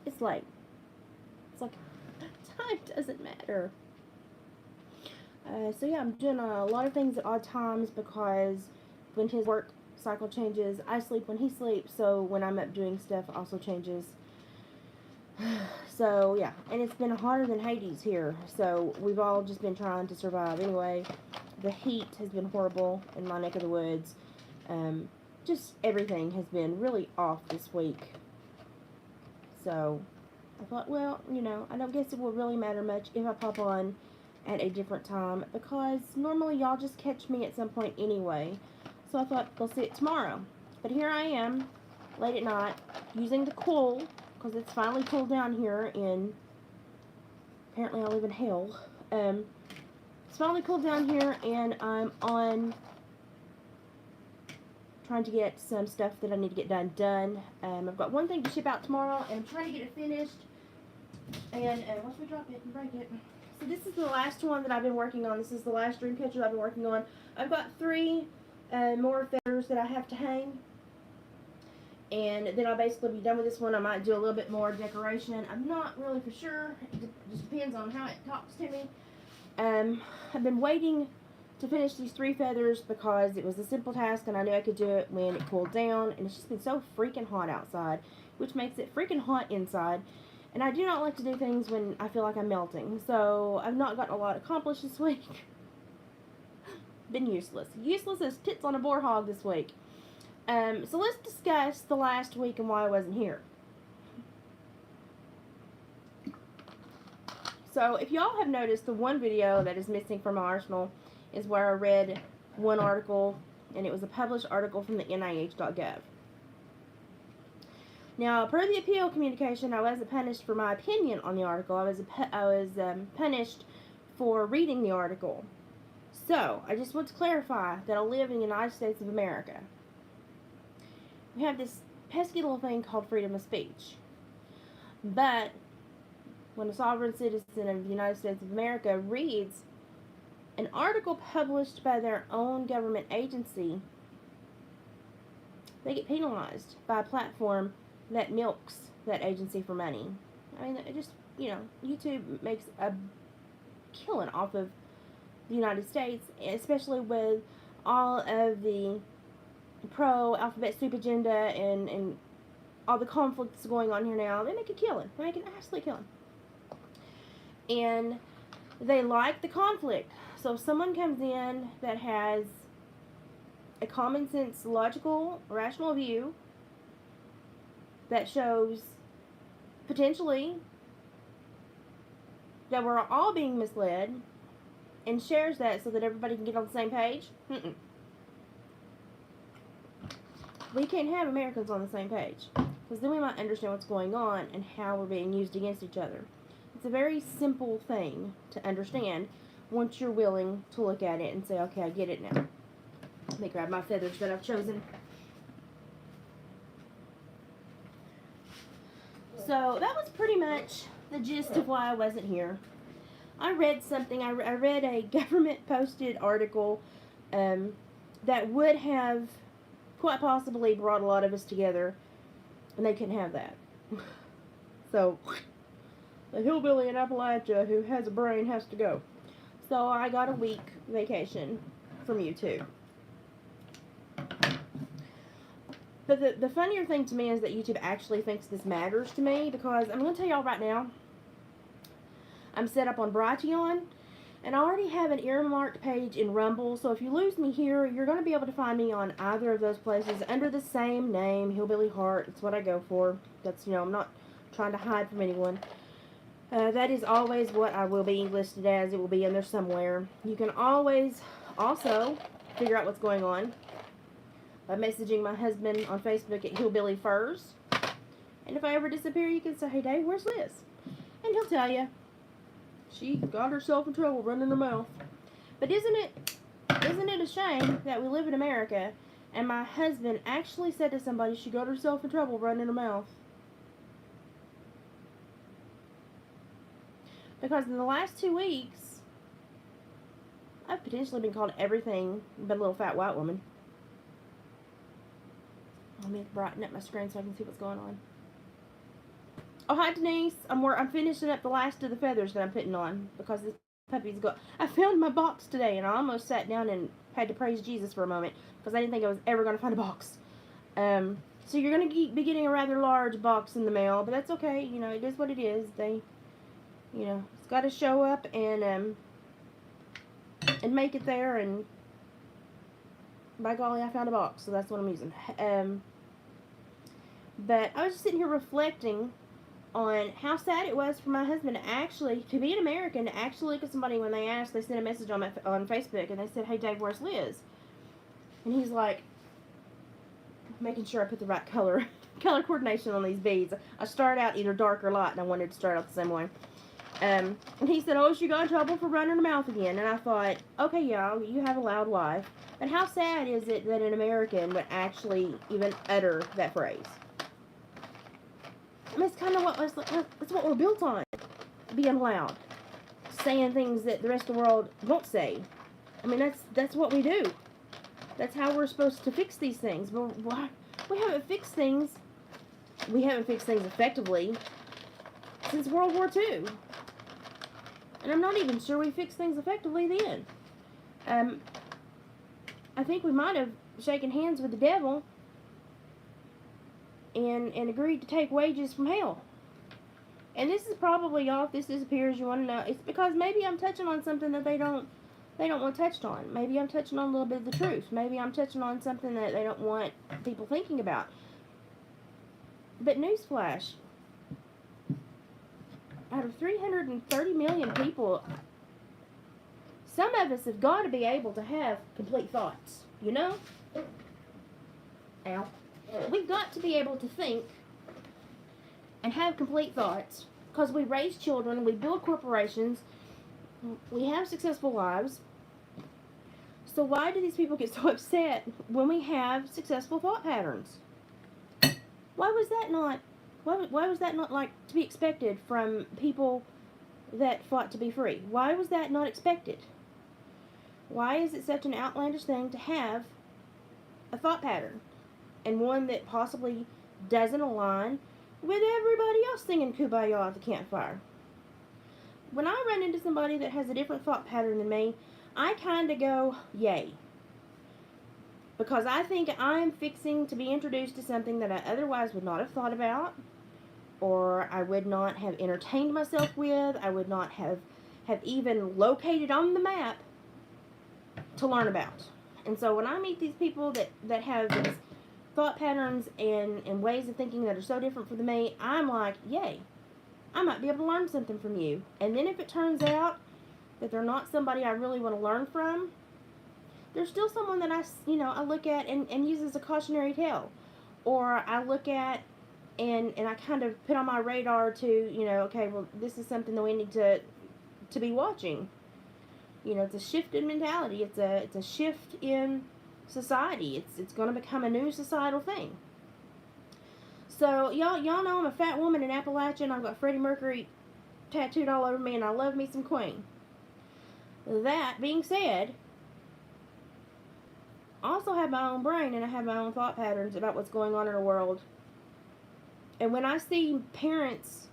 it's late. It's like, time doesn't matter. So yeah, I'm doing a lot of things at odd times because when his work cycle changes, I sleep when he sleeps. So when I'm up doing stuff, also changes. So yeah, and it's been hotter than Hades here. So we've all just been trying to survive. Anyway, the heat has been horrible in my neck of the woods. Um, just everything has been really off this week. So I thought, well, I don't guess it will really matter much if I pop on at a different time because normally y'all just catch me at some point anyway. So I thought, they'll see it tomorrow. But here I am, late at night, using the cool because it's finally cooled down here in, apparently I live in hell. It's finally cooled down here and I'm on trying to get some stuff that I need to get done. I've got one thing to ship out tomorrow and I'm trying to get it finished. And once we drop it and break it. So this is the last one that I've been working on. This is the last dream catcher I've been working on. I've got 3 more feathers that I have to hang. And then I'll basically be done with this one. I might do a little bit more decoration. I'm not really for sure. It just depends on how it talks to me. I've been waiting to finish these 3 feathers because it was a simple task and I knew I could do it when it cooled down. And it's just been so freaking hot outside, which makes it freaking hot inside. And I do not like to do things when I feel like I'm melting. So I've not gotten a lot accomplished this week. Been useless. Useless as tits on a boar hog this week. So let's discuss the last week and why I wasn't here. So if y'all have noticed, the one video that is missing from my arsenal is where I read one article, and it was a published article from the NIH.gov. Now, per the appeal communication, I wasn't punished for my opinion on the article. I was punished for reading the article. So, I just want to clarify that I live in the United States of America. We have this pesky little thing called freedom of speech. But when a sovereign citizen of the United States of America reads an article published by their own government agency, they get penalized by a platform that milks that agency for money. I mean, it just, YouTube makes a killing off of the United States, especially with all of the pro-alphabet soup agenda and all the conflicts going on here now. They make a killing. They make an absolute killing. And they like the conflict. So if someone comes in that has a common sense, logical, rational view that shows potentially that we're all being misled and shares that so that everybody can get on the same page, we can't have Americans on the same page because then we might understand what's going on and how we're being used against each other. It's a very simple thing to understand once you're willing to look at it and say, okay, I get it now. Let me grab my feathers that I've chosen. So that was pretty much the gist of why I wasn't here. I read something. I read a government posted article that would have quite possibly brought a lot of us together, and they couldn't have that. So the hillbilly in Appalachia who has a brain has to go. So I got a week vacation from YouTube. But the funnier thing to me is that YouTube actually thinks this matters to me, because I'm going to tell y'all right now, I'm set up on Brighteon, and I already have an earmarked page in Rumble, so if you lose me here, you're going to be able to find me on either of those places under the same name, Hillbilly Heart. That's what I go for. That's, I'm not trying to hide from anyone. That is always what I will be listed as. It will be in there somewhere. You can always also figure out what's going on by messaging my husband on Facebook at Hillbilly Furs. And if I ever disappear, you can say, hey Dave, where's Liz? And he'll tell you. She got herself in trouble running her mouth. But isn't it a shame that we live in America and my husband actually said to somebody she got herself in trouble running her mouth? Because in the last 2 weeks, I've potentially been called everything but a little fat white woman. Let me brighten up my screen so I can see what's going on. Oh, hi, Denise. I'm finishing up the last of the feathers that I'm putting on because this puppy's got. I found my box today, and I almost sat down and had to praise Jesus for a moment because I didn't think I was ever going to find a box. So you're going to be getting a rather large box in the mail, but that's okay. You know, it is what it is. It's got to show up and make it there, and by golly, I found a box, so that's what I'm using. But I was just sitting here reflecting on how sad it was for my husband to be an American, to actually look at somebody when they asked. They sent a message on Facebook, and they said, "Hey, Dave, where's Liz?" And he's like, making sure I put the right color coordination on these beads. I start out either dark or light, and I wanted to start out the same way. And he said, "Oh, she got in trouble for running her mouth again." And I thought, okay, yeah, you have a loud wife. But how sad is it that an American would actually even utter that phrase? I mean, it's kind of that's what we're built on, being loud, saying things that the rest of the world won't say. I mean, that's what we do. That's how we're supposed to fix these things. But why? We haven't fixed things. We haven't fixed things effectively since World War II. And I'm not even sure we fixed things effectively then. I think we might have shaken hands with the devil and agreed to take wages from hell. And this is probably, y'all, if this disappears, you want to know, it's because maybe I'm touching on something that they don't want touched on. Maybe I'm touching on a little bit of the truth. Maybe I'm touching on something that they don't want people thinking about. But newsflash, out of 330 million people, some of us have got to be able to have complete thoughts, you know? Ow. We've got to be able to think and have complete thoughts because we raise children, we build corporations, we have successful lives. So why do these people get so upset when we have successful thought patterns? Why was that not like to be expected from people that fought to be free? Why was that not expected? Why is it such an outlandish thing to have a thought pattern, and one that possibly doesn't align with everybody else singing Kumbaya at the campfire? When I run into somebody that has a different thought pattern than me, I kind of go, yay. Because I think I'm fixing to be introduced to something that I otherwise would not have thought about, or I would not have entertained myself with, I would not have even located on the map to learn about. And so when I meet these people that have these thought patterns and ways of thinking that are so different from me, I'm like, yay, I might be able to learn something from you. And then if it turns out that they're not somebody I really want to learn from, they're still someone that I look at and use as a cautionary tale. Or I look at and I kind of put on my radar to, okay, well, this is something that we need to be watching. It's a shift in mentality. It's a shift in society. It's going to become a new societal thing. So y'all know I'm a fat woman in Appalachia, and I've got Freddie Mercury tattooed all over me, and I love me some Queen. That being said, I also have my own brain, and I have my own thought patterns about what's going on in the world. And when I see parents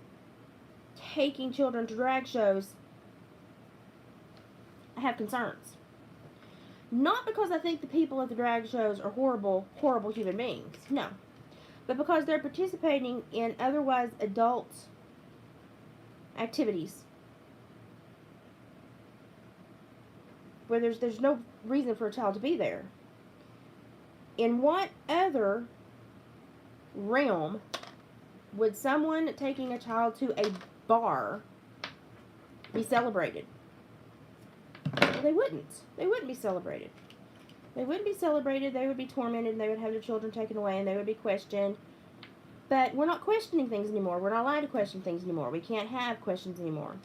taking children to drag shows, I have concerns. Not because I think the people at the drag shows are horrible, horrible human beings. No. But because they're participating in otherwise adult activities where there's no reason for a child to be there. In what other realm would someone taking a child to a bar be celebrated? They wouldn't. They wouldn't be celebrated. They wouldn't be celebrated. They would be tormented, and they would have their children taken away, and they would be questioned. But we're not questioning things anymore. We're not allowed to question things anymore. We can't have questions anymore.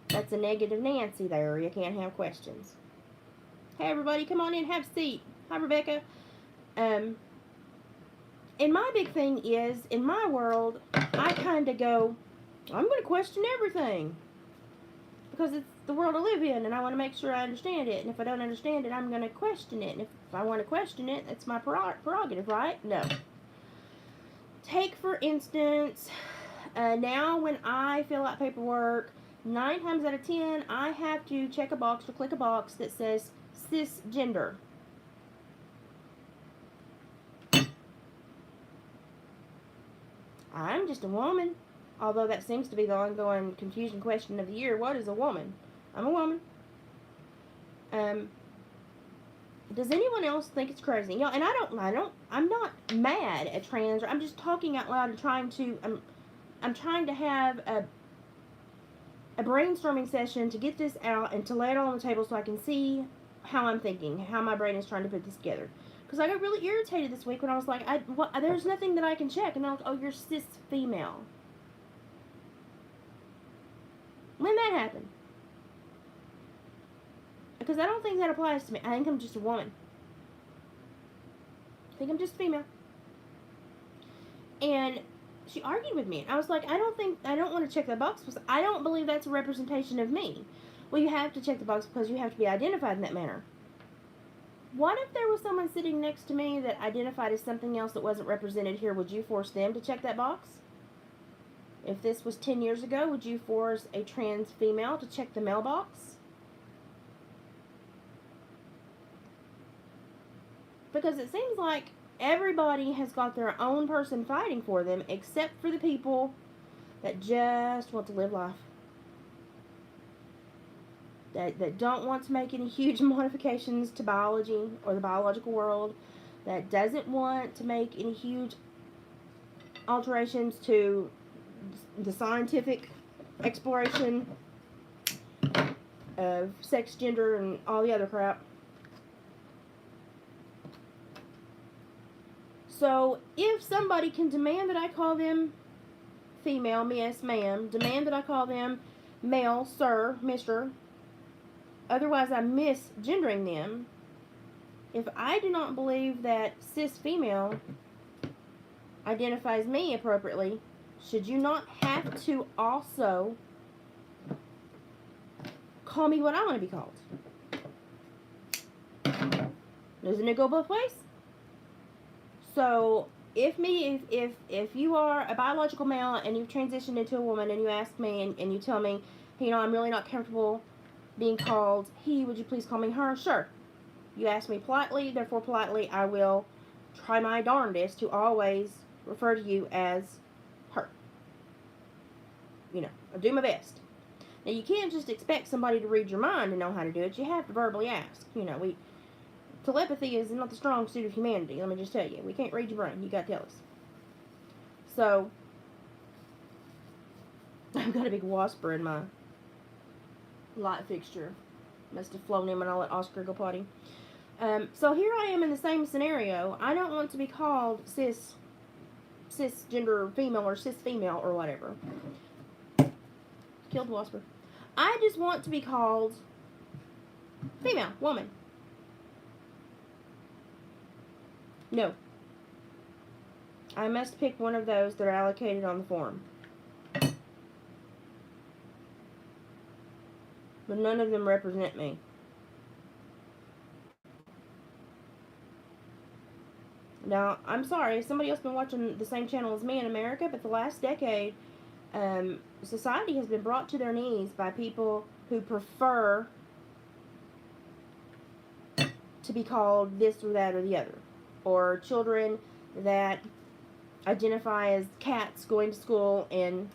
That's a negative Nancy there. You can't have questions. Hey, everybody, come on in. Have a seat. Hi, Rebecca. And my big thing is, in my world, I kind of go, I'm going to question everything. Because it's the world I live in, and I want to make sure I understand it. And if I don't understand it, I'm going to question it. And if I want to question it, that's my prerogative, right? No. Take, for instance, Now when I fill out paperwork, 9 times out of 10, I have to check a box or click a box that says cisgender. I'm just a woman. Although that seems to be the ongoing confusion question of the year. What is a woman? I'm a woman. Does anyone else think it's crazy? You know, and I'm not mad at trans. I'm just talking out loud and I'm trying to have a brainstorming session to get this out and to lay it all on the table so I can see how I'm thinking, how my brain is trying to put this together. Because I got really irritated this week when I was like, there's nothing that I can check. And they're like, oh, you're cis female. When that happened? Because I don't think that applies to me. I think I'm just a woman. I think I'm just female. And she argued with me. I was like, I don't want to check that box because I don't believe that's a representation of me. Well, you have to check the box because you have to be identified in that manner. What if there was someone sitting next to me that identified as something else that wasn't represented here? Would you force them to check that box? If this was 10 years ago, would you force a trans female to check the mailbox? Because it seems like everybody has got their own person fighting for them, except for the people that just want to live life. That don't want to make any huge modifications to biology or the biological world. That doesn't want to make any huge alterations to the scientific exploration of sex, gender, and all the other crap. So, if somebody can demand that I call them female, yes ma'am, demand that I call them male, sir, mister, otherwise I'm misgendering them, if I do not believe that cis female identifies me appropriately, should you not have to also call me what I want to be called? Doesn't it go both ways? So, if you are a biological male and you've transitioned into a woman and you ask me and you tell me, hey, you know, I'm really not comfortable being called he, would you please call me her? Sure. You ask me politely, therefore politely I will try my darndest to always refer to you as her. You know, I'll do my best. Now, you can't just expect somebody to read your mind and know how to do it. You have to verbally ask. You know, telepathy is not the strong suit of humanity. Let me just tell you. We can't read your brain. You got to tell us. So, I've got a big wasper in my light fixture. Must have flown in when I let Oscar go potty. So here I am in the same scenario. I don't want to be called cisgender female or cis female or whatever. Killed the wasper. I just want to be called female, woman. No. I must pick one of those that are allocated on the form. But none of them represent me. Now, I'm sorry, somebody else has been watching the same channel as me in America, but the last decade, society has been brought to their knees by people who prefer to be called this or that or the other. Or children that identify as cats going to school and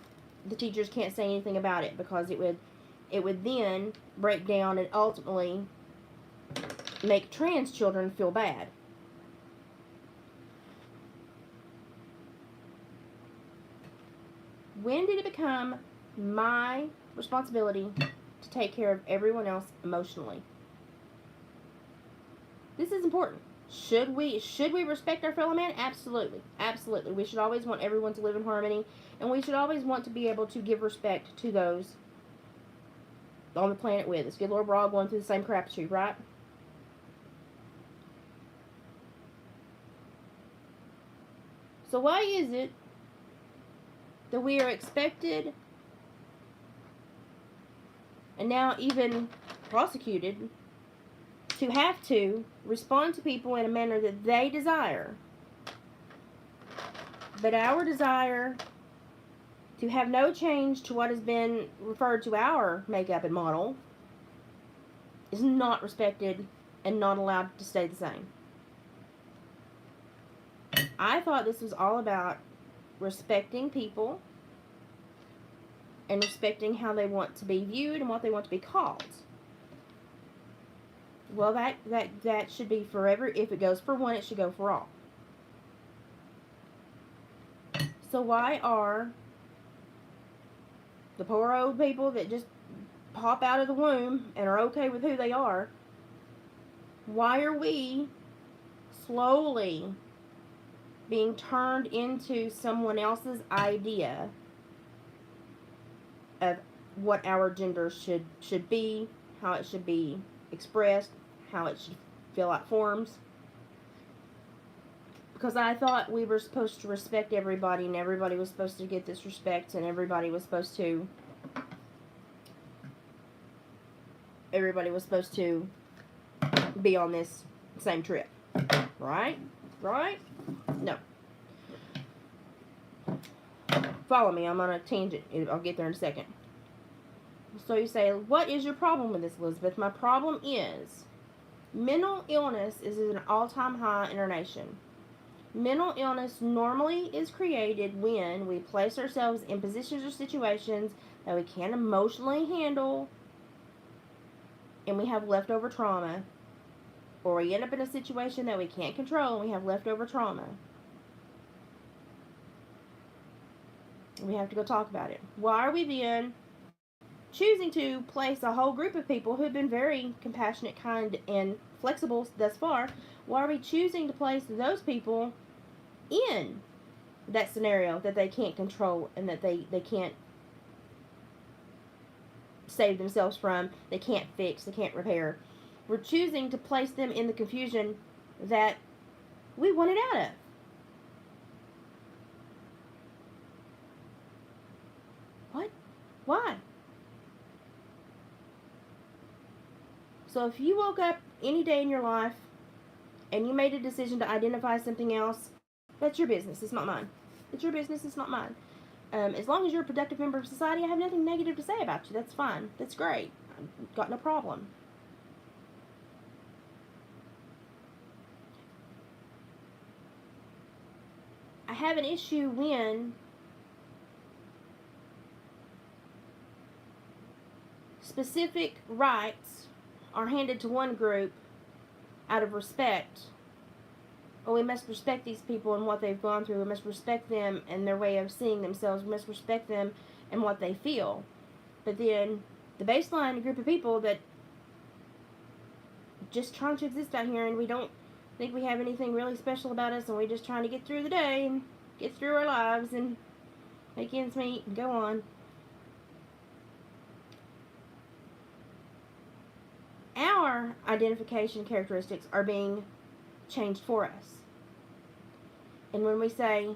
the teachers can't say anything about it because it would then break down and ultimately make trans children feel bad. When did it become my responsibility to take care of everyone else emotionally? This is important. Should we respect our fellow man? Absolutely. Absolutely. We should always want everyone to live in harmony, and we should always want to be able to give respect to those on the planet with us. Good Lord, we're all going through the same crap too, right? So why is it that we are expected and now even prosecuted to have to respond to people in a manner that they desire, but our desire to have no change to what has been referred to our makeup and model is not respected and not allowed to stay the same. I thought this was all about respecting people and respecting how they want to be viewed and what they want to be called. Well, that should be forever. If it goes for one, it should go for all. So why are the poor old people that just pop out of the womb and are okay with who they are, why are we slowly being turned into someone else's idea of what our gender should be, how it should be expressed, how it should fill out forms? Because I thought we were supposed to respect everybody, and everybody was supposed to get this respect, and everybody was supposed to be on this same trip. Right? No. Follow me, I'm on a tangent. I'll get there in a second. So you say, what is your problem with this, Elizabeth? My problem is mental illness is at an all-time high in our nation. Mental illness normally is created when we place ourselves in positions or situations that we can't emotionally handle, and we have leftover trauma, or we end up in a situation that we can't control and we have leftover trauma. We have to go talk about it. Why are we then choosing to place a whole group of people who have been very compassionate, kind, and flexible thus far? Why are we choosing to place those people in that scenario that they can't control and that they can't save themselves from, they can't fix, they can't repair? We're choosing to place them in the confusion that we wanted out of. What? Why? So if you woke up any day in your life and you made a decision to identify something else, that's your business. It's not mine. It's your business. It's not mine. As long as you're a productive member of society, I have nothing negative to say about you. That's fine. That's great. I've got no problem. I have an issue when specific rights are handed to one group out of respect. Oh, we must respect these people and what they've gone through. We must respect them and their way of seeing themselves. We must respect them and what they feel. But then the baseline group of people that just trying to exist out here, and we don't think we have anything really special about us, and we're just trying to get through the day and get through our lives and make ends meet and go on. Our identification characteristics are being changed for us. And when we say,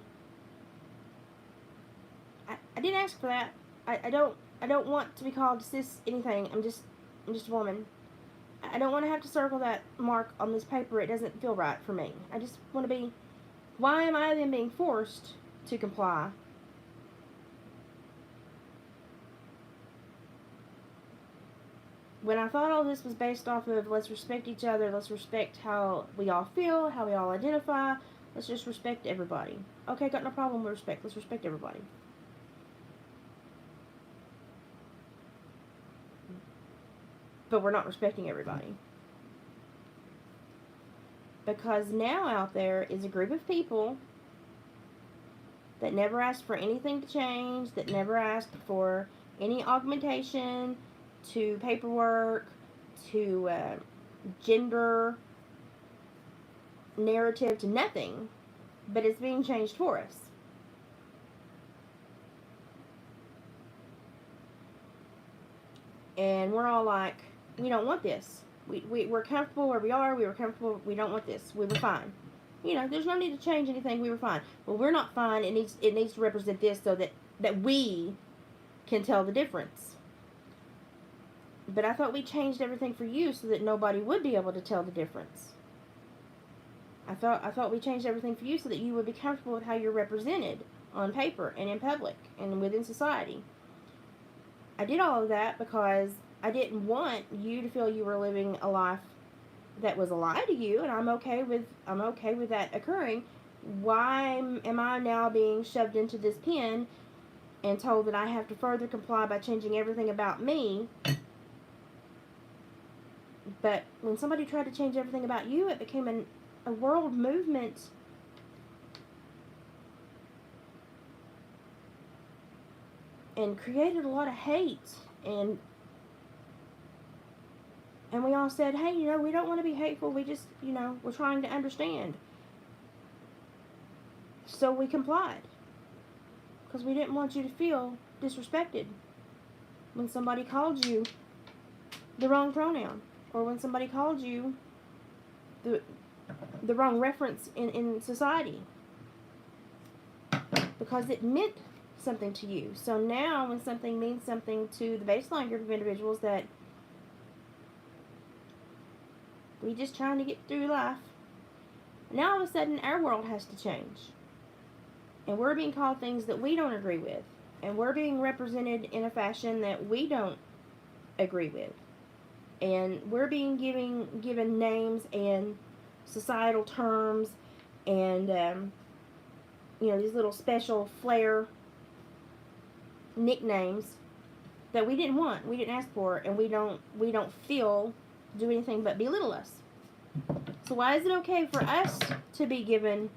I didn't ask for that. I don't want to be called cis anything. I'm just a woman. I don't want to have to circle that mark on this paper. It doesn't feel right for me. I just want to be. Why am I then being forced to comply? When I thought all this was based off of let's respect each other, let's respect how we all feel, how we all identify, let's just respect everybody. Okay, got no problem with respect. Let's respect everybody. But we're not respecting everybody. Because now out there is a group of people that never asked for anything to change, that never asked for any augmentation to paperwork, to gender narrative, to nothing, but it's being changed for us. And we're all like, we don't want this. We're comfortable where we are. We were comfortable. We don't want this. We were fine. You know, there's no need to change anything. We were fine. Well, we're not fine. It needs to represent this so that we can tell the difference. But I thought we changed everything for you so that nobody would be able to tell the difference. I thought we changed everything for you so that you would be comfortable with how you're represented. on paper and in public and within society. I did all of that because I didn't want you to feel you were living a life that was a lie to you, and I'm okay with that occurring. Why am I now being shoved into this pen and told that I have to further comply by changing everything about me? But when somebody tried to change everything about you, it became a world movement. And created a lot of hate, and we all said, hey, we don't want to be hateful, we just, we're trying to understand. So we complied, because we didn't want you to feel disrespected when somebody called you the wrong pronoun, or when somebody called you the wrong reference in society, because it meant something to you. So now when something means something to the baseline group of individuals that we just trying to get through life, now all of a sudden our world has to change. And we're being called things that we don't agree with. And we're being represented in a fashion that we don't agree with. And we're being given names and societal terms and, these little special flair nicknames that we didn't want, we didn't ask for, and we don't feel do anything but belittle us. So why is it okay for us to be given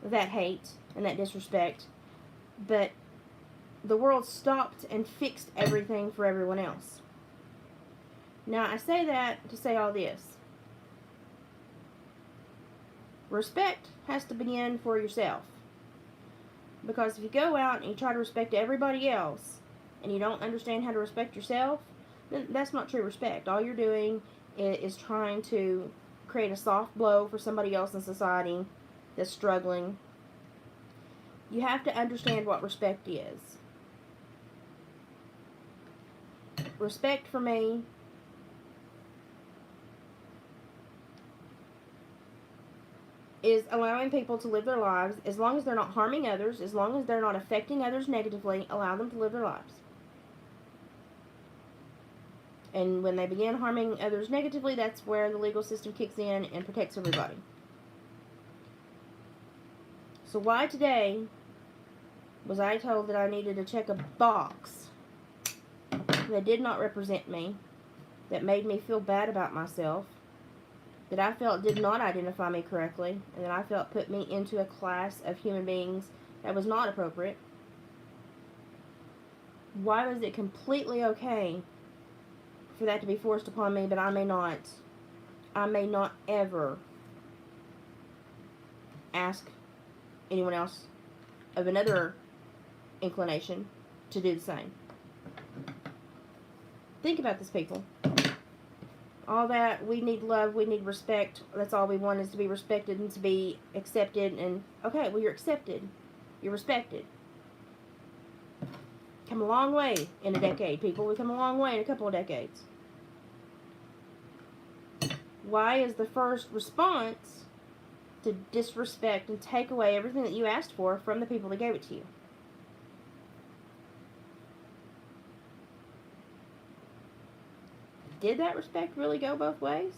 that hate and that disrespect, but the world stopped and fixed everything for everyone else? Now, I say that to say all this. Respect has to begin for yourself. Because if you go out and you try to respect everybody else, and you don't understand how to respect yourself, then that's not true respect. All you're doing is trying to create a soft blow for somebody else in society that's struggling. You have to understand what respect is. Respect for me is allowing people to live their lives as long as they're not harming others, as long as they're not affecting others negatively. Allow them to live their lives. And when they begin harming others negatively, that's where the legal system kicks in and protects everybody. So why today was I told that I needed to check a box that did not represent me, that made me feel bad about myself, that I felt did not identify me correctly, and that I felt put me into a class of human beings that was not appropriate? Why was it completely okay for that to be forced upon me, but I may not ever ask anyone else of another inclination to do the same? Think about this, people. All that, we need love, we need respect. That's all we want, is to be respected and to be accepted. And okay, well, you're accepted, you're respected. Come a long way in a decade, people. We've come a long way in a couple of decades. Why is the first response to disrespect and take away everything that you asked for from the people that gave it to you? Did that respect really go both ways?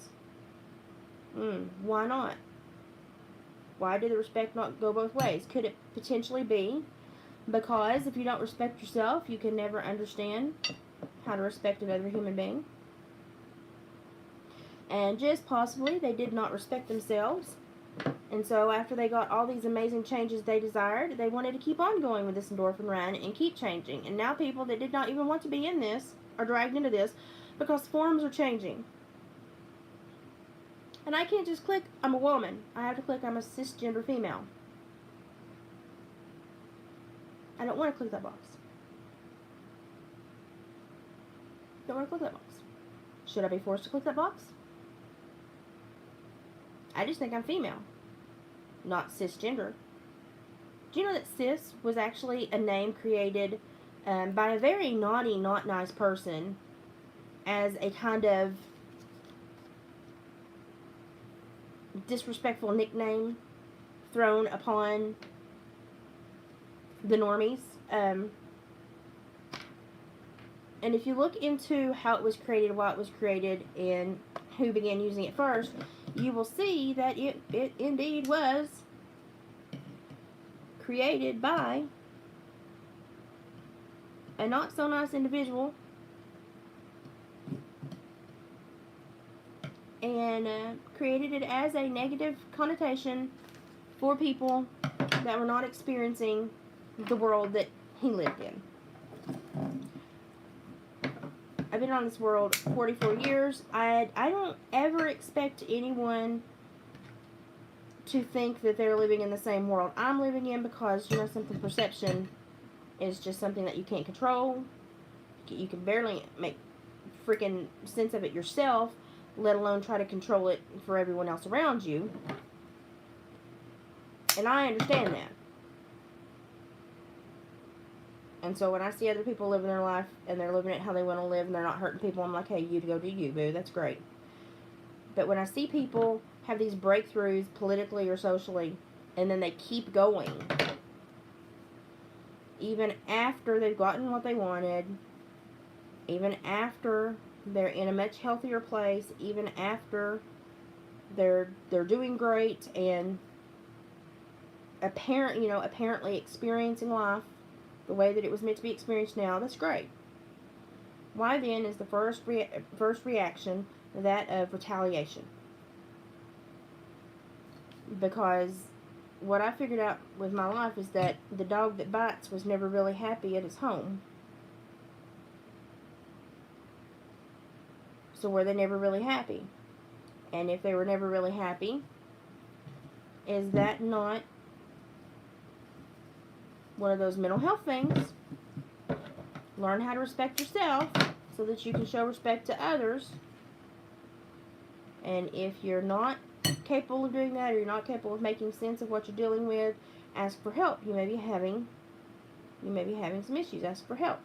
Why not? Why did the respect not go both ways? Could it potentially be because if you don't respect yourself, you can never understand how to respect another human being? And just possibly they did not respect themselves. And so after they got all these amazing changes they desired, they wanted to keep on going with this endorphin run and keep changing. And now people that did not even want to be in this are dragged into this because forms are changing. And I can't just click, I'm a woman. I have to click, I'm a cisgender female. I don't want to click that box. Don't want to click that box. Should I be forced to click that box? I just think I'm female, not cisgender. Do you know that cis was actually a name created by a very naughty, not nice person as a kind of disrespectful nickname thrown upon the normies. And if you look into how it was created, why it was created, and who began using it first, you will see that it indeed was created by a not so nice individual, and created it as a negative connotation for people that were not experiencing the world that he lived in. I've been on this world 44 years. I don't ever expect anyone to think that they're living in the same world I'm living in, because, you know, something, perception is just something that you can't control. You can barely make freaking sense of it yourself, let alone try to control it for everyone else around you. And I understand that. And so when I see other people living their life and they're living it how they want to live and they're not hurting people, I'm like, hey, you go do you, boo. That's great. But when I see people have these breakthroughs politically or socially, and then they keep going, even after they've gotten what they wanted, even after they're in a much healthier place, even after they're doing great and apparently experiencing life the way that it was meant to be experienced now, that's great. Why then is the first reaction that of retaliation? Because what I figured out with my life is that the dog that bites was never really happy at its home. So were they never really happy? And if they were never really happy, is that not one of those mental health things? Learn how to respect yourself so that you can show respect to others. And if you're not capable of doing that, or you're not capable of making sense of what you're dealing with, ask for help. You may be having some issues. Ask for help.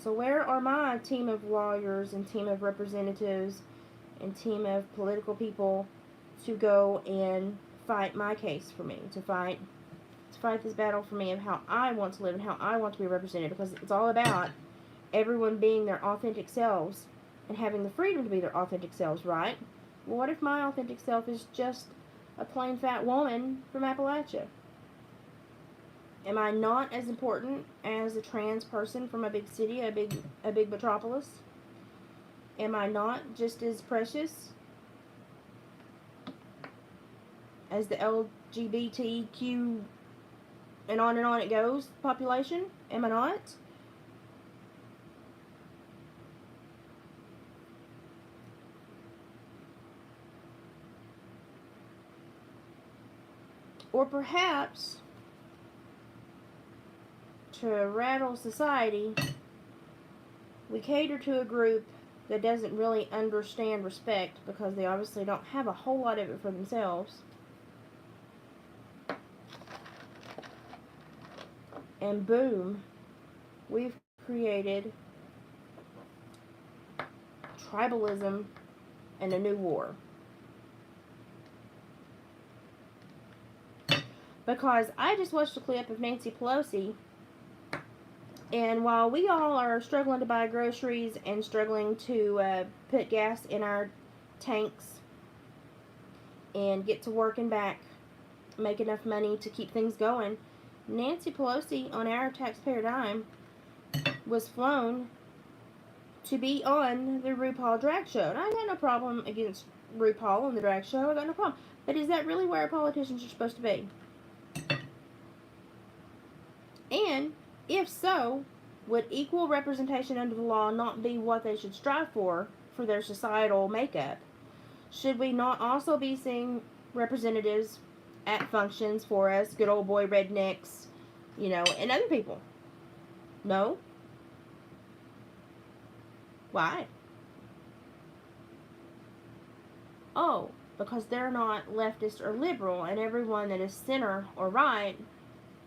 So where are my team of lawyers and team of representatives and team of political people to go and fight my case for me, to fight this battle for me of how I want to live and how I want to be represented? Because it's all about everyone being their authentic selves and having the freedom to be their authentic selves, right? Well, what if my authentic self is just a plain fat woman from Appalachia? Am I not as important as a trans person from a big city, a big metropolis? Am I not just as precious as the LGBTQ and on it goes population? Am I not? Or perhaps, to rattle society, we cater to a group that doesn't really understand respect because they obviously don't have a whole lot of it for themselves. And boom, we've created tribalism and a new war. Because I just watched a clip of Nancy Pelosi, and while we all are struggling to buy groceries and struggling to put gas in our tanks and get to work and back, make enough money to keep things going, Nancy Pelosi, on our taxpayer dime, was flown to be on the RuPaul drag show. And I got no problem against RuPaul and the drag show. I got no problem. But is that really where politicians are supposed to be? And if so, would equal representation under the law not be what they should strive for their societal makeup? Should we not also be seeing representatives at functions for us, good old boy rednecks, and other people? No? Why? Oh, because they're not leftist or liberal, and everyone that is center or right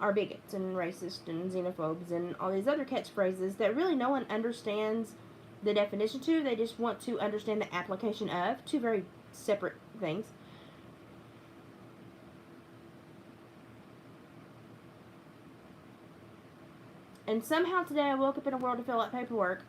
are bigots and racist and xenophobes and all these other catchphrases that really no one understands the definition to. They just want to understand the application of. Two very separate things. And somehow today I woke up in a world to fill out paperwork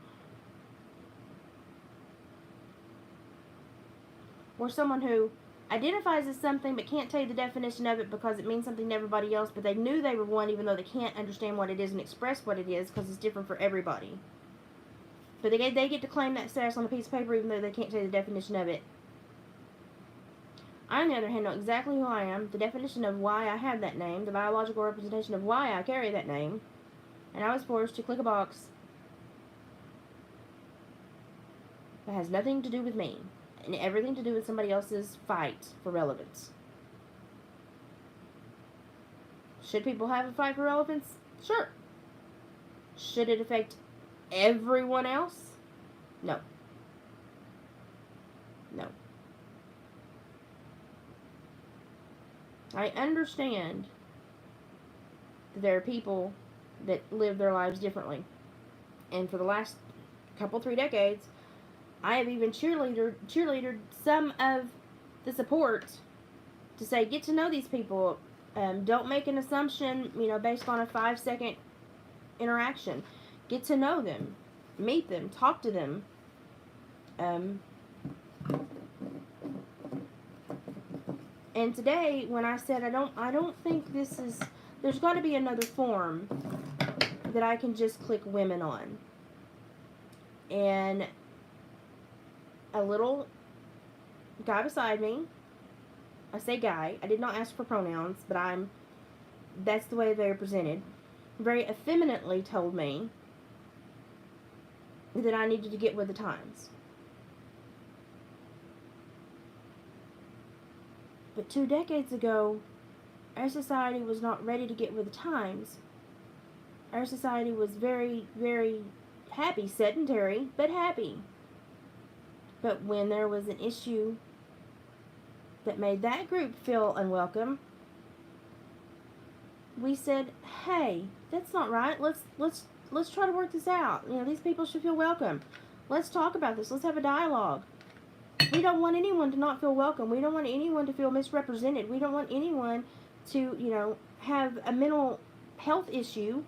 where someone who identifies as something but can't tell you the definition of it because it means something to everybody else, but they knew they were one even though they can't understand what it is and express what it is because it's different for everybody. But they get to claim that status on a piece of paper even though they can't tell you the definition of it. I, on the other hand, know exactly who I am, the definition of why I have that name, the biological representation of why I carry that name, and I was forced to click a box that has nothing to do with me and everything to do with somebody else's fight for relevance. Should people have a fight for relevance? Sure. Should it affect everyone else? No. No. I understand that there are people that live their lives differently. And for the last couple, 3 decades, I have even cheerleadered some of the support to say, get to know these people. Don't make an assumption, based on a 5-second interaction. Get to know them. Meet them. Talk to them. And today, when I said I don't think this is, there's got to be another form that I can just click women on. And a little guy beside me, I say guy, I did not ask for pronouns, but that's the way they're presented, very effeminately told me that I needed to get with the times. But 2 decades ago, our society was not ready to get with the times. Our society was very, very happy, sedentary, but happy. But when there was an issue that made that group feel unwelcome, we said, hey, that's not right. Let's try to work this out. These people should feel welcome. Let's talk about this. Let's have a dialogue. We don't want anyone to not feel welcome. We don't want anyone to feel misrepresented. We don't want anyone to, have a mental health issue.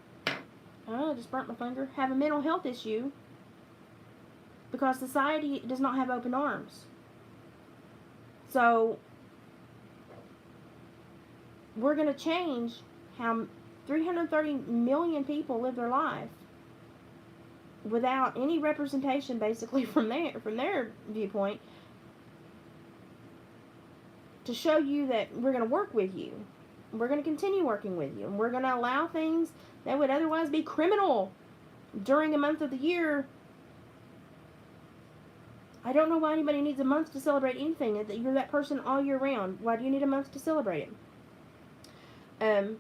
Oh, I just burnt my finger. Have a mental health issue because society does not have open arms. So we're going to change how 330 million people live their life without any representation, basically, from their viewpoint, to show you that we're going to work with you. We're going to continue working with you. And we're going to allow things that would otherwise be criminal during a month of the year. I don't know why anybody needs a month to celebrate anything. That you're that person all year round. Why do you need a month to celebrate it? I'm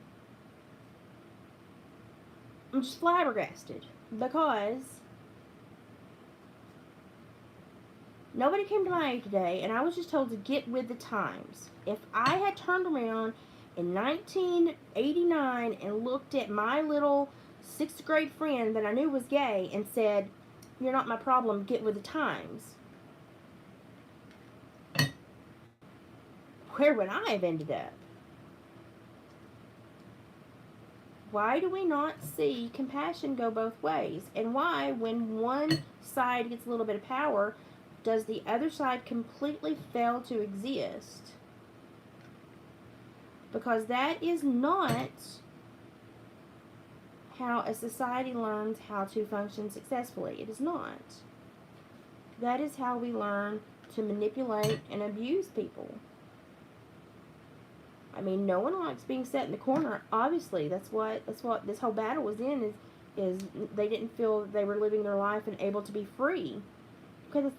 just flabbergasted because nobody came to my aid today, and I was just told to get with the times. If I had turned around in 1989 and looked at my little 6th grade friend that I knew was gay and said, you're not my problem, get with the times, where would I have ended up? Why do we not see compassion go both ways? And why, when one side gets a little bit of power, does the other side completely fail to exist? Because that is not how a society learns how to function successfully. It is not. That is how we learn to manipulate and abuse people. I mean, no one likes being set in the corner. Obviously, that's what this whole battle was in. Is they didn't feel they were living their life and able to be free. Okay,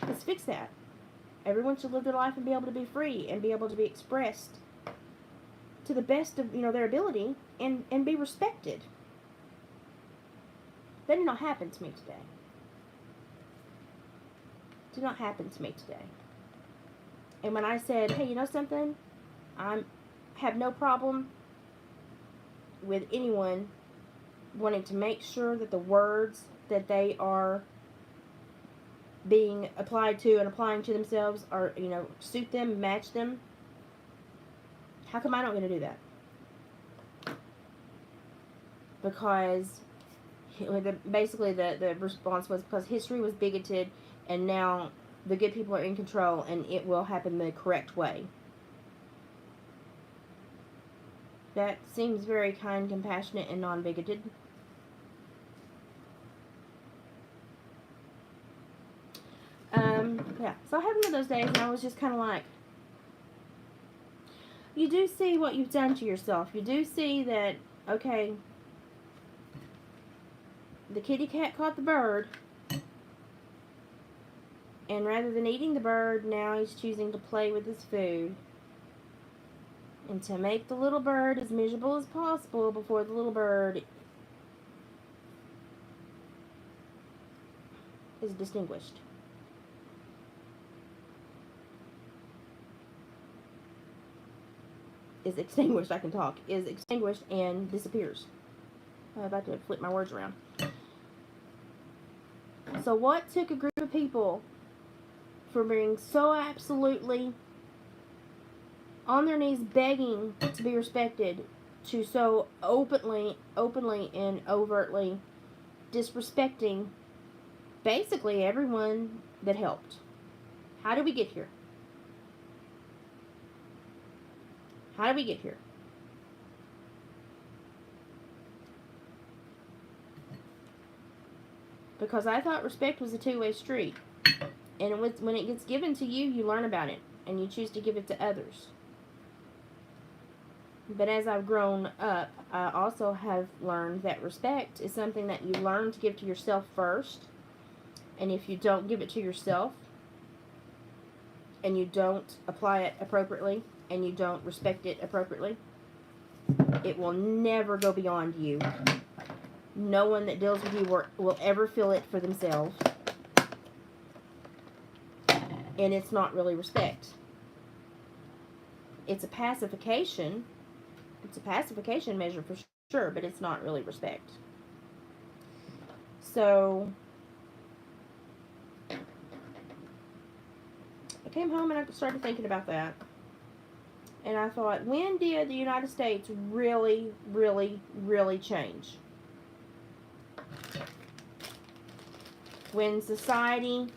let's fix that. Everyone should live their life and be able to be free and be able to be expressed to the best of their ability and be respected. That did not happen to me today. Did not happen to me today. And when I said, hey, you know something? I have no problem with anyone wanting to make sure that the words that they are being applied to and applying to themselves, or suit them, match them. How come I don't get to do that? Because basically the response was because history was bigoted, and now the good people are in control, and it will happen the correct way. That seems very kind, compassionate, and non-bigoted. Yeah, so I had one of those days, and I was just kind of like, you do see what you've done to yourself. You do see that, okay, the kitty cat caught the bird, and rather than eating the bird, now he's choosing to play with his food. And to make the little bird as miserable as possible before the little bird is distinguished. Is extinguished, I can talk. Is extinguished and disappears. I'm about to flip my words around. So what took a group of people from being so absolutely on their knees begging to be respected to so openly and overtly disrespecting basically everyone that helped? How did we get here? How did we get here? Because I thought respect was a two-way street. And when it gets given to you, you learn about it. And you choose to give it to others. But as I've grown up, I also have learned that respect is something that you learn to give to yourself first. And if you don't give it to yourself, and you don't apply it appropriately, and you don't respect it appropriately, it will never go beyond you. No one that deals with you will ever feel it for themselves. And it's not really respect. It's a pacification. It's a pacification measure for sure, but it's not really respect. So I came home and I started thinking about that. And I thought, when did the United States really, really, really change? When society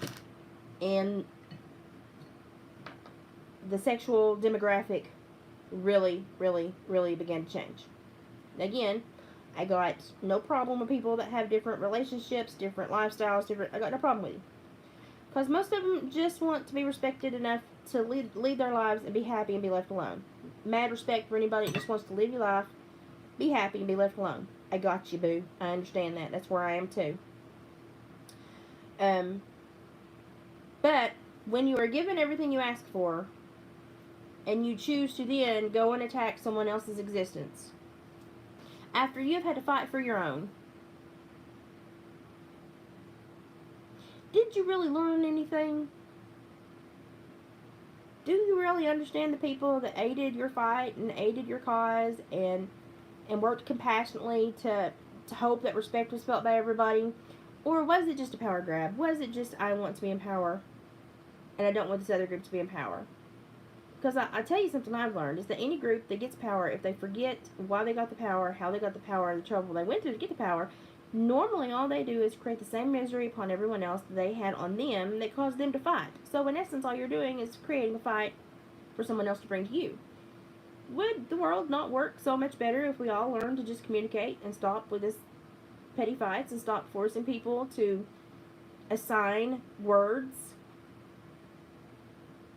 and the sexual demographic really, really, really began to change. Again, I got no problem with people that have different relationships, different lifestyles, I got no problem with it. Because most of them just want to be respected enough to lead their lives and be happy and be left alone. Mad respect for anybody that just wants to live your life, be happy, and be left alone. I got you, boo. I understand that. That's where I am, too. But when you are given everything you ask for, and you choose to then go and attack someone else's existence, after you've had to fight for your own, did you really learn anything? Do you really understand the people that aided your fight and aided your cause and worked compassionately to hope that respect was felt by everybody? Or was it just a power grab? Was it just, I want to be in power and I don't want this other group to be in power? Because I tell you something I've learned is that any group that gets power, if they forget why they got the power, how they got the power, the trouble they went through to get the power, normally all they do is create the same misery upon everyone else that they had on them that caused them to fight. So in essence, all you're doing is creating a fight for someone else to bring to you. Would the world not work so much better if we all learned to just communicate and stop with this petty fights and stop forcing people to assign words?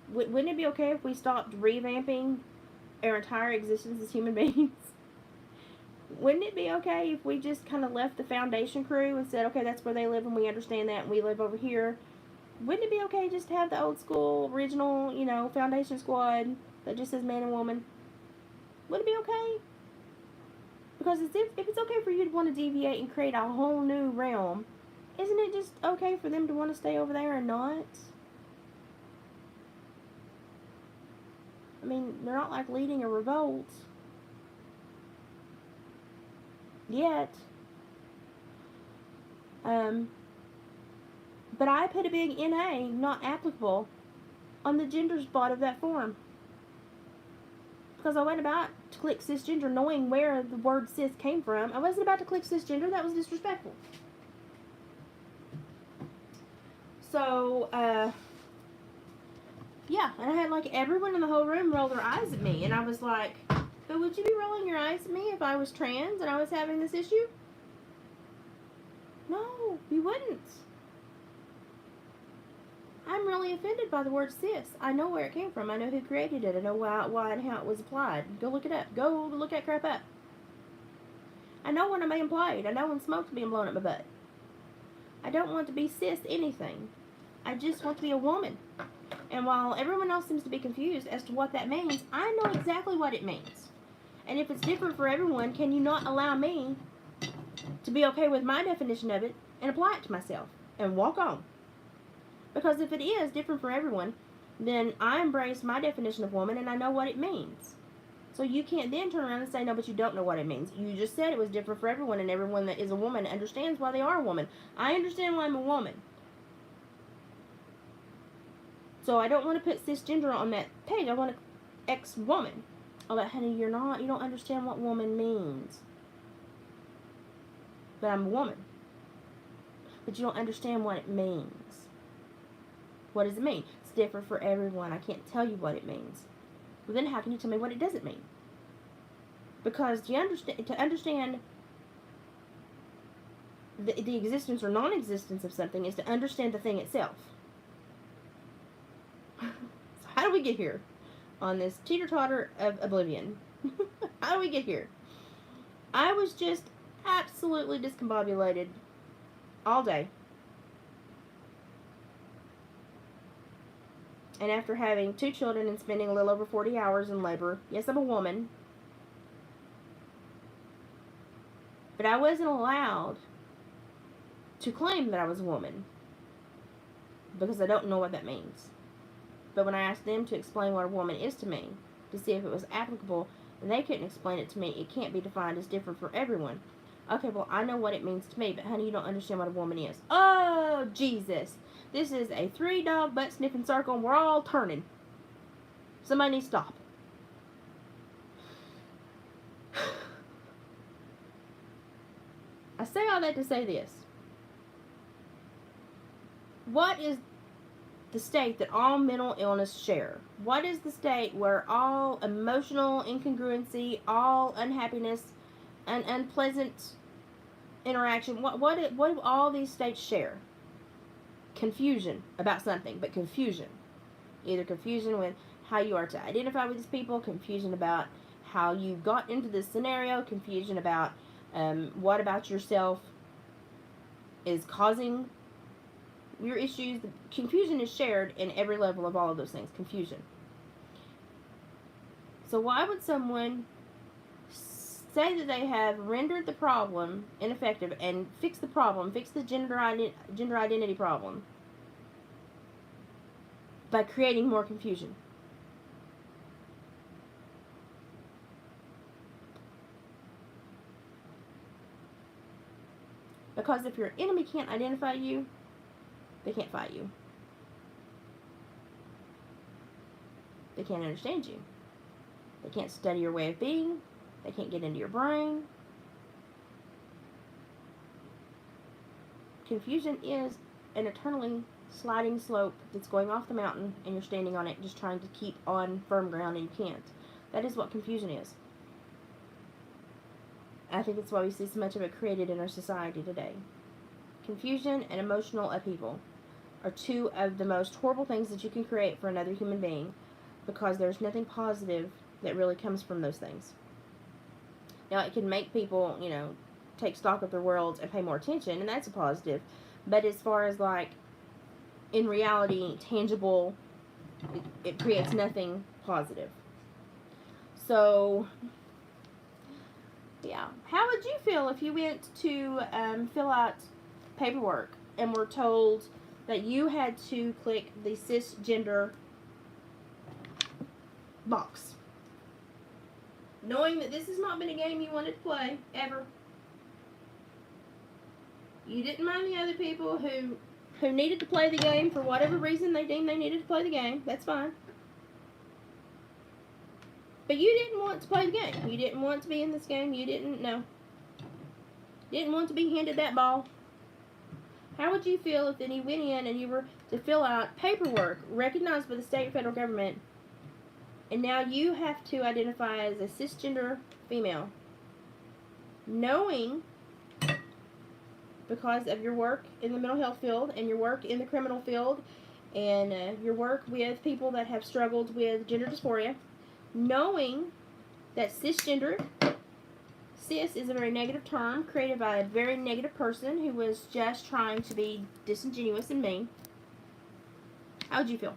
Wouldn't it be okay if we stopped revamping our entire existence as human beings? Wouldn't it be okay if we just kind of left the foundation crew and said, okay, that's where they live and we understand that and we live over here? Wouldn't it be okay just to have the old school, original, foundation squad that just says man and woman? Wouldn't it be okay? Because if it's okay for you to want to deviate and create a whole new realm, isn't it just okay for them to want to stay over there and not? I mean, they're not like leading a revolt yet. But I put a big NA, not applicable, on the gender spot of that form. Because I went about to click cisgender knowing where the word cis came from. I wasn't about to click cisgender. That was disrespectful. So, yeah. And I had like everyone in the whole room roll their eyes at me. And I was like, but would you be rolling your eyes at me if I was trans and I was having this issue? No, you wouldn't. I'm really offended by the word cis. I know where it came from. I know who created it. I know why and how it was applied. Go look it up. Go look that crap up. I know when I'm being played. I know when smoke's being blown up my butt. I don't want to be cis anything. I just want to be a woman. And while everyone else seems to be confused as to what that means, I know exactly what it means. And if it's different for everyone, can you not allow me to be okay with my definition of it and apply it to myself and walk on? Because if it is different for everyone, then I embrace my definition of woman and I know what it means. So you can't then turn around and say, no, but you don't know what it means. You just said it was different for everyone, and everyone that is a woman understands why they are a woman. I understand why I'm a woman. So I don't want to put cisgender on that page. I want to ex-woman. Oh, but honey, you don't understand what woman means. But I'm a woman. But you don't understand what it means. What does it mean? It's different for everyone. I can't tell you what it means. Well, then how can you tell me what it doesn't mean? Because to understand the existence or non-existence of something is to understand the thing itself. So how do we get here on this teeter-totter of oblivion? How do we get here? I was just absolutely discombobulated all day. And after having 2 children and spending a little over 40 hours in labor, yes, I'm a woman, but I wasn't allowed to claim that I was a woman because I don't know what that means. But when I asked them to explain what a woman is to me, to see if it was applicable, and they couldn't explain it to me, it can't be defined as different for everyone. Okay, well, I know what it means to me, but honey, you don't understand what a woman is. Oh, Jesus. This is a 3-dog butt-sniffing circle, and we're all turning. Somebody needs to stop. I say all that to say this. What is the state that all mental illness share? What is the state where all emotional incongruency, all unhappiness, and unpleasant interaction, what do all these states share? Confusion about something, but confusion. Either confusion with how you are to identify with these people, confusion about how you got into this scenario, confusion about what about yourself is causing your issues. Confusion is shared in every level of all of those things. Confusion. So why would someone say that they have rendered the problem ineffective and fix the problem, fix the gender identity problem by creating more confusion? Because if your enemy can't identify you, they can't fight you. They can't understand you. They can't study your way of being. They can't get into your brain. Confusion is an eternally sliding slope that's going off the mountain and you're standing on it just trying to keep on firm ground and you can't. That is what confusion is. I think that's why we see so much of it created in our society today. Confusion and emotional upheaval are 2 of the most horrible things that you can create for another human being because there's nothing positive that really comes from those things. Now, it can make people, take stock of their worlds and pay more attention, and that's a positive. But as far as, in reality, tangible, it creates nothing positive. So, yeah. How would you feel if you went to fill out paperwork and were told that you had to click the cisgender box? Knowing that this has not been a game you wanted to play, ever. You didn't mind the other people who who needed to play the game for whatever reason they deemed they needed to play the game. That's fine. But you didn't want to play the game. You didn't want to be in this game. You didn't know. Didn't want to be handed that ball. How would you feel if then you went in and you were to fill out paperwork recognized by the state and federal government, and now you have to identify as a cisgender female, knowing, because of your work in the mental health field and your work in the criminal field and your work with people that have struggled with gender dysphoria, knowing that cisgender, cis is a very negative term created by a very negative person who was just trying to be disingenuous and mean, how would you feel?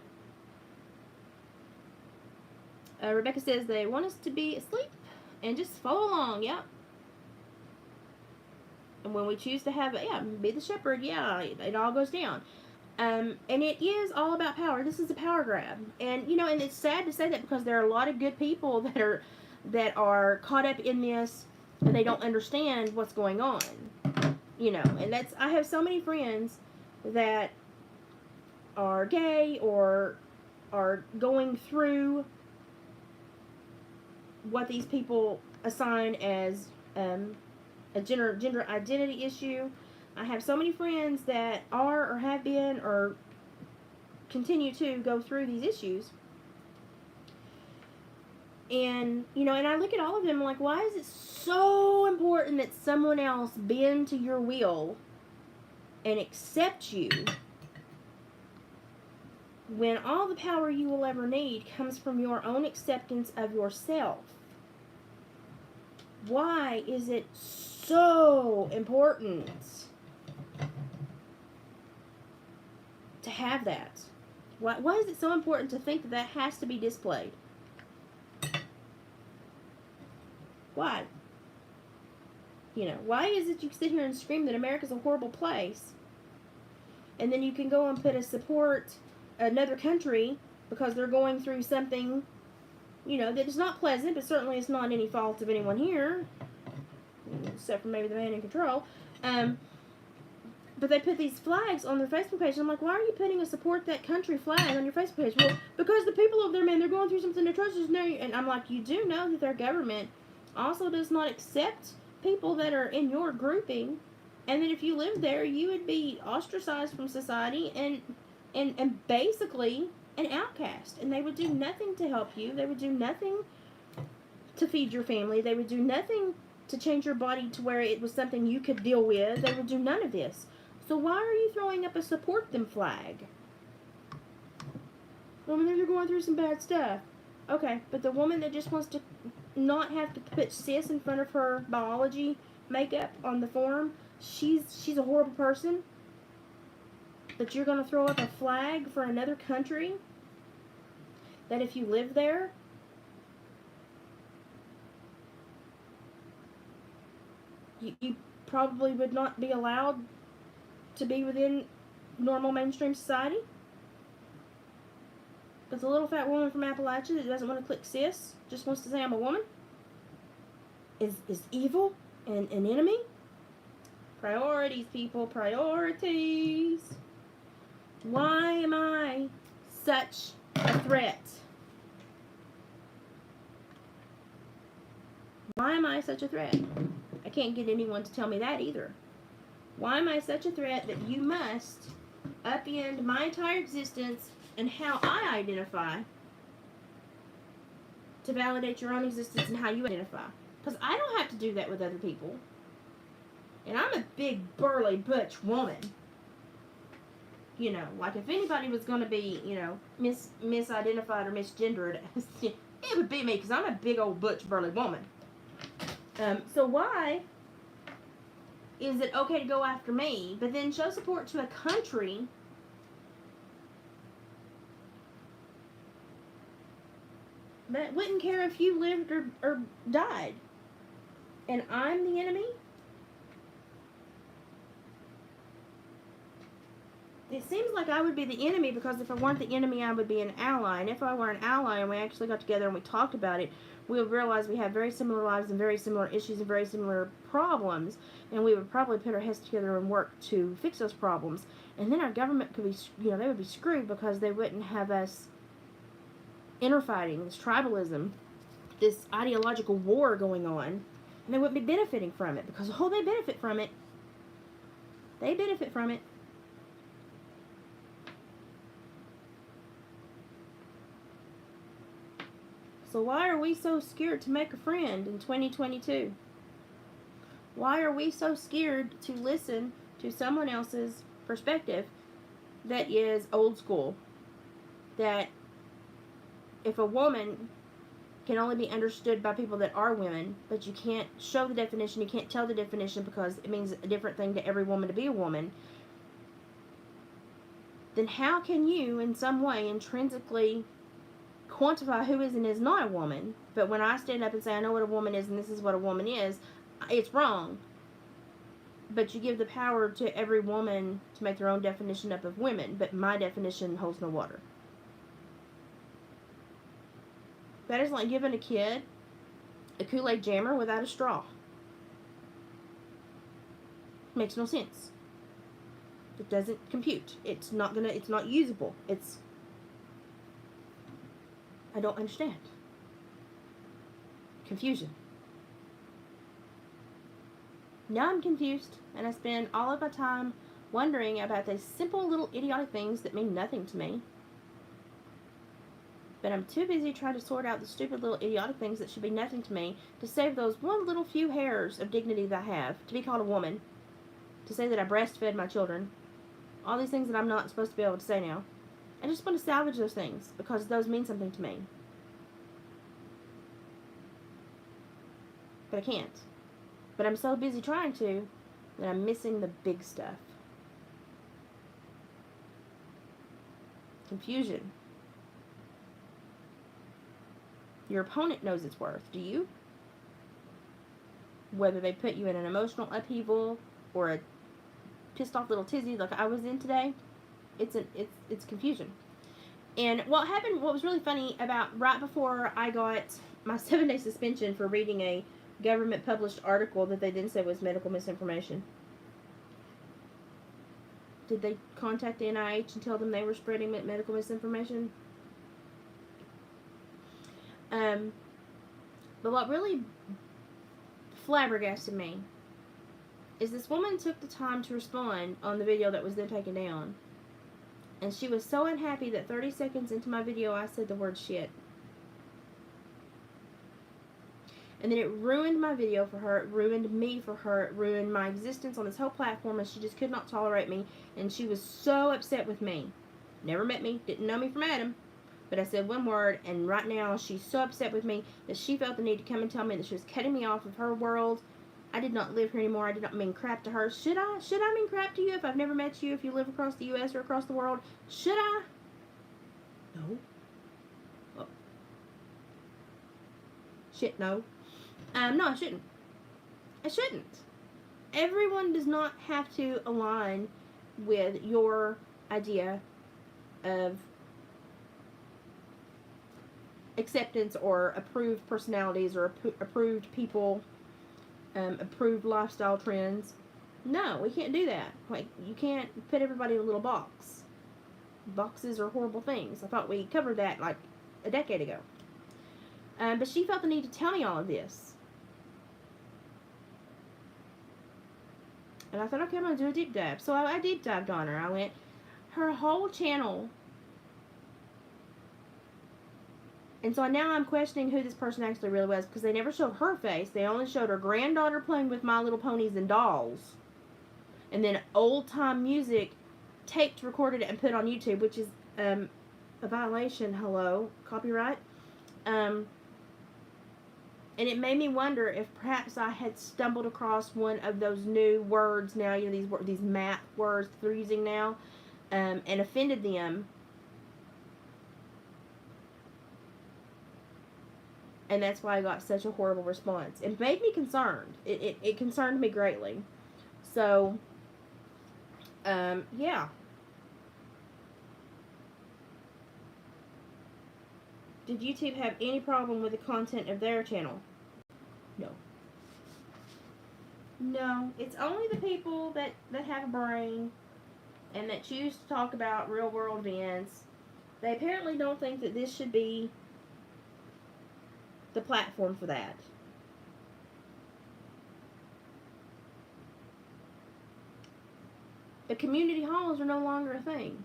Rebecca says they want us to be asleep and just follow along. Yeah. And when we choose to have, be the shepherd, it all goes down. And it is all about power. This is a power grab. And, and it's sad to say that because there are a lot of good people that are caught up in this and they don't understand what's going on. And I have so many friends that are gay or are going through what these people assign as a gender identity issue. I have so many friends that are or have been or continue to go through these issues. And, and I look at all of them like, why is it so important that someone else bend to your will and accept you when all the power you will ever need comes from your own acceptance of yourself? Why is it so important to have that? Why is it so important to think that has to be displayed? Why? Why is it you sit here and scream that America's a horrible place, and then you can go and support another country because they're going through something, that is not pleasant, but certainly it's not any fault of anyone here, except for maybe the man in control. But they put these flags on their Facebook page. And I'm like, why are you putting a support that country flag on your Facebook page? Well, because the people of there, man, they're going through something atrocious. And I'm like, you do know that their government also does not accept people that are in your grouping, and that if you lived there, you would be ostracized from society and basically an outcast. And they would do nothing to help you. They would do nothing to feed your family. They would do nothing to change your body to where it was something you could deal with. They would do none of this. So why are you throwing up a support them flag? Well, they're going through some bad stuff. Okay, but the woman that just wants to not have to put cis in front of her biology makeup on the form, she's a horrible person. But you're going to throw up a flag for another country that if you live there, you probably would not be allowed to be within normal mainstream society? Because a little fat woman from Appalachia that doesn't want to click cis, just wants to say I'm a woman, is evil and an enemy? Priorities, people, priorities. Why am I such a threat? Why am I such a threat? I can't get anyone to tell me that either. Why am I such a threat that you must upend my entire existence and how I identify to validate your own existence and how you identify? Because I don't have to do that with other people. And I'm a big, burly, butch woman. Like if anybody was going to be, misidentified or misgendered, it would be me, because I'm a big old butch, burly woman. So why is it okay to go after me, but then show support to a country that wouldn't care if you lived or died? And I'm the enemy? It seems like I would be the enemy, because if I weren't the enemy, I would be an ally. And if I were an ally and we actually got together and we talked about it, we would realize we have very similar lives and very similar issues and very similar problems, and we would probably put our heads together and work to fix those problems. And then our government could be, they would be screwed because they wouldn't have us interfighting, this tribalism, this ideological war going on, and they wouldn't be benefiting from it because, oh, they benefit from it. They benefit from it. So why are we so scared to make a friend in 2022? Why are we so scared to listen to someone else's perspective that is old school? That if a woman can only be understood by people that are women, but you can't show the definition, you can't tell the definition because it means a different thing to every woman to be a woman, then how can you in some way intrinsically quantify who is and is not a woman? But when I stand up and say I know what a woman is and this is what a woman is, it's wrong. But you give the power to every woman to make their own definition up of women, but my definition holds no water. That is like giving a kid a Kool-Aid jammer without a straw. Makes no sense. It doesn't compute. It's not usable. I don't understand. Confusion. Now I'm confused, and I spend all of my time wondering about these simple little idiotic things that mean nothing to me. But I'm too busy trying to sort out the stupid little idiotic things that should be nothing to me to save those one little few hairs of dignity that I have to be called a woman, to say that I breastfed my children, all these things that I'm not supposed to be able to say now. I just want to salvage those things because those mean something to me. But I can't. But I'm so busy trying to that I'm missing the big stuff. Confusion. Your opponent knows its worth. Do you? Whether they put you in an emotional upheaval or a pissed off little tizzy like I was in today, it's confusion. And what was really funny about right before I got my 7-day suspension for reading a government published article that they didn't say was medical misinformation. Did they contact the NIH and tell them they were spreading medical misinformation? But what really flabbergasted me is this woman took the time to respond on the video that was then taken down. And she was so unhappy that 30 seconds into my video I said the word shit. And then it ruined my video for her, it ruined me for her, it ruined my existence on this whole platform, and she just could not tolerate me, and she was so upset with me. Never met me, didn't know me from Adam, but I said one word, and right now she's so upset with me that she felt the need to come and tell me that she was cutting me off of her world. I did not live here anymore. I did not mean crap to her. Should I? Should I mean crap to you if I've never met you, if you live across the U.S. or across the world? Should I? No. Oh. Shit, no. No, I shouldn't. I shouldn't. Everyone does not have to align with your idea of acceptance or approved personalities or approved people, approved lifestyle trends. No, we can't do that. Like, you can't put everybody in a little box. Boxes are horrible things. I thought we covered that like a decade ago. But she felt the need to tell me all of this. And I thought, okay, I'm going to do a deep dive. So I deep dived on her. I went, her whole channel. And so now I'm questioning who this person actually really was, because they never showed her face. They only showed her granddaughter playing with My Little Ponies and dolls. And then old-time music taped, recorded, and put on YouTube, which is a violation. Hello, copyright. And it made me wonder if perhaps I had stumbled across one of those new words now, these math words they're using now, and offended them. And that's why I got such a horrible response. It made me concerned. It concerned me greatly. So, yeah. did YouTube have any problem with the content of their channel? No. No, it's only the people that have a brain and that choose to talk about real world events. They apparently don't think that this should be the platform for that. The community halls are no longer a thing.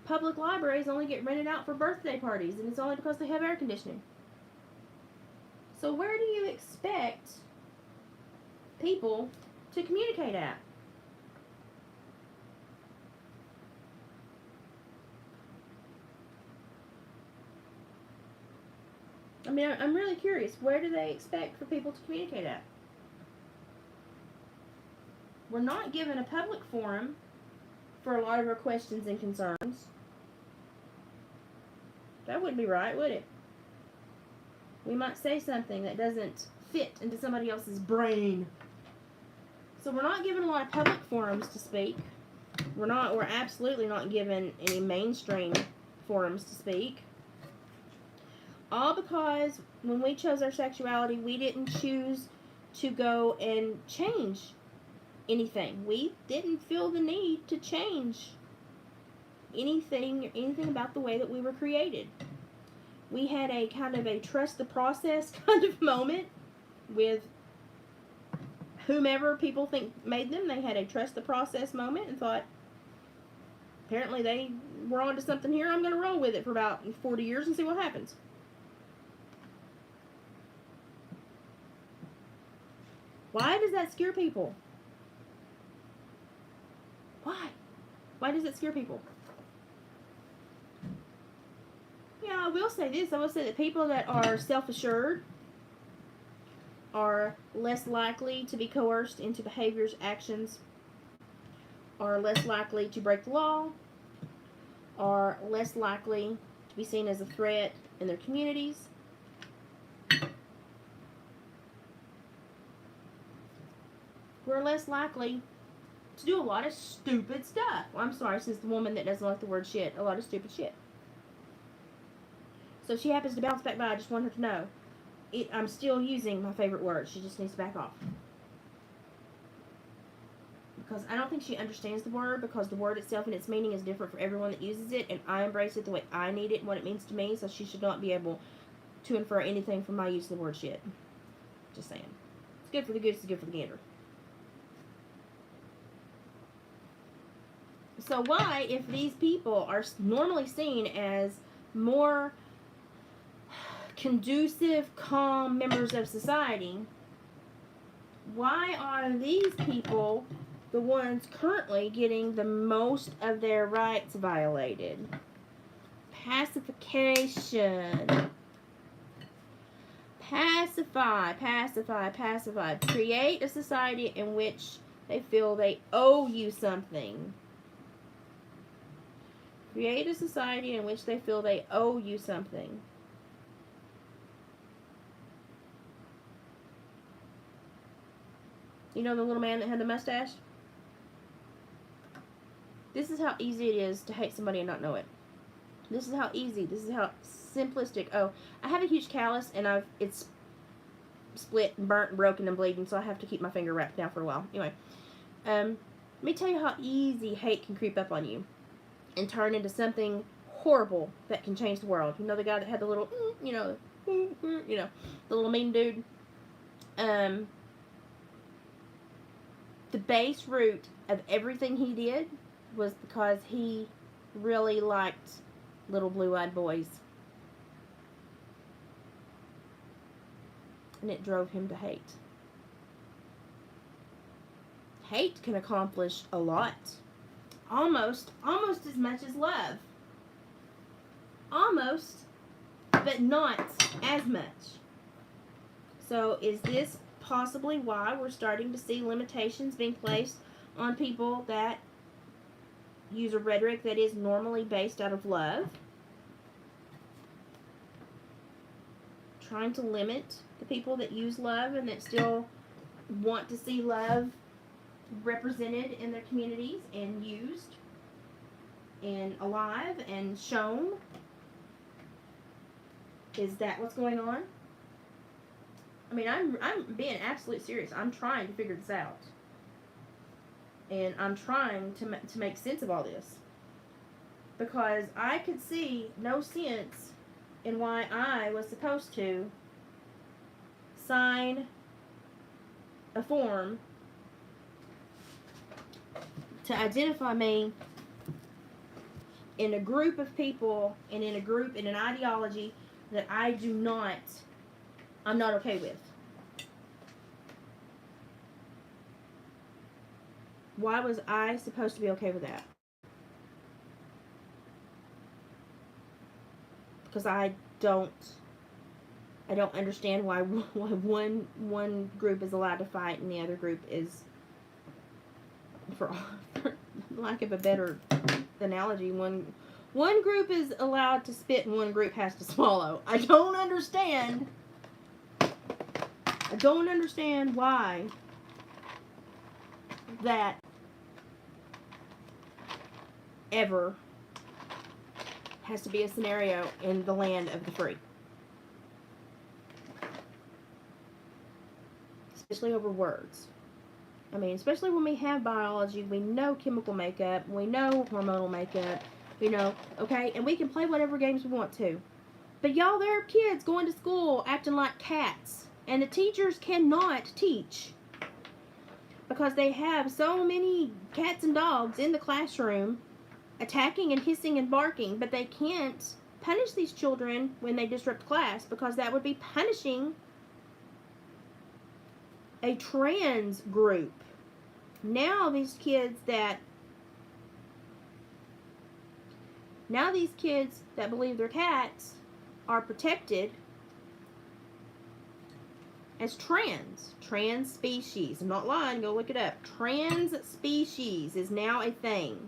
Public libraries only get rented out for birthday parties, and it's only because they have air conditioning. So where do you expect people to communicate at? I mean, I'm really curious. Where do they expect for people to communicate at? We're not given a public forum for a lot of our questions and concerns. That wouldn't be right, would it? We might say something that doesn't fit into somebody else's brain. So we're not given a lot of public forums to speak. We're absolutely not given any mainstream forums to speak. All because when we chose our sexuality, we didn't choose to go and change anything. We didn't feel the need to change anything about the way that we were created. We had a kind of a trust the process kind of moment with whomever people think made them. They had a trust the process moment and thought, apparently they were onto something here. I'm going to roll with it for about 40 years and see what happens. Why does that scare people? Why? Why does it scare people? Yeah, I will say this. I will say that people that are self-assured are less likely to be coerced into behaviors, actions, are less likely to break the law, are less likely to be seen as a threat in their communities. We're less likely to do a lot of stupid stuff. Well, I'm sorry, since the woman that doesn't like the word shit, a lot of stupid shit. So if she happens to bounce back by, I just want her to know. I'm still using my favorite word. She just needs to back off. Because I don't think she understands the word, because the word itself and its meaning is different for everyone that uses it, and I embrace it the way I need it and what it means to me, so she should not be able to infer anything from my use of the word shit. Just saying. It's good for the goose, it's good for the gander. So why, if these people are normally seen as more conducive, calm members of society, why are these people the ones currently getting the most of their rights violated? Pacification. Pacify, pacify, pacify. Create a society in which they feel they owe you something. Create a society in which they feel they owe you something. You know the little man that had the mustache? This is how easy it is to hate somebody and not know it. This is how easy, this is how simplistic. Oh, I have a huge callus and it's split and burnt and broken and bleeding, so I have to keep my finger wrapped down for a while. Anyway, let me tell you how easy hate can creep up on you and turn into something horrible that can change the world. You know the guy that had the little, the little mean dude? The base root of everything he did was because he really liked little blue-eyed boys. And it drove him to hate. Hate can accomplish a lot. Almost as much as love. Almost, but not as much. So is this possibly why we're starting to see limitations being placed on people that use a rhetoric that is normally based out of love? Trying to limit the people that use love and that still want to see love represented in their communities and used and alive and shown. Is that what's going on? I mean, I'm being absolutely serious. I'm trying to figure this out. And I'm trying to make sense of all this. Because I could see no sense in why I was supposed to sign a form to identify me in a group of people and in an ideology that I'm not okay with. Why was I supposed to be okay with that? Because I don't understand why one group is allowed to fight and the other group is, for lack of a better analogy, one group is allowed to spit and one group has to swallow. I don't understand why that ever has to be a scenario in the land of the free. Especially over words. I mean, especially when we have biology, we know chemical makeup, we know hormonal makeup, you know, okay? And we can play whatever games we want to. But y'all, there are kids going to school acting like cats. And the teachers cannot teach. Because they have so many cats and dogs in the classroom attacking and hissing and barking. But they can't punish these children when they disrupt class, because that would be punishing a trans group. Now these kids that believe they're cats are protected as trans species. I'm not lying, go look it up. Trans species is now a thing.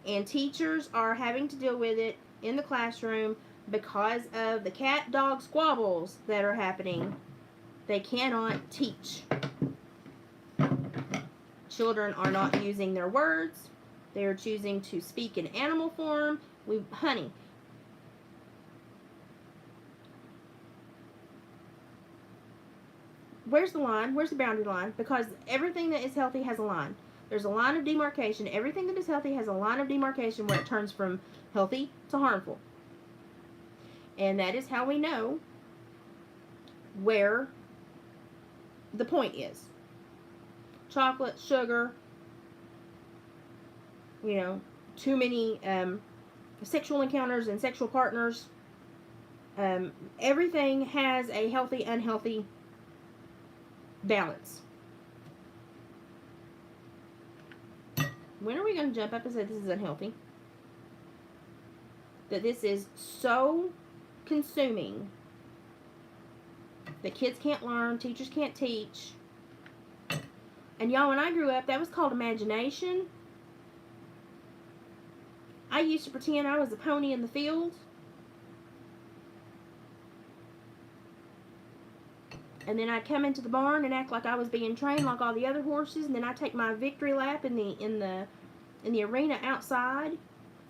And teachers are having to deal with it in the classroom because of the cat dog squabbles that are happening. They cannot teach. Children are not using their words. They are choosing to speak in animal form. Honey. Where's the line? Where's the boundary line? Because everything that is healthy has a line. There's a line of demarcation. Everything that is healthy has a line of demarcation where it turns from healthy to harmful. And that is how we know where the point is. Chocolate, sugar, you know, too many sexual encounters and sexual partners. Everything has a healthy, unhealthy balance. When are we going to jump up and say this is unhealthy? That this is so consuming that kids can't learn, teachers can't teach. And y'all, when I grew up, that was called imagination. I used to pretend I was a pony in the field. And then I'd come into the barn and act like I was being trained like all the other horses. And then I'd take my victory lap in the arena outside.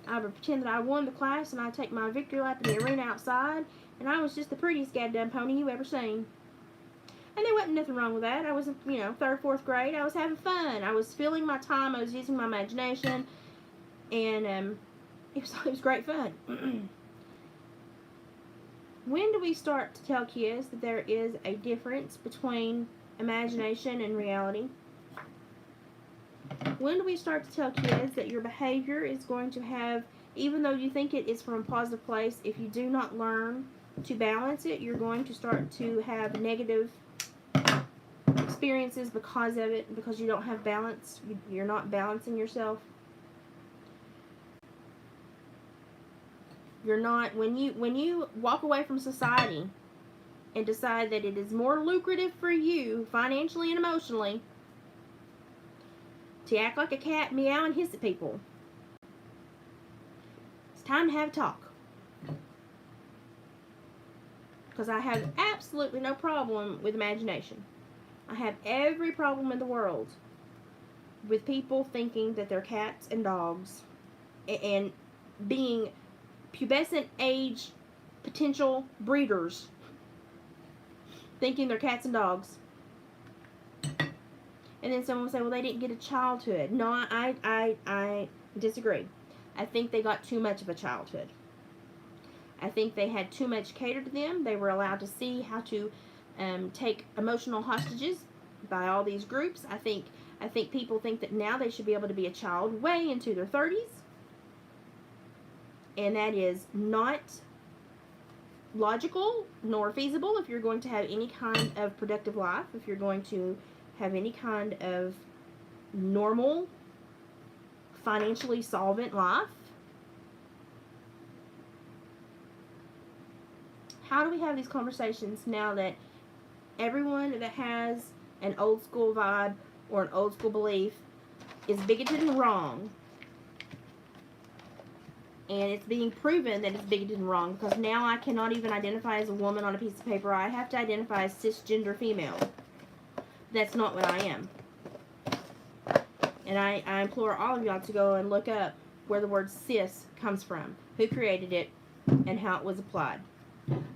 I would pretend that I won the class, and I'd take my victory lap in the arena outside. And I was just the prettiest goddamn pony you ever seen. And there wasn't nothing wrong with that. I was, you know, 3rd, 4th grade. I was having fun. I was filling my time. I was using my imagination. And it was great fun. When do we start to tell kids that there is a difference between imagination and reality? When do we start to tell kids that your behavior is going to have, even though you think it is from a positive place, if you do not learn to balance it, you're going to start to have negative experiences because of it, because you don't have balance. You're not balancing yourself. You're not, when you walk away from society and decide that it is more lucrative for you financially and emotionally to act like a cat, meow and hiss at people, it's time to have a talk. Because I have absolutely no problem with imagination. I have every problem in the world with people thinking that they're cats and dogs and being pubescent age potential breeders thinking they're cats and dogs. And then someone will say, well, they didn't get a childhood. No, I disagree. I think they got too much of a childhood. I think they had too much catered to them. They were allowed to see how to take emotional hostages by all these groups. I think people think that now they should be able to be a child way into their 30s. And that is not logical nor feasible if you're going to have any kind of productive life, if you're going to have any kind of normal, financially solvent life. How do we have these conversations now that everyone that has an old school vibe or an old school belief is bigoted and wrong? And it's being proven that it's bigoted and wrong, because now I cannot even identify as a woman on a piece of paper. I have to identify as cisgender female. That's not what I am. And I implore all of y'all to go and look up where the word cis comes from, who created it, and how it was applied.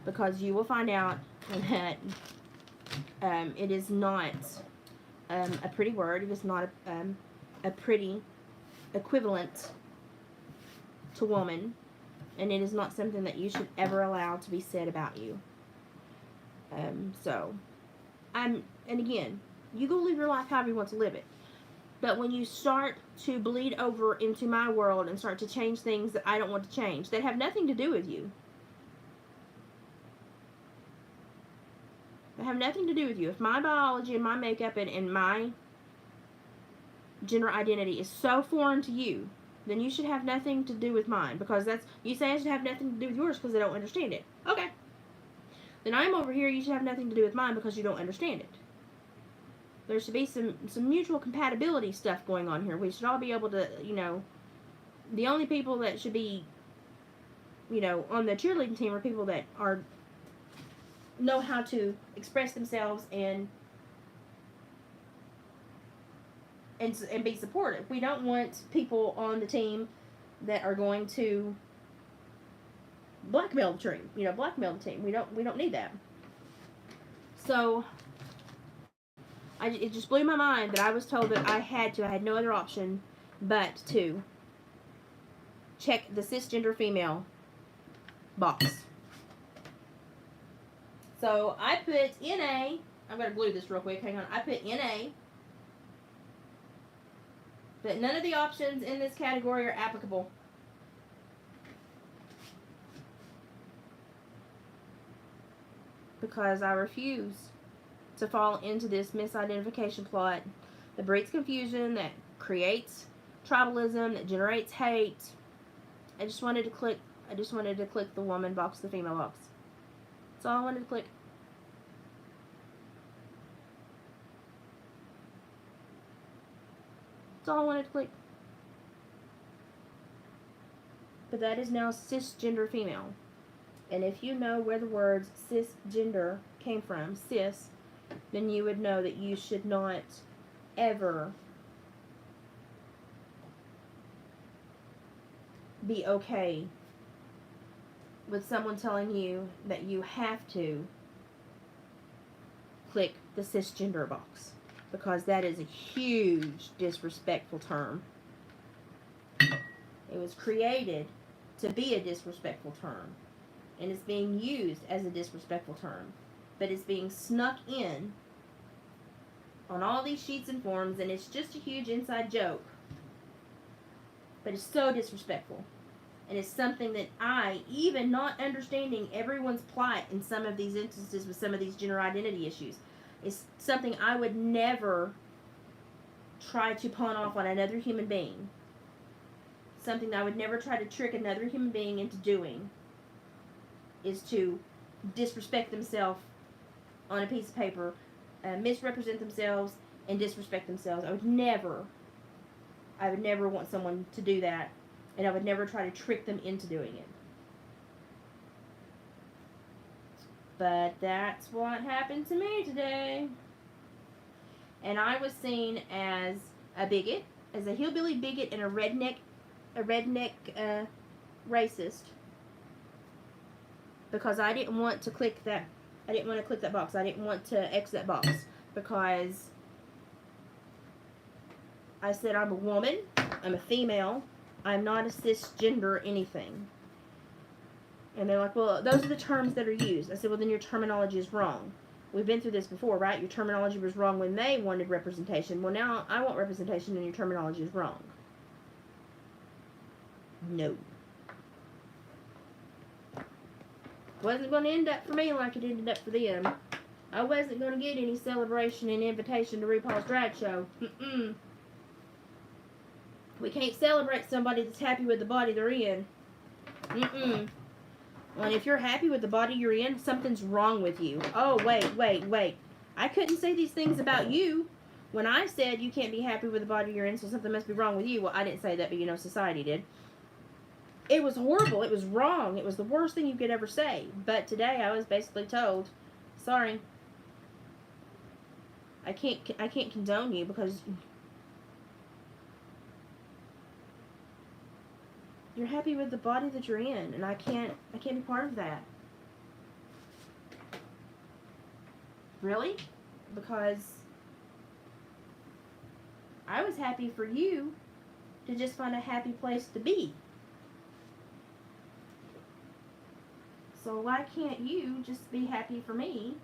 Because you will find out that it is not a pretty word. It is not a pretty equivalent to woman, and it is not something that you should ever allow to be said about you. And again, you go live your life however you want to live it. But when you start to bleed over into my world and start to change things that I don't want to change, that have nothing to do with you. That have nothing to do with you. If my biology and my makeup and my gender identity is so foreign to you, then you should have nothing to do with mine, because that's, you say I should have nothing to do with yours because I don't understand it. Okay. Then I'm over here, you should have nothing to do with mine because you don't understand it. There should be some mutual compatibility stuff going on here. We should all be able to, the only people that should be, on the cheerleading team are people that know how to express themselves and be supportive. We don't want people on the team that are going to blackmail the team. Blackmail the team. We don't need that. So it just blew my mind that I was told that I had no other option but to check the cisgender female box. So I put NA. I'm going to glue this real quick. Hang on. I put NA. But none of the options in this category are applicable. Because I refuse to fall into this misidentification plot that breeds confusion, that creates tribalism, that generates hate. I just wanted to click the woman box, the female box. That's all I wanted to click. That's all I wanted to click. But that is now cisgender female. And if you know where the words cisgender came from, cis, then you would know that you should not ever be okay with someone telling you that you have to click the cisgender box, because that is a huge disrespectful term. It was created to be a disrespectful term, and it's being used as a disrespectful term, but it's being snuck in on all these sheets and forms, and it's just a huge inside joke, but it's so disrespectful. And it's something that I, even not understanding everyone's plight in some of these instances with some of these gender identity issues, is something I would never try to pawn off on another human being. Something that I would never try to trick another human being into doing is to disrespect themselves on a piece of paper, misrepresent themselves, and disrespect themselves. I would never want someone to do that. And I would never try to trick them into doing it. But that's what happened to me today. And I was seen as a bigot, as a hillbilly bigot and a redneck racist. because I didn't want to click that. I didn't want to click that box. I didn't want to X that box because I said I'm a woman. I'm a female. I'm not a cisgender anything. And they're like, well, those are the terms that are used. I said, well, then your terminology is wrong. We've been through this before, right? Your terminology was wrong when they wanted representation. Well, now I want representation and your terminology is wrong. No. Wasn't going to end up for me like it ended up for them. I wasn't going to get any celebration and invitation to RuPaul's Drag Show. We can't celebrate somebody that's happy with the body they're in. And if you're happy with the body you're in, something's wrong with you. Oh, wait. I couldn't say these things about you when I said you can't be happy with the body you're in, so something must be wrong with you. Well, I didn't say that, but society did. It was horrible. It was wrong. It was the worst thing you could ever say. But today I was basically told, sorry, I can't condone you because you're happy with the body that you're in, and I can't be part of that. Really? Because I was happy for you to just find a happy place to be. So why can't you just be happy for me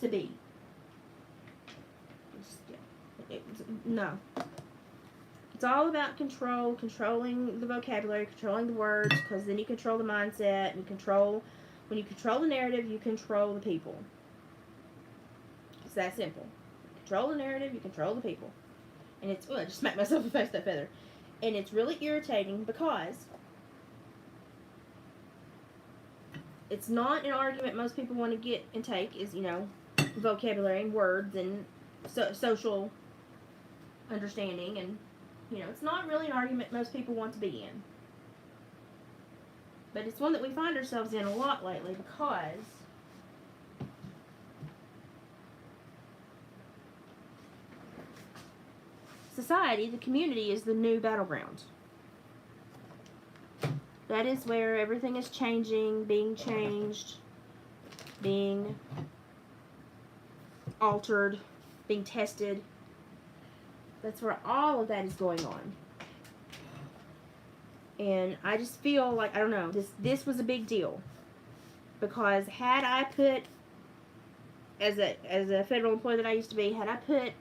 to be? No. It's all about control, controlling the vocabulary, controlling the words, because then you control the mindset, and when you control the narrative, you control the people. It's that simple. You control the narrative, you control the people. And it's, I just smacked myself in the face with that feather. And it's really irritating because it's not an argument most people want to get and take is, vocabulary and words and social understanding, and it's not really an argument most people want to be in. But it's one that we find ourselves in a lot lately because society, the community, is the new battleground. That is where everything is changing, being changed, being altered, being tested. That's where all of that is going on. And I just feel like, I don't know, this was a big deal. Because had I put, as a federal employee that I used to be, had I put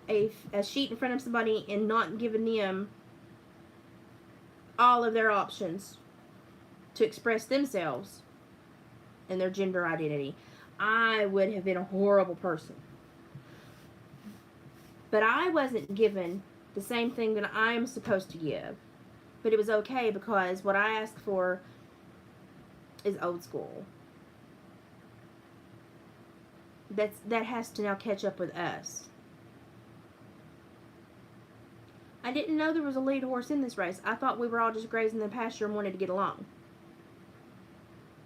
a sheet in front of somebody and not given them all of their options to express themselves and their gender identity, I would have been a horrible person. But I wasn't given the same thing that I am supposed to give. But it was okay because what I asked for is old school. That has to now catch up with us. I didn't know there was a lead horse in this race. I thought we were all just grazing the pasture and wanted to get along.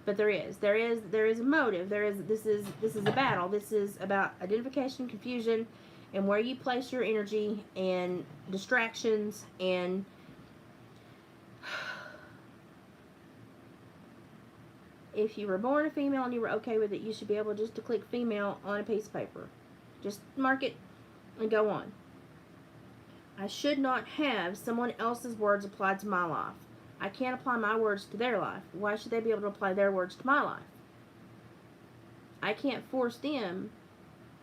But there is a motive. This is a battle. This is about identification, confusion, and where you place your energy and distractions. And if you were born a female and you were okay with it, you should be able just to click female on a piece of paper. Just mark it and go on. I should not have someone else's words applied to my life. I can't apply my words to their life. Why should they be able to apply their words to my life? I can't force them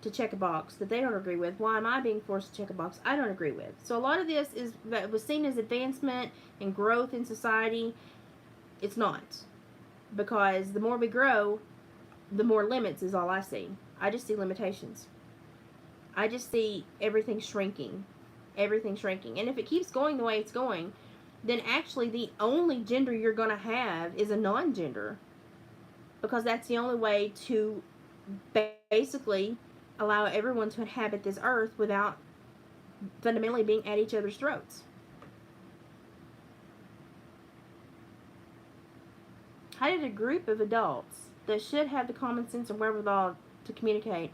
to check a box that they don't agree with. Why am I being forced to check a box I don't agree with? So a lot of this was seen as advancement and growth in society. It's not. Because the more we grow, the more limits is all I see. I just see limitations. I just see everything shrinking. Everything shrinking. And if it keeps going the way it's going, then actually the only gender you're going to have is a non-gender. Because that's the only way to basically allow everyone to inhabit this earth without fundamentally being at each other's throats. How did a group of adults that should have the common sense and wherewithal to communicate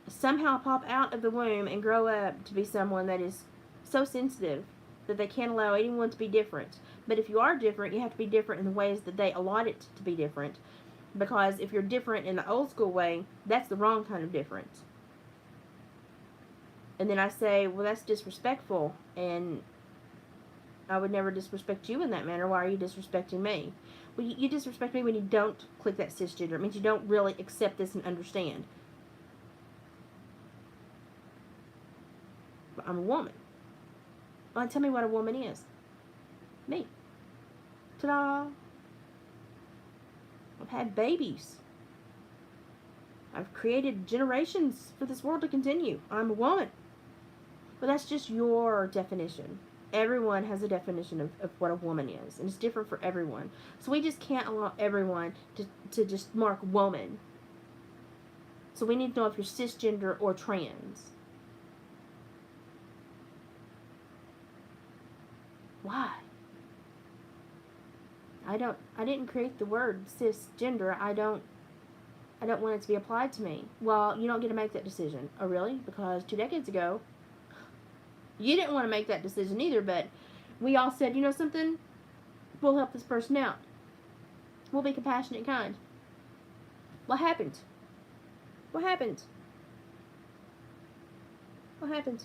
somehow pop out of the womb and grow up to be someone that is so sensitive that they can't allow anyone to be different? But if you are different, you have to be different in the ways that they allot it to be different. Because if you're different in the old school way, that's the wrong kind of difference. And then I say, well, that's disrespectful, and I would never disrespect you in that manner. Why are you disrespecting me? Well, you disrespect me when you don't click that cisgender. It means you don't really accept this and understand. But I'm a woman. Well, tell me what a woman is. Me. Ta-da! I've had babies. I've created generations for this world to continue. I'm a woman. But that's just your definition. Everyone has a definition of what a woman is. And it's different for everyone. So we just can't allow everyone to just mark woman. So we need to know if you're cisgender or trans. Why? I didn't create the word cisgender. I don't want it to be applied to me. Well, you don't get to make that decision. Oh, really? Because 2 decades ago, you didn't want to make that decision either, but we all said, you know something? We'll help this person out. We'll be compassionate and kind. What happened? What happened? What happened?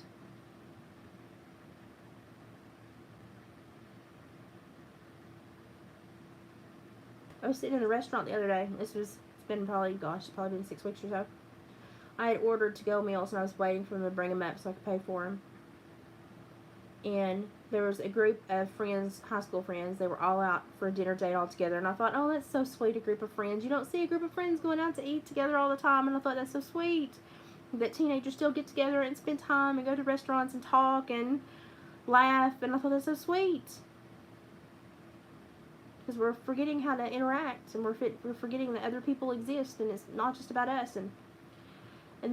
I was sitting in a restaurant the other day. It's been probably been 6 weeks or so. I had ordered to-go meals and I was waiting for them to bring them up so I could pay for them. And there was a group of friends, high school friends. They were all out for a dinner date all together. And I thought, oh, that's so sweet, a group of friends. You don't see a group of friends going out to eat together all the time. And I thought, that's so sweet that teenagers still get together and spend time and go to restaurants and talk and laugh. And I thought, that's so sweet. Because we're forgetting how to interact. And we're forgetting that other people exist. And it's not just about us. And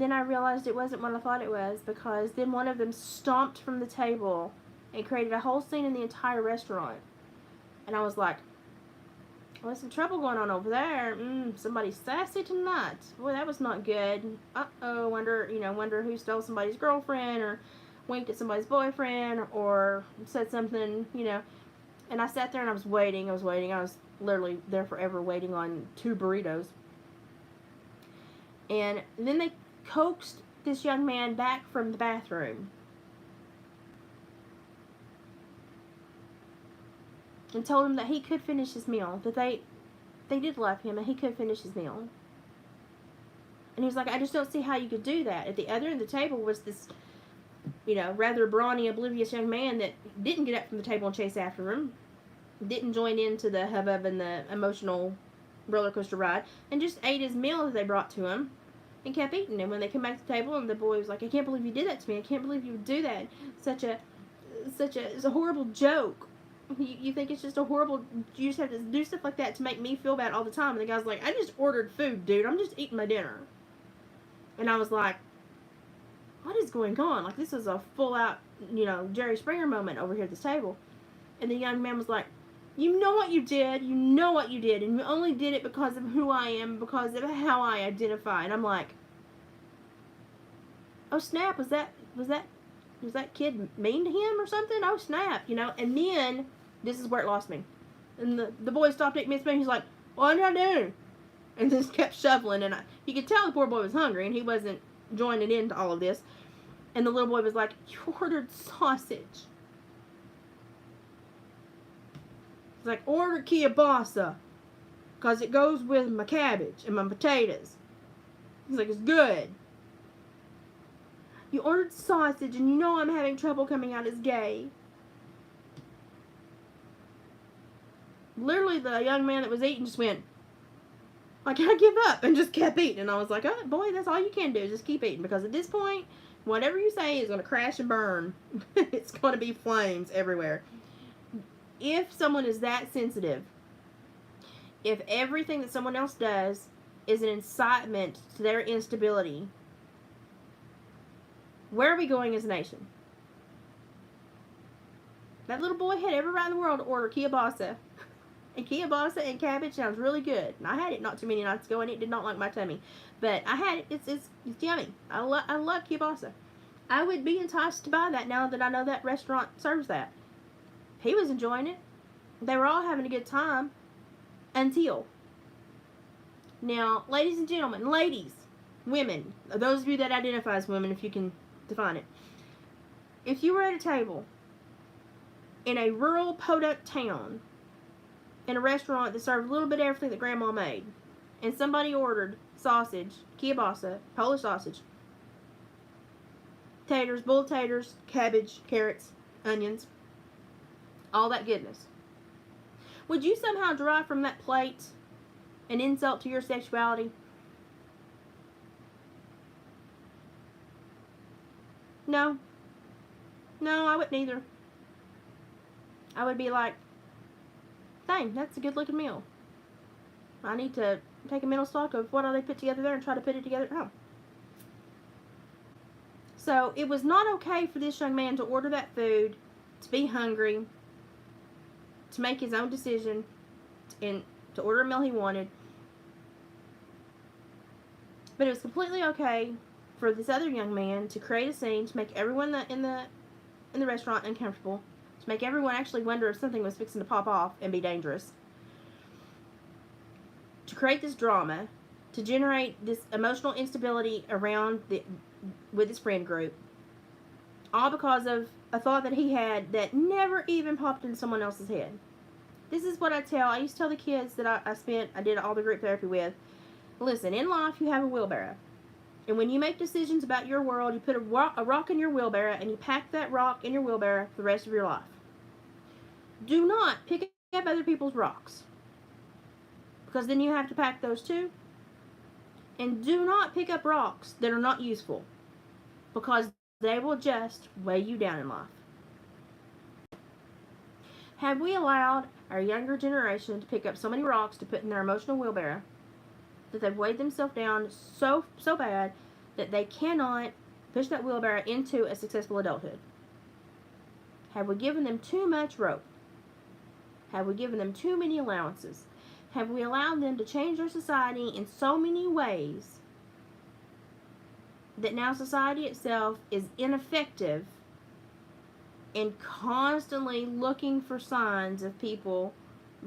then I realized it wasn't what I thought it was, because then one of them stomped from the table and created a whole scene in the entire restaurant. And I was like, well, there's some trouble going on over there. Somebody's sassy tonight. Boy, that was not good. Uh-oh, wonder who stole somebody's girlfriend or winked at somebody's boyfriend or said something, And I sat there and I was waiting. I was literally there forever waiting on 2 burritos. And then they coaxed this young man back from the bathroom and told him that he could finish his meal, that they did love him and he could finish his meal. And he was like, I just don't see how you could do that. At the other end of the table was this, rather brawny, oblivious young man that didn't get up from the table and chase after him, didn't join into the hubbub and the emotional roller coaster ride, and just ate his meal that they brought to him and kept eating. And when they came back to the table, and the boy was like, I can't believe you did that to me. I can't believe you would do that. It's a horrible joke. You think it's just a horrible, you just have to do stuff like that to make me feel bad all the time. And the guy's like, I just ordered food, dude. I'm just eating my dinner. And I was like, what is going on? Like, this is a full out, Jerry Springer moment over here at this table. And the young man was like, you know what you did, and you only did it because of who I am, because of how I identify. And I'm like, oh snap, was that kid mean to him or something? Oh snap, And then this is where it lost me. And the boy stopped at me and he's like, what did I do? And just kept shuffling, and you could tell the poor boy was hungry and he wasn't joining into all of this. And the little boy was like, you ordered sausage. It's like, order kielbasa, because it goes with my cabbage and my potatoes. He's like, it's good. You ordered sausage, and I'm having trouble coming out as gay. Literally, the young man that was eating just went, I can't give up, and just kept eating. And I was like, oh, boy, that's all you can do, just keep eating, because at this point, whatever you say is going to crash and burn. It's going to be flames everywhere. If someone is that sensitive, if everything that someone else does is an incitement to their instability, where are we going as a nation? That little boy had every right in the world to order kielbasa. And kielbasa and cabbage sounds really good. And I had it not too many nights ago, and it did not like my tummy. But I had it. It's yummy. I love kielbasa. I would be enticed to buy that now that I know that restaurant serves that. He was enjoying it. They were all having a good time until. Now, ladies and gentlemen, ladies, women, those of you that identify as women, if you can define it. If you were at a table in a rural podunk town in a restaurant that served a little bit of everything that grandma made, and somebody ordered sausage, kielbasa, Polish sausage, taters, boiled taters, cabbage, carrots, onions, all that goodness, would you somehow derive from that plate an insult to your sexuality? No. No, I wouldn't either. I would be like, dang, that's a good looking meal. I need to take a mental stock of what all they put together there and try to put it together at home. So it was not okay for this young man to order that food, to be hungry, to make his own decision, and to order a meal he wanted. But it was completely okay for this other young man to create a scene, to make everyone in the restaurant uncomfortable, to make everyone actually wonder if something was fixing to pop off and be dangerous, to create this drama, to generate this emotional instability with his friend group, all because of a thought that he had that never even popped into someone else's head. This is what I used to tell the kids that I did all the group therapy with. Listen, in life you have a wheelbarrow. And when you make decisions about your world, you put a rock in your wheelbarrow and you pack that rock in your wheelbarrow for the rest of your life. Do not pick up other people's rocks, because then you have to pack those too. And do not pick up rocks that are not useful, because they will just weigh you down in life. Have we allowed our younger generation to pick up so many rocks to put in their emotional wheelbarrow that they've weighed themselves down so bad that they cannot push that wheelbarrow into a successful adulthood? Have we given them too much rope? Have we given them too many allowances? Have we allowed them to change their society in so many ways that now society itself is ineffective in constantly looking for signs of people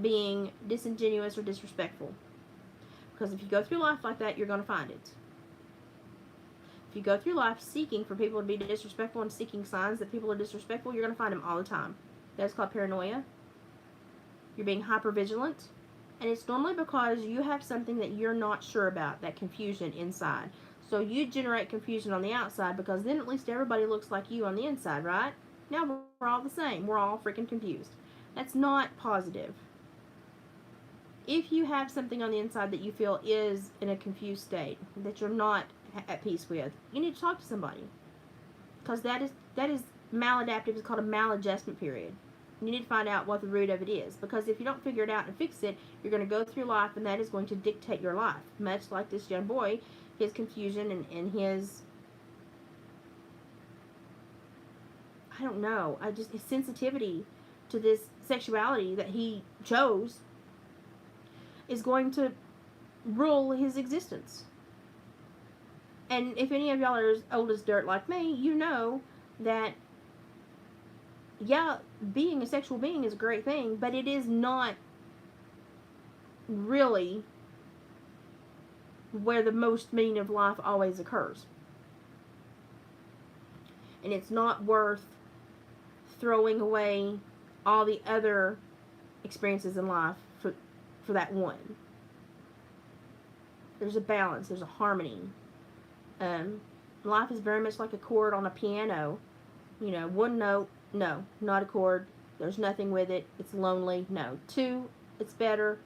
being disingenuous or disrespectful? Because if you go through life like that, you're going to find it. If you go through life seeking for people to be disrespectful and seeking signs that people are disrespectful, you're going to find them all the time. That's called paranoia. You're being hypervigilant. And it's normally because you have something that you're not sure about, that confusion inside. So you generate confusion on the outside, because then at least everybody looks like you on the inside, right? Now we're all the same. We're all freaking confused. That's not positive. If you have something on the inside that you feel is in a confused state, that you're not at peace with, you need to talk to somebody. Because that is maladaptive. It's called a maladjustment period. You need to find out what the root of it is. Because if you don't figure it out and fix it, you're going to go through life and that is going to dictate your life. Much like this young boy, his confusion and his, I don't know, his sensitivity to this sexuality that he chose is going to rule his existence. And if any of y'all are as old as dirt like me, you know that, yeah, being a sexual being is a great thing, but it is not really where the most meaning of life always occurs. And it's not worth throwing away all the other experiences in life for that one. There's a balance. There's a harmony. Life is very much like a chord on a piano. You know, one note, no, not a chord. There's nothing with it. It's lonely. No. Two, it's better.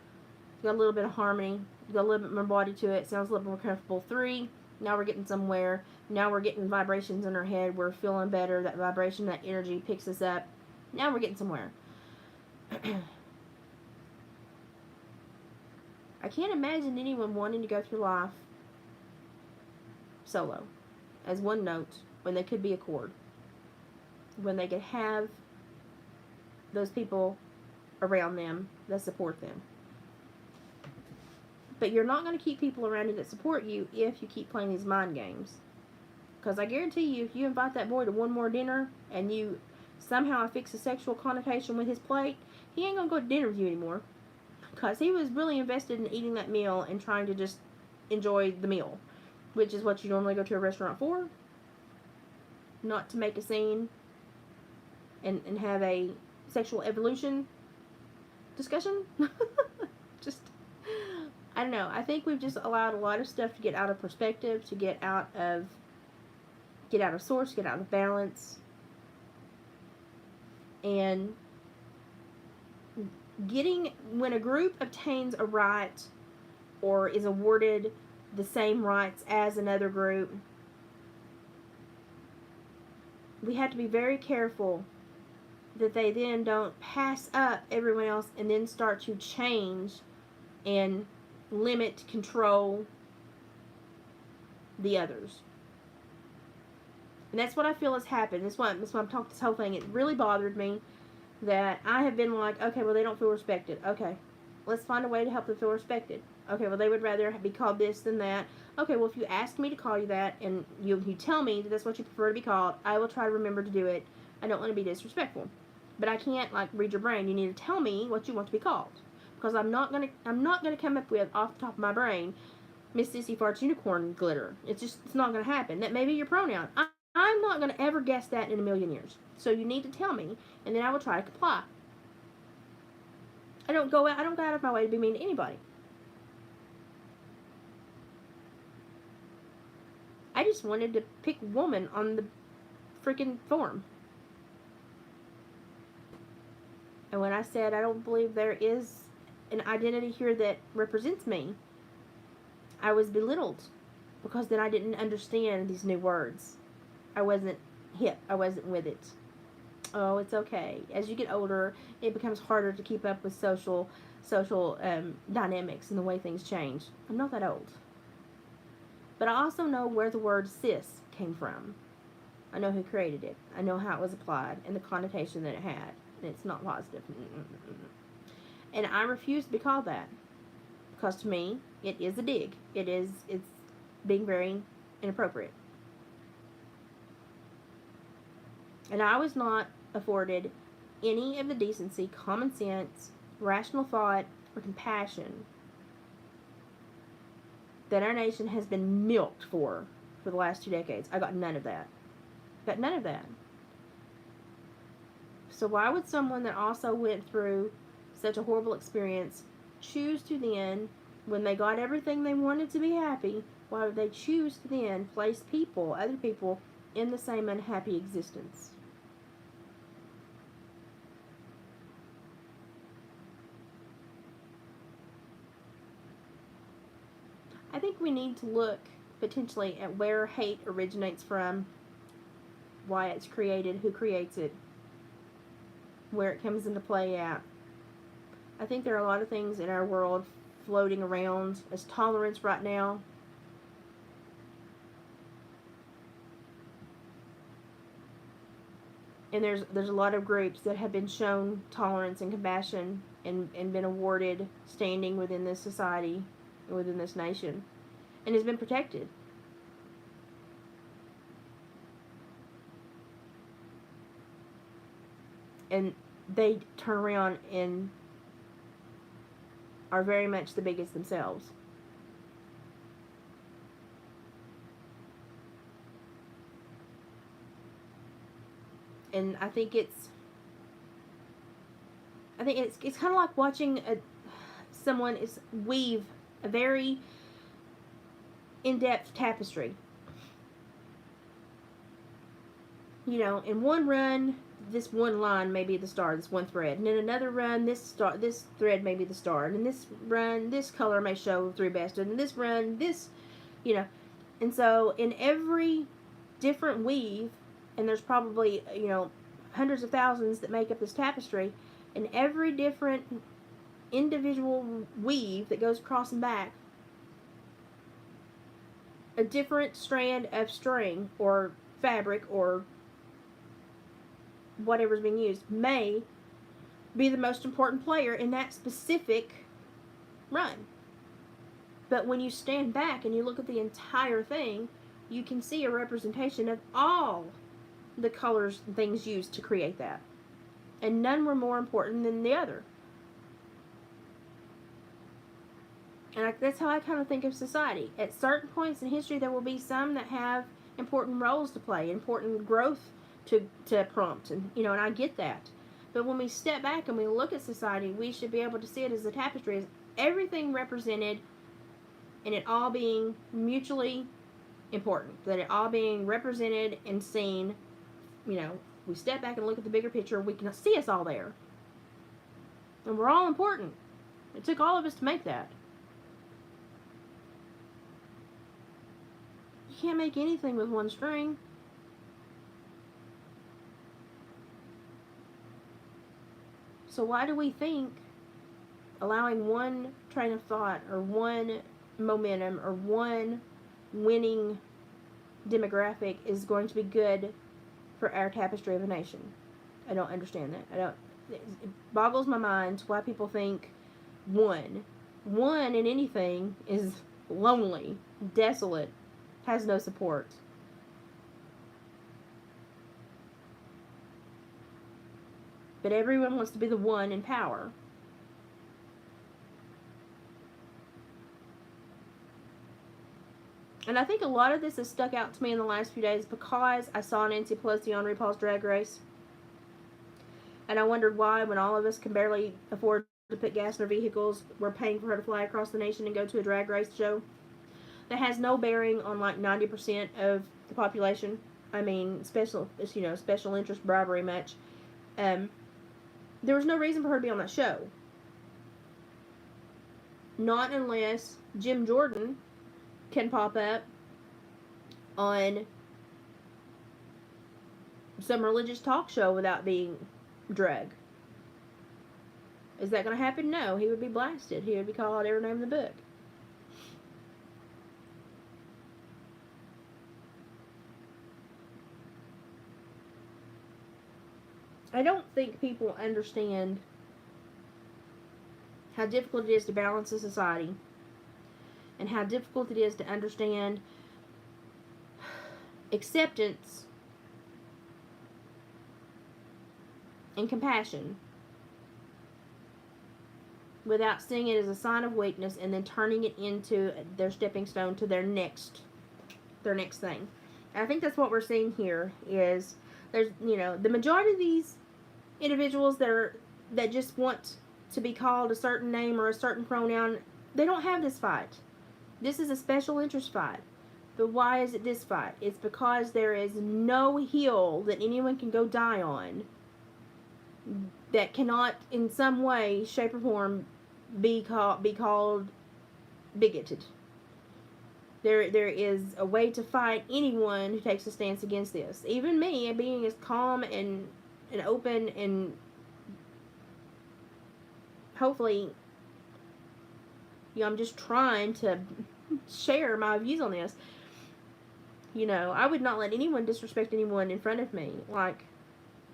It's got a little bit of harmony. It's got a little bit more body to it. Sounds a little more comfortable. Three, now we're getting somewhere. Now we're getting vibrations in our head. We're feeling better. That vibration, that energy picks us up. Now we're getting somewhere. I can't imagine anyone wanting to go through life solo, as one note, when they could be a chord. When they could have those people around them that support them. But you're not going to keep people around you that support you if you keep playing these mind games. Because I guarantee you, if you invite that boy to one more dinner and you somehow affix a sexual connotation with his plate, he ain't gonna go to dinner with you anymore. Because he was really invested in eating that meal and trying to just enjoy the meal, which is what you normally go to a restaurant for. Not to make a scene and have a sexual evolution discussion. Just, I don't know. I think we've just allowed a lot of stuff to get out of perspective, to get out of source, get out of balance. And when a group obtains a right or is awarded the same rights as another group, we have to be very careful that they then don't pass up everyone else and then start to change and limit, control the others. And that's what I feel has happened. That's why I'm talking this whole thing. It really bothered me that I have been like, okay, well, they don't feel respected. Okay, let's find a way to help them feel respected. Okay, well, they would rather be called this than that. Okay, well, if you ask me to call you that and you tell me that that's what you prefer to be called, I will try to remember to do it. I don't want to be disrespectful. But I can't, like, read your brain. You need to tell me what you want to be called. Because I'm not gonna come up with, off the top of my brain, Miss Sissy Farts Unicorn Glitter. It's not gonna happen. That may be your pronoun. I'm not gonna ever guess that in a million years. So you need to tell me, and then I will try to comply. I don't go out of my way to be mean to anybody. I just wanted to pick woman on the freaking form. And when I said I don't believe there is an identity here that represents me, I was belittled because then I didn't understand these new words. I wasn't hip. I wasn't with it. Oh, it's okay. As you get older, it becomes harder to keep up with social dynamics and the way things change. I'm not that old. But I also know where the word cis came from. I know who created it. I know how it was applied and the connotation that it had. And it's not positive. And I refuse to be called that. Because to me, it is a dig. It's being very inappropriate. And I was not afforded any of the decency, common sense, rational thought, or compassion that our nation has been milked for the last 2 decades. I got none of that. Got none of that. So why would someone that also went through such a horrible experience choose to then, when they got everything they wanted to be happy, why would they choose to then place other people, in the same unhappy existence? I think we need to look potentially at where hate originates from, why it's created, who creates it, where it comes into play at. I think there are a lot of things in our world floating around as tolerance right now. And there's a lot of groups that have been shown tolerance and compassion and been awarded standing within this society, within this nation, and has been protected. And they turn around and are very much the biggest themselves. And I think it's kind of like watching someone is weave a very in-depth tapestry. You know, in one run, this one line may be the star, this one thread, and in another run, this thread may be the star, and in this run, this color may show through best, and in this run, this, you know, and so in every different weave, and there's probably, you know, hundreds of thousands that make up this tapestry, in every different individual weave that goes across and back, a different strand of string or fabric or whatever's being used may be the most important player in that specific run. But when you stand back and you look at the entire thing, you can see a representation of all the colors and things used to create that. and none were more important than the other. And that's how I kind of think of society. At certain points in history, there will be some that have important roles to play, important growth to prompt, and I get that. But when we step back and we look at society, we should be able to see it as a tapestry, as everything represented, and it all being mutually important, that it all being represented and seen. We step back and look at the bigger picture, we can see us all there. And we're all important. It took all of us to make that. You can't make anything with one string. So why do we think allowing one train of thought or one momentum or one winning demographic is going to be good for our tapestry of a nation? I don't understand that. It boggles my mind why people think one in anything is lonely, desolate, has no support. But everyone wants to be the one in power. And I think a lot of this has stuck out to me in the last few days because I saw Nancy Pelosi on RuPaul's Drag Race. And I wondered why, when all of us can barely afford to put gas in our vehicles, we're paying for her to fly across the nation and go to a drag race show that has no bearing on like 90% of the population. I mean, special interest bribery match. There was no reason for her to be on that show. Not unless Jim Jordan can pop up on some religious talk show without being drug. Is that going to happen? No. He would be blasted. He would be called every name in the book. I don't think people understand how difficult it is to balance a society and how difficult it is to understand acceptance and compassion without seeing it as a sign of weakness and then turning it into their stepping stone to their next thing. And I think that's what we're seeing here is there's, the majority of these individuals that just want to be called a certain name or a certain pronoun, they don't have this fight. This is a special interest fight. But why is it this fight? It's because there is no hill that anyone can go die on that cannot in some way, shape, or form be called bigoted. There is a way to fight anyone who takes a stance against this. Even me, being as calm and open and hopefully, I'm just trying to share my views on this. I would not let anyone disrespect anyone in front of me. Like,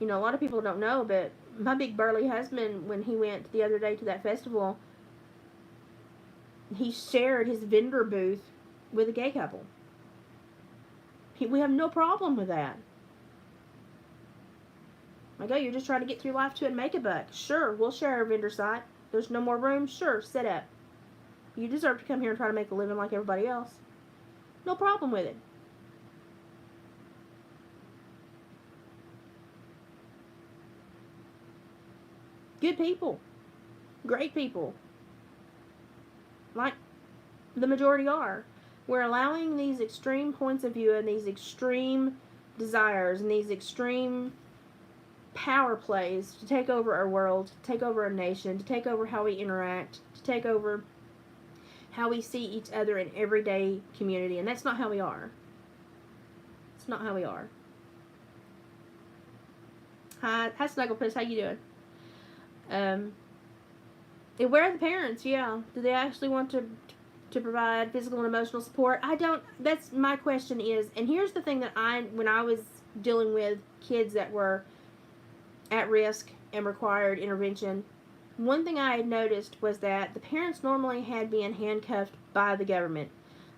a lot of people don't know, but my big burly husband, when he went the other day to that festival, he shared his vendor booth with a gay couple. We have no problem with that. Like, oh, you're just trying to get through life too and make a buck. Sure, we'll share our vendor site. There's no more room. Sure, set up. You deserve to come here and try to make a living like everybody else. No problem with it. Good people. Great people. Like the majority are. We're allowing these extreme points of view and these extreme desires and these extreme power plays to take over our world, to take over our nation, to take over how we interact, to take over how we see each other in everyday community. And that's not how we are. It's not how we are. Hi Snugglepuss, how you doing? Where are the parents? Yeah. Do they actually want to provide physical and emotional support? I don't. That's my question is, and here's the thing that when I was dealing with kids that were at risk and required intervention, one thing I had noticed was that the parents normally had been handcuffed by the government.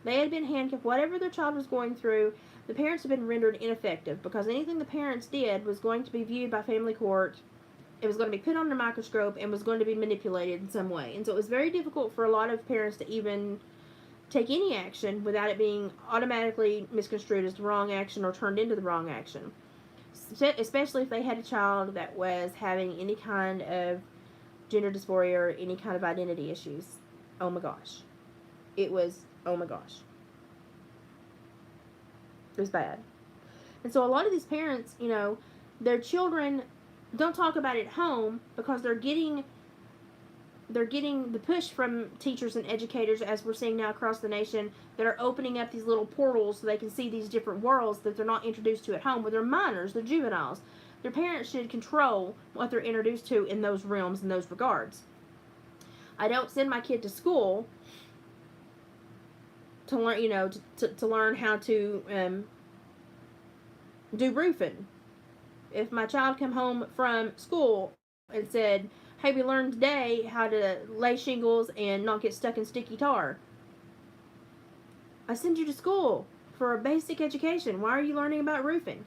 They had been handcuffed. Whatever their child was going through, the parents had been rendered ineffective because anything the parents did was going to be viewed by family court It was going to be put under a microscope and was going to be manipulated in some way. And so it was very difficult for a lot of parents to even take any action without it being automatically misconstrued as the wrong action or turned into the wrong action. Especially if they had a child that was having any kind of gender dysphoria or any kind of identity issues. Oh my gosh. It was, oh my gosh. It was bad. And so a lot of these parents, you know, their children don't talk about it at home because they're getting the push from teachers and educators, as we're seeing now across the nation, that are opening up these little portals so they can see these different worlds that they're not introduced to at home. Where they're minors, they're juveniles. Their parents should control what they're introduced to in those realms, in those regards. I don't send my kid to school to learn, you know, to learn how to do roofing. If my child come home from school and said, hey, we learned today how to lay shingles and not get stuck in sticky tar, I send you to school for a basic education. Why are you learning about roofing?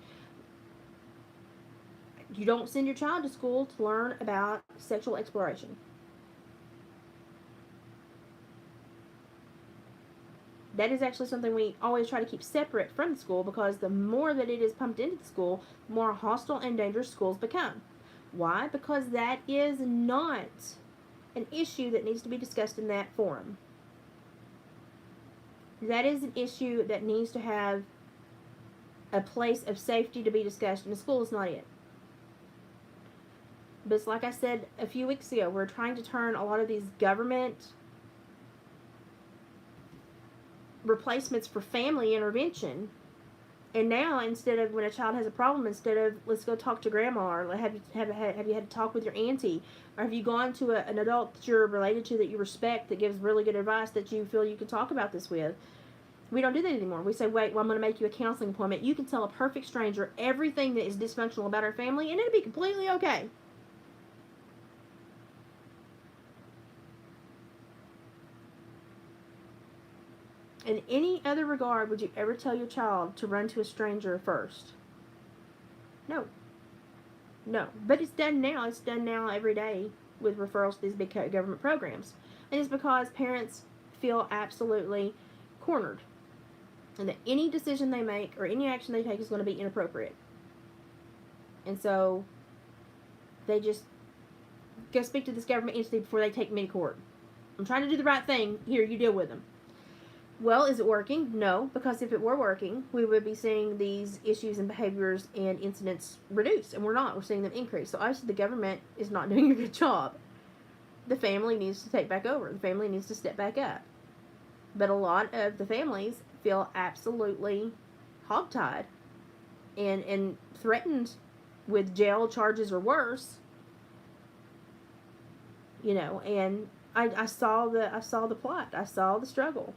You don't send your child to school to learn about sexual exploration. That is actually something we always try to keep separate from the school, because the more that it is pumped into the school, the more hostile and dangerous schools become. Why? Because that is not an issue that needs to be discussed in that forum. That is an issue that needs to have a place of safety to be discussed, and the school is not it. But it's like I said a few weeks ago, we're trying to turn a lot of these government replacements for family intervention. And now, instead of when a child has a problem, instead of let's go talk to grandma, or have you had to talk with your auntie, or have you gone to an adult that you're related to, that you respect, that gives really good advice, that you feel you can talk about this with, we don't do that anymore. We say, wait, well, I'm going to make you a counseling appointment. You can tell a perfect stranger everything that is dysfunctional about our family, and it'll be completely okay. In any other regard, would you ever tell your child to run to a stranger first? No. No. But it's done now. It's done now every day with referrals to these big government programs. And it's because parents feel absolutely cornered, and that any decision they make or any action they take is going to be inappropriate. And so they just go speak to this government entity before they take me to court. I'm trying to do the right thing. Here, you deal with them. Well, is it working? No, because if it were working, we would be seeing these issues and behaviors and incidents reduce, and we're not. We're seeing them increase. So obviously the government is not doing a good job. The family needs to take back over. The family needs to step back up. But a lot of the families feel absolutely hogtied and threatened with jail charges or worse. You know, and I saw the plot. I saw the struggle.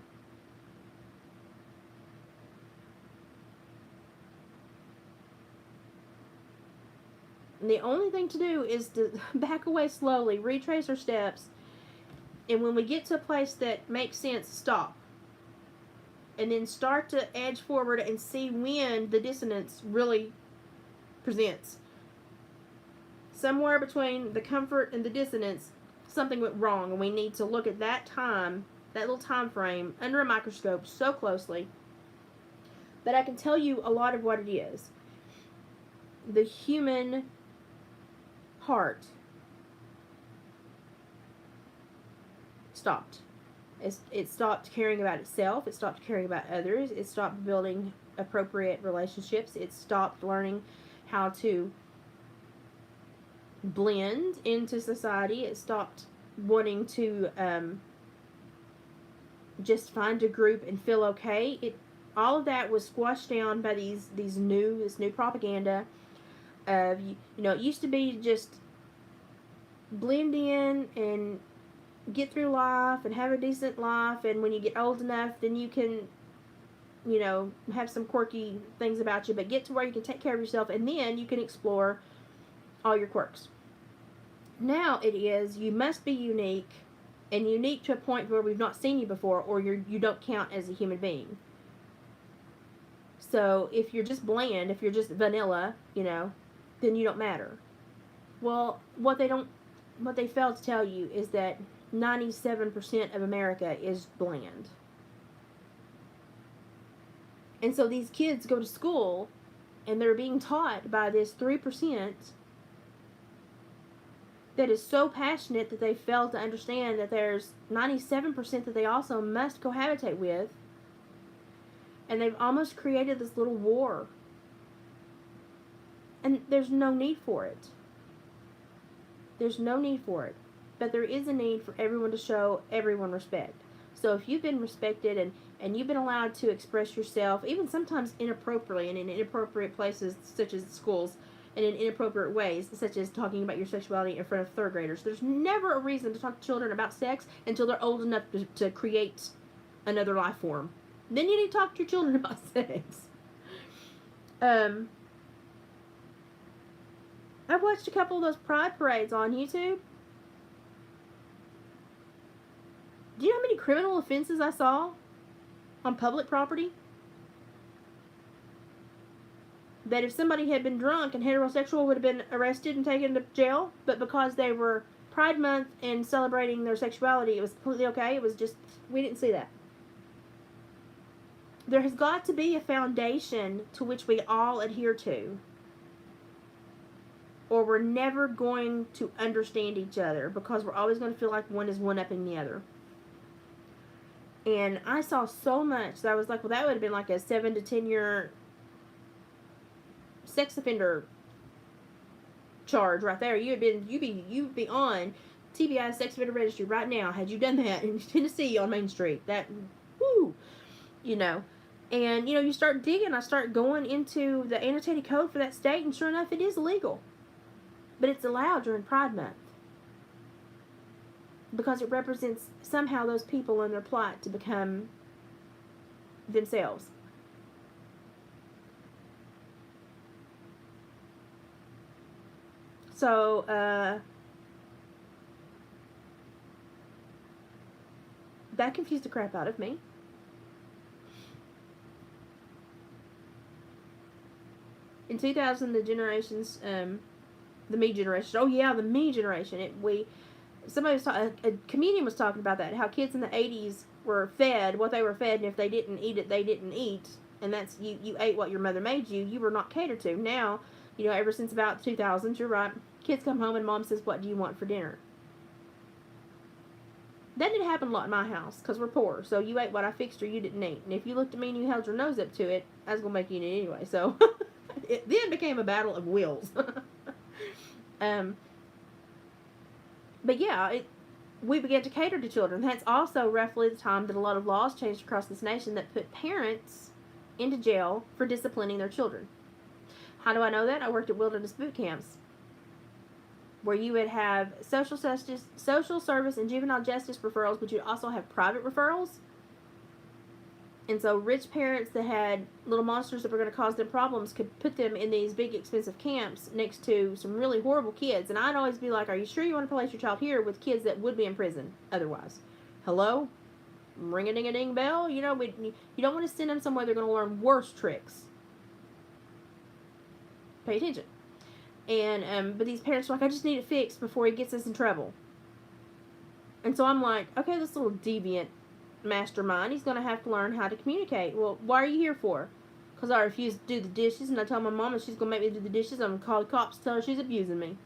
And the only thing to do is to back away slowly, retrace our steps, and when we get to a place that makes sense, stop. And then start to edge forward and see when the dissonance really presents. Somewhere between the comfort and the dissonance, something went wrong, and we need to look at that time, that little time frame, under a microscope so closely that I can tell you a lot of what it is. The human heart stopped. It stopped caring about itself. It stopped caring about others. It stopped building appropriate relationships. It stopped learning how to blend into society. It stopped wanting to just find a group and feel okay. All of that was squashed down by this new propaganda of, you know, it used to be just blend in and get through life and have a decent life, and when you get old enough, then you can, you know, have some quirky things about you, but get to where you can take care of yourself, and then you can explore all your quirks. Now it is, you must be unique, and unique to a point where we've not seen you before, or you don't count as a human being. So if you're just bland, if you're just vanilla, you know, then you don't matter. Well, what they fail to tell you is that 97% of America is bland. And so these kids go to school and they're being taught by this 3% that is so passionate that they fail to understand that there's 97% that they also must cohabitate with. And they've almost created this little war. And there's no need for it. There's no need for it. But there is a need for everyone to show everyone respect. So if you've been respected and you've been allowed to express yourself, even sometimes inappropriately and in inappropriate places such as schools, and in inappropriate ways, such as talking about your sexuality in front of third graders, there's never a reason to talk to children about sex until they're old enough to create another life form. Then you need to talk to your children about sex. I watched a couple of those pride parades on YouTube. Do you know how many criminal offenses I saw on public property? That if somebody had been drunk and heterosexual would have been arrested and taken to jail, but because they were Pride Month and celebrating their sexuality, it was completely okay. It was just, we didn't see that. There has got to be a foundation to which we all adhere to, or we're never going to understand each other, because we're always going to feel like one is one-upping the other. And I saw so much that I was like, well, that would have been like a 7 to 10 year sex offender charge right there. You'd be on TBI sex offender registry right now had you done that in Tennessee on Main Street. That, whoo, you know. And, you know, you start digging. I start going into the annotated code for that state, and sure enough, it is illegal. But it's allowed during Pride Month, because it represents somehow those people in their plot to become themselves. So, that confused the crap out of me. In 2000, the generations, the me generation, oh yeah, the me generation, somebody was a comedian was talking about that, how kids in the 80s were fed what they were fed, and if they didn't eat it, they didn't eat, and that's, you ate what your mother made you. You were not catered to. Now, you know, ever since about 2000s, you're right, kids come home and mom says, what do you want for dinner? That didn't happen a lot in my house, because we're poor, so you ate what I fixed or you didn't eat, and if you looked at me and you held your nose up to it, I was going to make you eat it anyway, so it then became a battle of wills. But yeah, we began to cater to children. That's also roughly the time that a lot of laws changed across this nation that put parents into jail for disciplining their children. How do I know that? I worked at wilderness boot camps, where you would have social service, and juvenile justice referrals, but you'd also have private referrals. And so rich parents that had little monsters that were going to cause them problems could put them in these big expensive camps next to some really horrible kids. And I'd always be like, are you sure you want to place your child here with kids that would be in prison otherwise? Hello? Ring-a-ding-a-ding bell? You know, you don't want to send them somewhere they're going to learn worse tricks. Pay attention. And but these parents are like, I just need it fixed before he gets us in trouble. And so I'm like, okay, this little deviant mastermind, he's going to have to learn how to communicate. Well, why are you here for? Because I refuse to do the dishes, and I tell my mama she's going to make me do the dishes. I'm going to call the cops, tell her she's abusing me.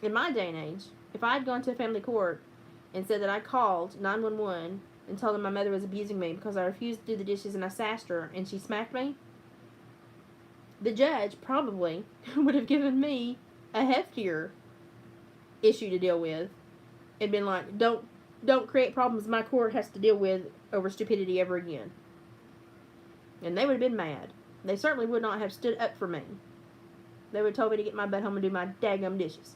In my day and age, if I had gone to a family court and said that I called 911 and told them my mother was abusing me because I refused to do the dishes and I sassed her and she smacked me, the judge probably would have given me a heftier issue to deal with and been like, don't create problems my court has to deal with over stupidity ever again. And they would have been mad. They certainly would not have stood up for me. They would have told me to get my butt home and do my daggum dishes.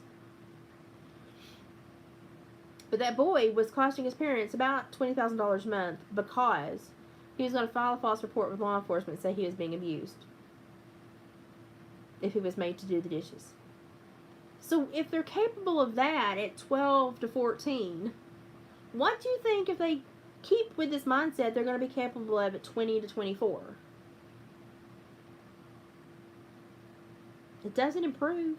But that boy was costing his parents about $20,000 a month because he was going to file a false report with law enforcement and say he was being abused if he was made to do the dishes. So if they're capable of that at 12 to 14, What do you think if they keep with this mindset they're going to be capable of at 20 to 24? It doesn't improve.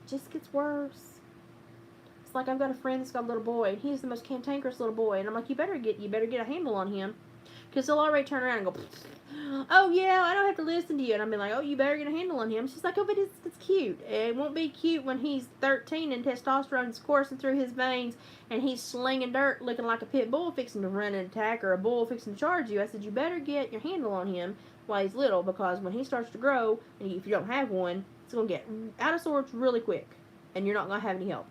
It just gets worse. It's like I've got a friend that's got a little boy, and he's the most cantankerous little boy, and I'm like, you better get a handle on him, because he'll already turn around and go, oh yeah, I don't have to listen to you, and I'm like, oh, you better get a handle on him. She's like, oh, but it's cute. It won't be cute when he's 13 and testosterone's coursing through his veins, and he's slinging dirt, looking like a pit bull fixing to run an attack, or a bull fixing to charge you. I said, you better get your handle on him while he's little, because when he starts to grow, and if you don't have one, it's going to get out of sorts really quick, and you're not going to have any help.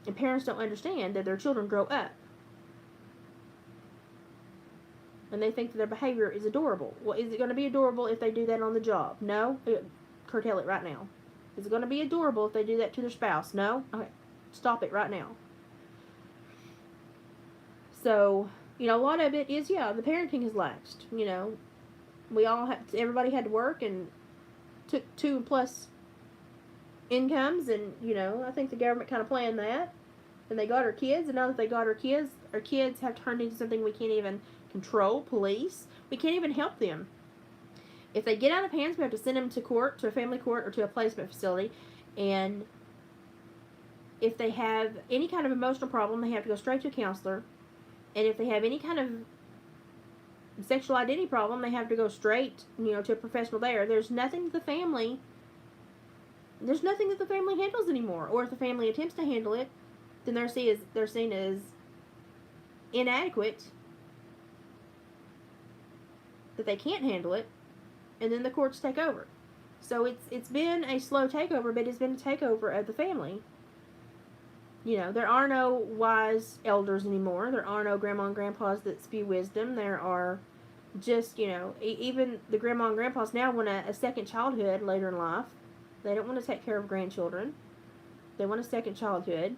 And parents don't understand that their children grow up, and they think that their behavior is adorable. Well, is it going to be adorable if they do that on the job? No. Curtail it right now. Is it going to be adorable if they do that to their spouse? No. Okay. Stop it right now. So, a lot of it is, the parenting has laxed. Everybody had to work and took 2+ incomes, and, I think the government kind of planned that. And they got our kids, and now that they got our kids have turned into something we can't even control. Police. We can't even help them. If they get out of hands, we have to send them to court, to a family court, or to a placement facility. And if they have any kind of emotional problem, they have to go straight to a counselor. And if they have any kind of sexual identity problem, they have to go straight, to a professional there. There's nothing that the family handles anymore. Or if the family attempts to handle it, then they're seen as inadequate, that they can't handle it, and then the courts take over. So it's been a slow takeover, but it's been a takeover of the family. There are no wise elders anymore. There are no grandma and grandpas that spew wisdom. There are just, even the grandma and grandpas now want a second childhood later in life. They don't want to take care of grandchildren. They want a second childhood.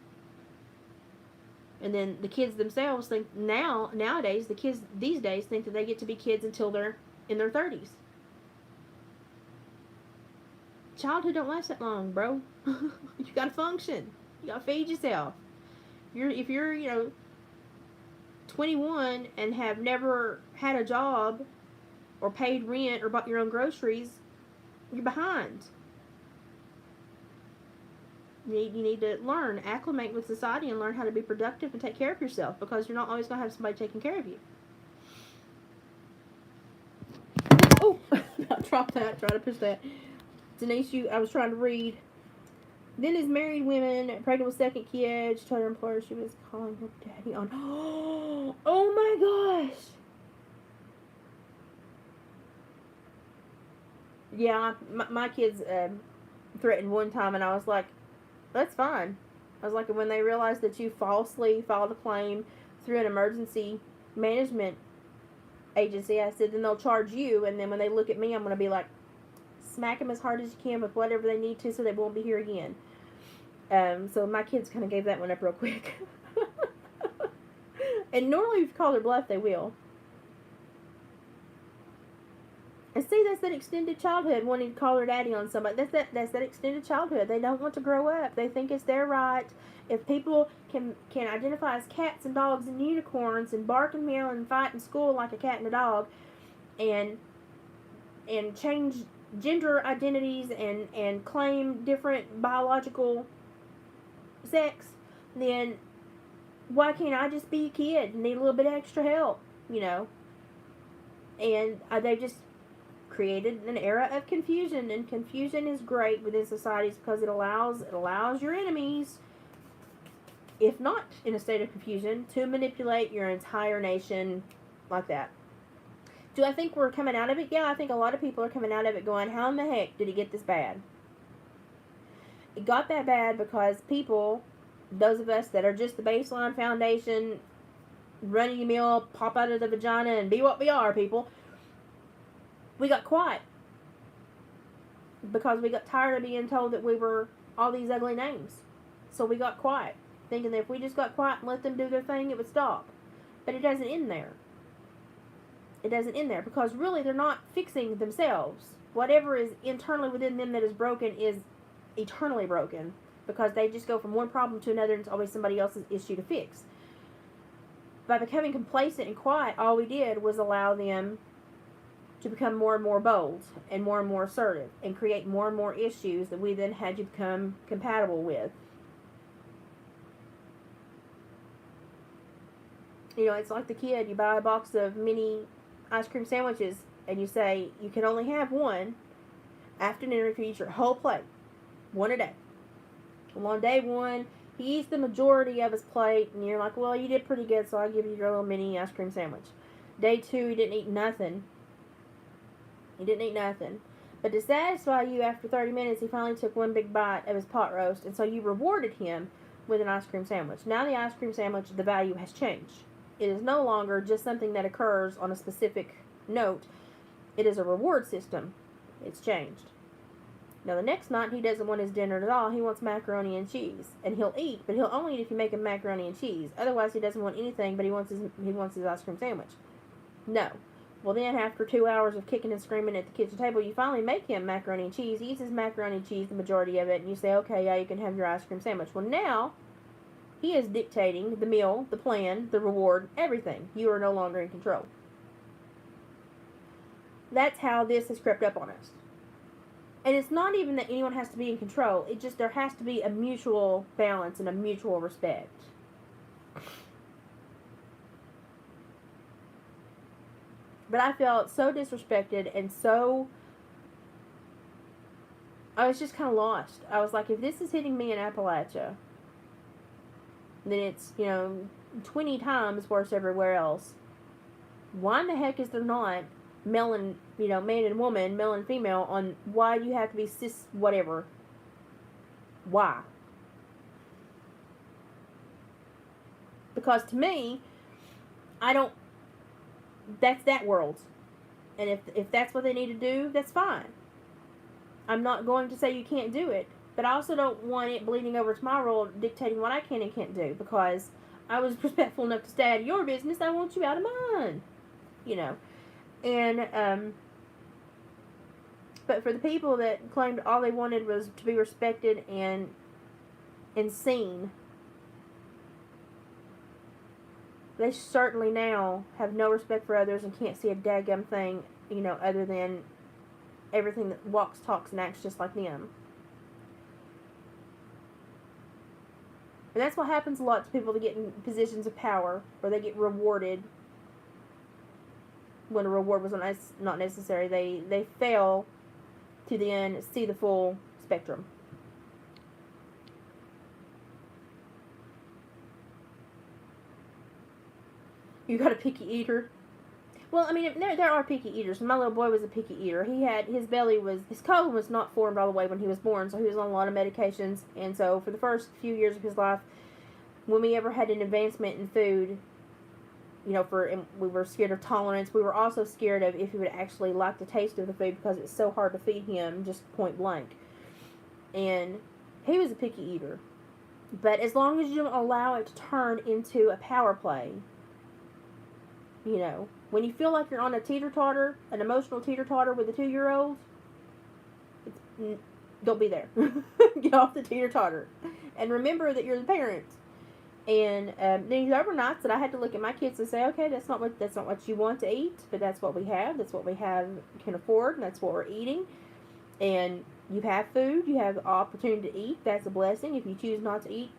And then the kids themselves think nowadays, the kids these days think that they get to be kids until they're in their 30s. Childhood don't last that long, bro. You gotta function. You gotta feed yourself. If you're 21 and have never had a job or paid rent or bought your own groceries, you're behind. You need to acclimate with society, and learn how to be productive and take care of yourself, because you're not always going to have somebody taking care of you. Oh, I dropped that. Try to push that. Denise, I was trying to read. Then as married women, pregnant with second kid, she told her employer she was calling her daddy on. Oh my gosh. Yeah, my kids threatened one time, and I was like, that's fine. I was like, when they realize that you falsely filed a claim through an emergency management agency, I said, then they'll charge you, and then when they look at me, I'm going to be like, smack them as hard as you can with whatever they need to, so they won't be here again. So my kids kind of gave that one up real quick. And normally if you call their bluff, they will. And see, that's that extended childhood, wanting to call their daddy on somebody. That's that extended childhood. They don't want to grow up. They think it's their right. If people can identify as cats and dogs and unicorns and bark and meow and fight in school like a cat and a dog, and change gender identities and claim different biological sex, then why can't I just be a kid and need a little bit of extra help, And they just created an era of confusion, and confusion is great within societies because it allows your enemies, if not in a state of confusion, to manipulate your entire nation like that. Do I think we're coming out of it? Yeah, I think a lot of people are coming out of it going, how in the heck did it get this bad? It got that bad because people, those of us that are just the baseline foundation, running your mill, pop out of the vagina and be what we are, people, we got quiet. Because we got tired of being told that we were all these ugly names. So we got quiet, thinking that if we just got quiet and let them do their thing, it would stop. But it doesn't end there. It doesn't end there, because really they're not fixing themselves. Whatever is internally within them that is broken is eternally broken. because they just go from one problem to another and it's always somebody else's issue to fix. By becoming complacent and quiet, all we did was allow them to become more and more bold and more assertive and create more and more issues that we then had to become compatible with. You know, it's like the kid, you buy a box of mini ice cream sandwiches and you say you can only have one after dinner if you eat your whole plate, one a day. Well, on day one, he eats the majority of his plate, and you're like, well, you did pretty good, so I'll give you your little mini ice cream sandwich. Day two, he didn't eat nothing. He didn't eat nothing. But to satisfy you after 30 minutes, he finally took one big bite of his pot roast, and so you rewarded him with an ice cream sandwich. Now the ice cream sandwich, the value has changed. It is no longer just something that occurs on a specific note. It is a reward system. It's changed. Now the next night, he doesn't want his dinner at all. He wants macaroni and cheese. And he'll eat, but he'll only eat if you make him macaroni and cheese. Otherwise, he doesn't want anything, but he wants his ice cream sandwich. No. Well, then after 2 hours of kicking and screaming at the kitchen table, you finally make him macaroni and cheese. He eats his macaroni and cheese, the majority of it, and you say, okay, yeah, you can have your ice cream sandwich. Well, now, he is dictating the meal, the plan, the reward, everything. You are no longer in control. That's how this has crept up on us. And it's not even that anyone has to be in control. It just, there has to be a mutual balance and a mutual respect. But I felt so disrespected and so, I was just kind of lost. I was like, if this is hitting me in Appalachia, then it's, 20 times worse everywhere else. Why in the heck is there not male and, man and woman, male and female, on why you have to be cis whatever? Why? Because to me, that's that world. And if that's what they need to do, that's fine. I'm not going to say you can't do it, but I also don't want it bleeding over to my world dictating what I can and can't do, because I was respectful enough to stay out of your business. I want you out of mine. And, but for the people that claimed all they wanted was to be respected and seen, they certainly now have no respect for others and can't see a daggum thing, other than everything that walks, talks, and acts just like them. And that's what happens a lot to people that get in positions of power, or they get rewarded when a reward was not necessary. They fail to then see the full spectrum. You got a picky eater? Well, I mean, there are picky eaters. My little boy was a picky eater. His colon was not formed all the way when he was born, so he was on a lot of medications. And so for the first few years of his life, when we ever had an advancement in food, we were scared of tolerance. We were also scared of if he would actually like the taste of the food, because it's so hard to feed him just point blank. And he was a picky eater. But as long as you don't allow it to turn into a power play, when you feel like you're on a teeter-totter, an emotional teeter-totter with a 2-year-old, don't be there. Get off the teeter-totter. And remember that you're the parent. And these overnights that I had to look at my kids and say, okay, that's not what you want to eat, but that's what we have. That's what we can afford, and that's what we're eating. And you have food. You have the opportunity to eat. That's a blessing. If you choose not to eat,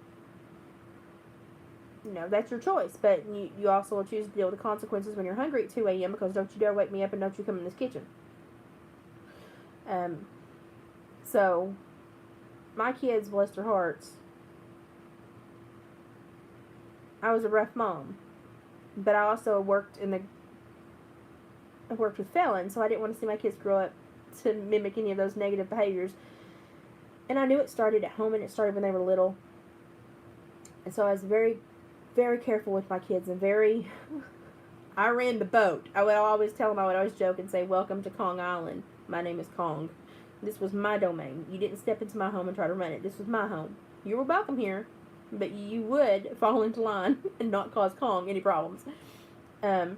that's your choice. But you also will choose to deal with the consequences when you're hungry at 2 a.m. because don't you dare wake me up and don't you come in this kitchen. So, my kids, bless their hearts, I was a rough mom. But I also worked with felons, so I didn't want to see my kids grow up to mimic any of those negative behaviors. And I knew it started at home, and it started when they were little. And so I was very, very careful with my kids, and I ran the boat. I would always tell them, I would always joke and say, welcome to Kong Island. My name is Kong. This was my domain. You didn't step into my home and try to run it. This was my home. You were welcome here, but you would fall into line and not cause Kong any problems. And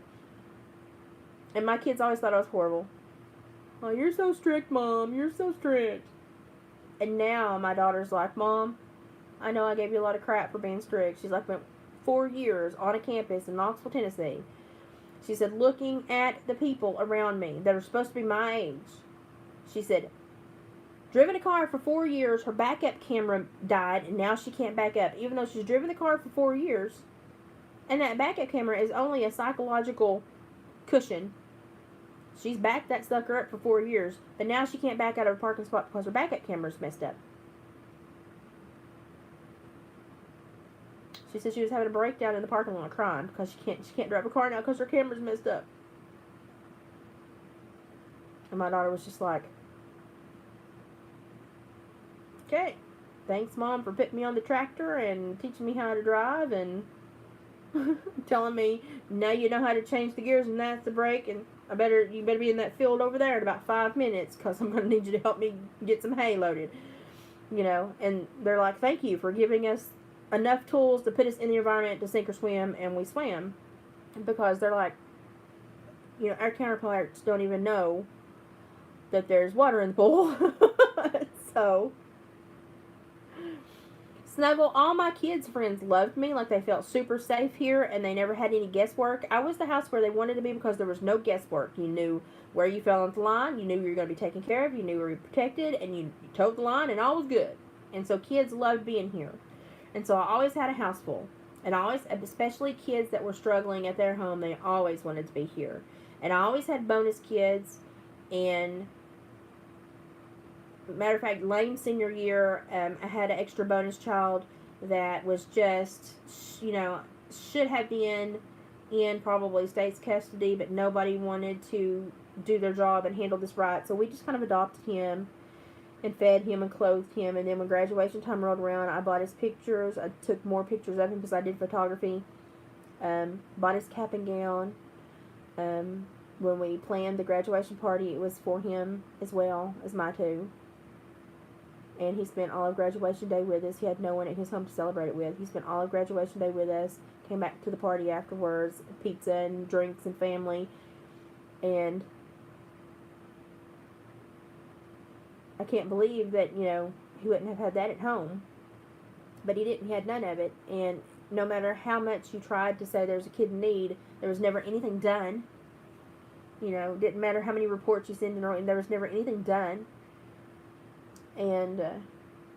my kids always thought I was horrible. Oh, you're so strict, Mom. You're so strict. And now my daughter's like, Mom, I know I gave you a lot of crap for being strict. She's like, went 4 years on a campus in Knoxville, Tennessee. She said, looking at the people around me that are supposed to be my age. She said, driven a car for 4 years, her backup camera died, and now she can't back up. Even though she's driven the car for 4 years, and that backup camera is only a psychological cushion. She's backed that sucker up for 4 years, but now she can't back out of a parking spot because her backup camera's messed up. She said she was having a breakdown in the parking lot crying because she can't drive a car now because her camera's messed up. And my daughter was just like, okay, thanks, Mom, for putting me on the tractor and teaching me how to drive and telling me, now you know how to change the gears and that's the brake, and you better be in that field over there in about 5 minutes because I'm going to need you to help me get some hay loaded. You know, and they're like, thank you for giving us enough tools to put us in the environment to sink or swim, and we swam. Because they're like, you know, our counterparts don't even know that there's water in the pool. So, Snuggle, all my kids' friends loved me, like they felt super safe here, and they never had any guesswork. I was the house where they wanted to be because there was no guesswork. You knew where you fell into the line, you knew you were going to be taken care of, you knew you were protected, and you towed the line, and all was good. And so kids loved being here. And so I always had a house full. And I always, especially kids that were struggling at their home, they always wanted to be here. And I always had bonus kids. And matter of fact, Lane's senior year, I had an extra bonus child that was just, you know, should have been in probably state's custody, but nobody wanted to do their job and handle this right. So we just kind of adopted him and fed him and clothed him. And then when graduation time rolled around, I bought his pictures. I took more pictures of him because I did photography. Bought his cap and gown. When we planned the graduation party, it was for him as well as my two. And he spent all of graduation day with us. He had no one at his home to celebrate it with. He spent all of graduation day with us. Came back to the party afterwards. Pizza and drinks and family. And I can't believe that, you know, he wouldn't have had that at home. But he didn't. He had none of it. And no matter how much you tried to say there's a kid in need, there was never anything done. You know, it didn't matter how many reports you sent in, and there was never anything done. And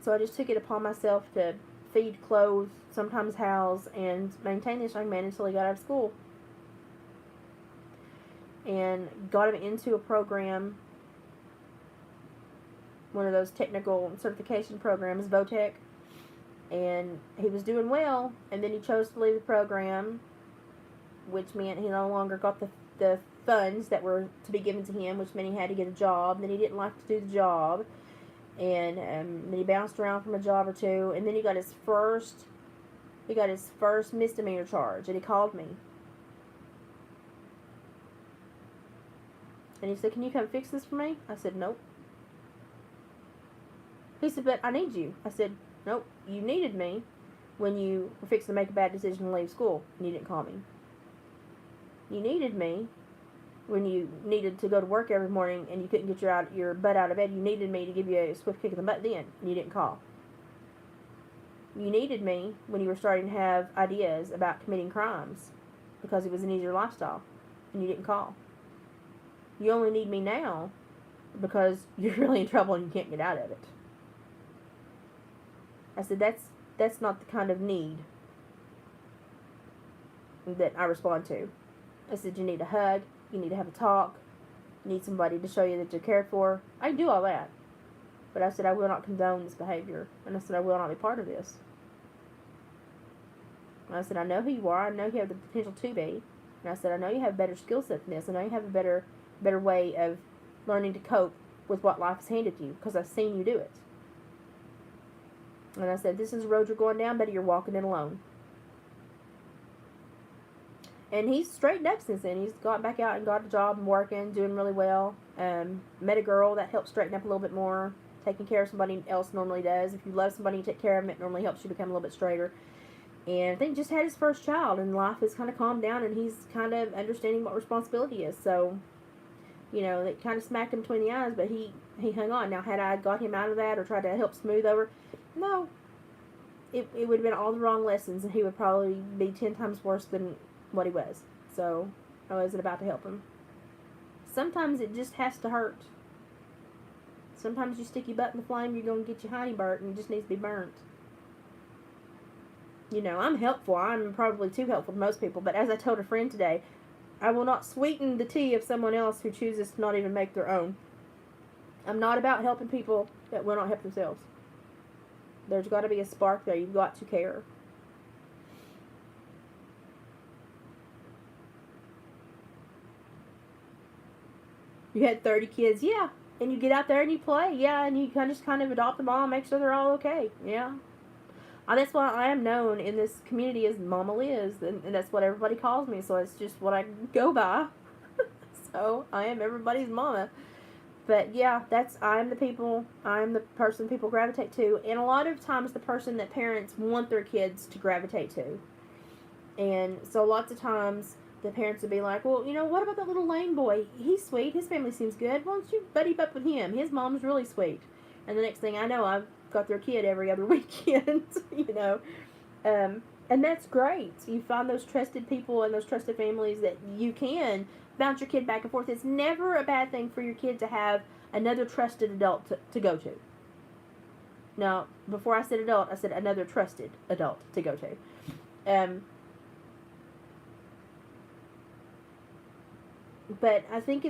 so I just took it upon myself to feed, clothe, sometimes house, and maintain this young man until he got out of school. And got him into a program, one of those technical certification programs, VOTEC, and he was doing well, and then he chose to leave the program, which meant he no longer got the funds that were to be given to him, which meant he had to get a job, and then he didn't like to do the job, and then he bounced around from a job or two, and then he got his first misdemeanor charge, and he called me. And he said, can you come fix this for me? I said, nope. He said, but I need you. I said, nope, you needed me when you were fixing to make a bad decision to leave school, and you didn't call me. You needed me when you needed to go to work every morning and you couldn't get your butt out of bed. You needed me to give you a swift kick in the butt then, and you didn't call. You needed me when you were starting to have ideas about committing crimes because it was an easier lifestyle, and you didn't call. You only need me now because you're really in trouble and you can't get out of it. I said, that's not the kind of need that I respond to. I said, you need a hug, you need to have a talk, you need somebody to show you that you're cared for. I can do all that. But I said, I will not condone this behavior. And I said, I will not be part of this. And I said, I know who you are. I know you have the potential to be. And I said, I know you have a better skill set than this. I know you have a better way of learning to cope with what life has handed you because I've seen you do it. And I said, this is the road you're going down, better you're walking it alone. And he's straightened up since then. He's got back out and got a job and working, doing really well. Met a girl that helped straighten up a little bit more. Taking care of somebody else normally does. If you love somebody and take care of them, it normally helps you become a little bit straighter. And I think just had his first child, and life has kind of calmed down, and he's kind of understanding what responsibility is. So, you know, it kind of smacked him between the eyes, but he hung on. Now, had I got him out of that or tried to help smooth over, no. it would have been all the wrong lessons, and he would probably be 10 times worse than what he was. So I wasn't about to help him. Sometimes it just has to hurt. Sometimes you stick your butt in the flame, you're going to get your honey burnt, and it just needs to be burnt. You know, I'm helpful. I'm probably too helpful to most people, but as I told a friend today, I will not sweeten the tea of someone else who chooses to not even make their own. I'm not about helping people that will not help themselves. There's got to be a spark there. You've got to care. You had 30 kids, yeah. And you get out there and you play, yeah. And you just kind of adopt them all and make sure they're all okay, yeah. That's why I am known in this community as Mama Liz, and that's what everybody calls me, so it's just what I go by. So, I am everybody's mama. But yeah, I'm the person people gravitate to, and a lot of times the person that parents want their kids to gravitate to. And so lots of times the parents would be like, well, you know, what about that little Lane boy? He's sweet, his family seems good, why don't you buddy up with him? His mom's really sweet. And the next thing I know, I've got their kid every other weekend, you know. And that's great. You find those trusted people and those trusted families that you can bounce your kid back and forth. It's never a bad thing for your kid to have another trusted adult to go to. Now, before I said adult, I said another trusted adult to go to. But I think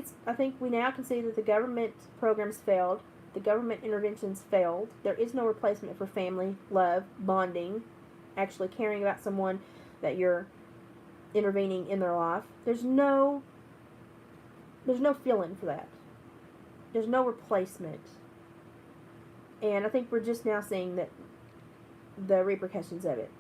we now can see that the government programs failed. The government interventions failed. There is no replacement for family, love, bonding, actually caring about someone that you're intervening in their life. There's no fill-in for that. There's no replacement. And I think we're just now seeing that the repercussions of it.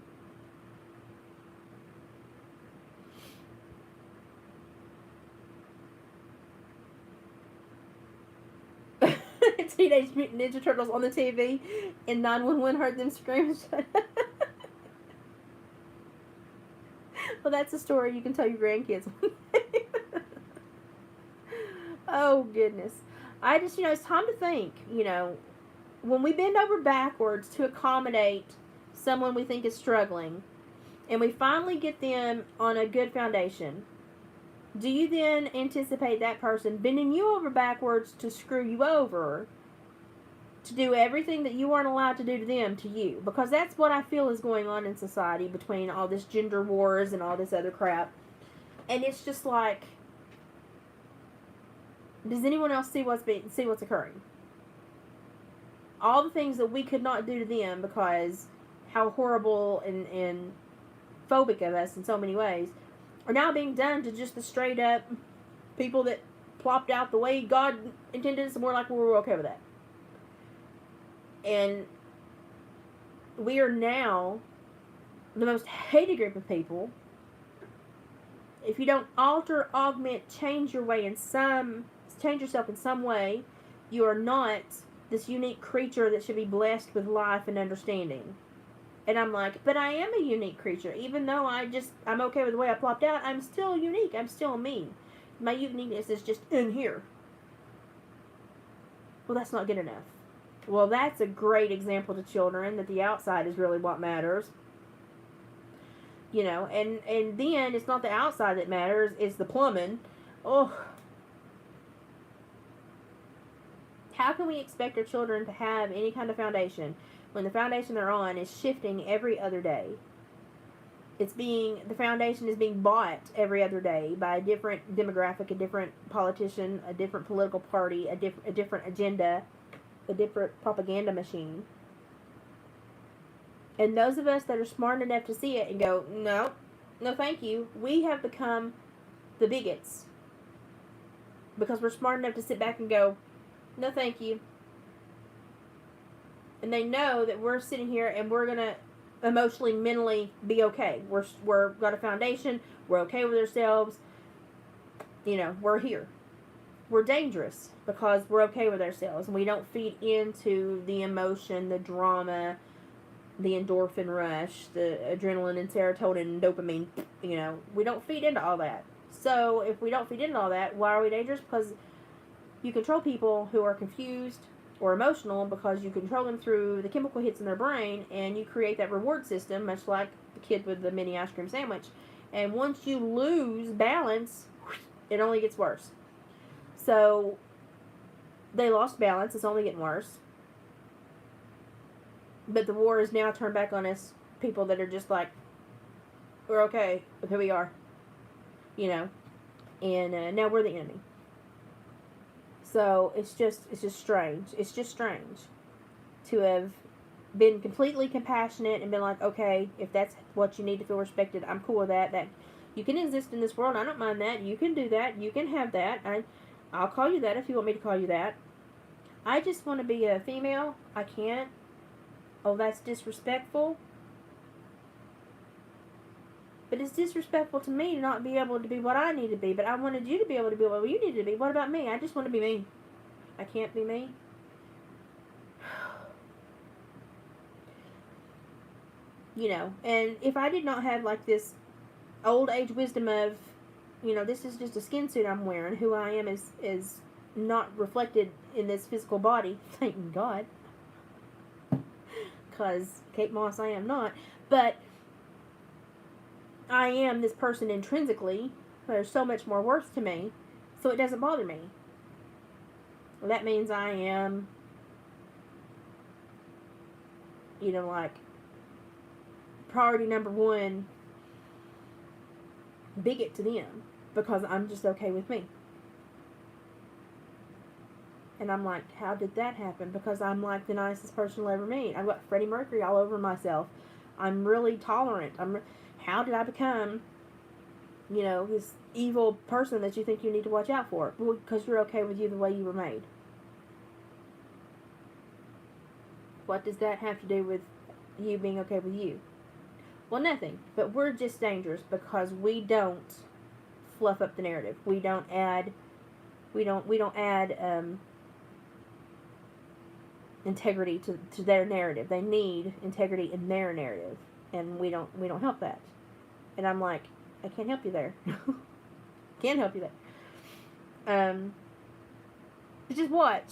Teenage Mutant Ninja Turtles on the TV, and 911 heard them scream. Well, that's a story you can tell your grandkids. Oh, goodness. I just, it's time to think, when we bend over backwards to accommodate someone we think is struggling, and we finally get them on a good foundation, do you then anticipate that person bending you over backwards to screw you over, to do everything that you aren't allowed to do to them to you? Because that's what I feel is going on in society between all this gender wars and all this other crap. And it's just like, does anyone else see what's occurring? All the things that we could not do to them because how horrible and phobic of us in so many ways are now being done to just the straight up people that plopped out the way God intended us, and we're like, well, we're okay with that. And we are now the most hated group of people. If you don't alter, augment, change yourself in some way, you are not this unique creature that should be blessed with life and understanding. And I'm like, but I am a unique creature. Even though I'm okay with the way I plopped out, I'm still unique. I'm still me. My uniqueness is just in here. Well, that's not good enough. Well, that's a great example to children that the outside is really what matters. And then it's not the outside that matters, it's the plumbing. Oh. How can we expect our children to have any kind of foundation when the foundation they're on is shifting every other day? The foundation is being bought every other day by a different demographic, a different politician, a different political party, a different agenda, a different propaganda machine. And those of us that are smart enough to see it and go, no thank you, we have become the bigots. Because we're smart enough to sit back and go, no thank you. And they know that we're sitting here and we're going to emotionally, mentally be okay. We're got a foundation. We're okay with ourselves. We're here. We're dangerous because we're okay with ourselves. And we don't feed into the emotion, the drama, the endorphin rush, the adrenaline and serotonin and dopamine. We don't feed into all that. So if we don't feed into all that, why are we dangerous? Because you control people who are confused, or emotional because you control them through the chemical hits in their brain, and you create that reward system, much like the kid with the mini ice cream sandwich. And once you lose balance, it only gets worse. So they lost balance. It's only getting worse. But the war is now turned back on us, people that are just like, we're okay with who we are, you know, and now we're the enemy. So it's just strange. It's just strange to have been completely compassionate and been like, okay, if that's what you need to feel respected, I'm cool with that. That you can exist in this world. I don't mind that. You can do that. You can have that. I'll call you that if you want me to call you that. I just want to be a female. I can't. Oh, that's disrespectful. But it's disrespectful to me to not be able to be what I need to be. But I wanted you to be able to be what you need to be. What about me? I just want to be me. I can't be me. You know, and if I did not have like this old age wisdom of, you know, this is just a skin suit I'm wearing. Who I am is not reflected in this physical body. Thank God. Because Kate Moss, I am not. But I am this person intrinsically. There's so much more worth to me, so it doesn't bother me. That means I am, you know, like, priority number one bigot to them, because I'm just okay with me. And I'm like, how did that happen? Because I'm like the nicest person you'll ever meet. I've got Freddie Mercury all over myself. I'm really tolerant. How did I become, you know, this evil person that you think you need to watch out for? Well, because you're okay with you the way you were made. What does that have to do with you being okay with you? Well, nothing. But we're just dangerous because we don't fluff up the narrative. We don't add integrity to their narrative. They need integrity in their narrative, and we don't help that. And I'm like, I can't help you there. Can't help you there. Just watch.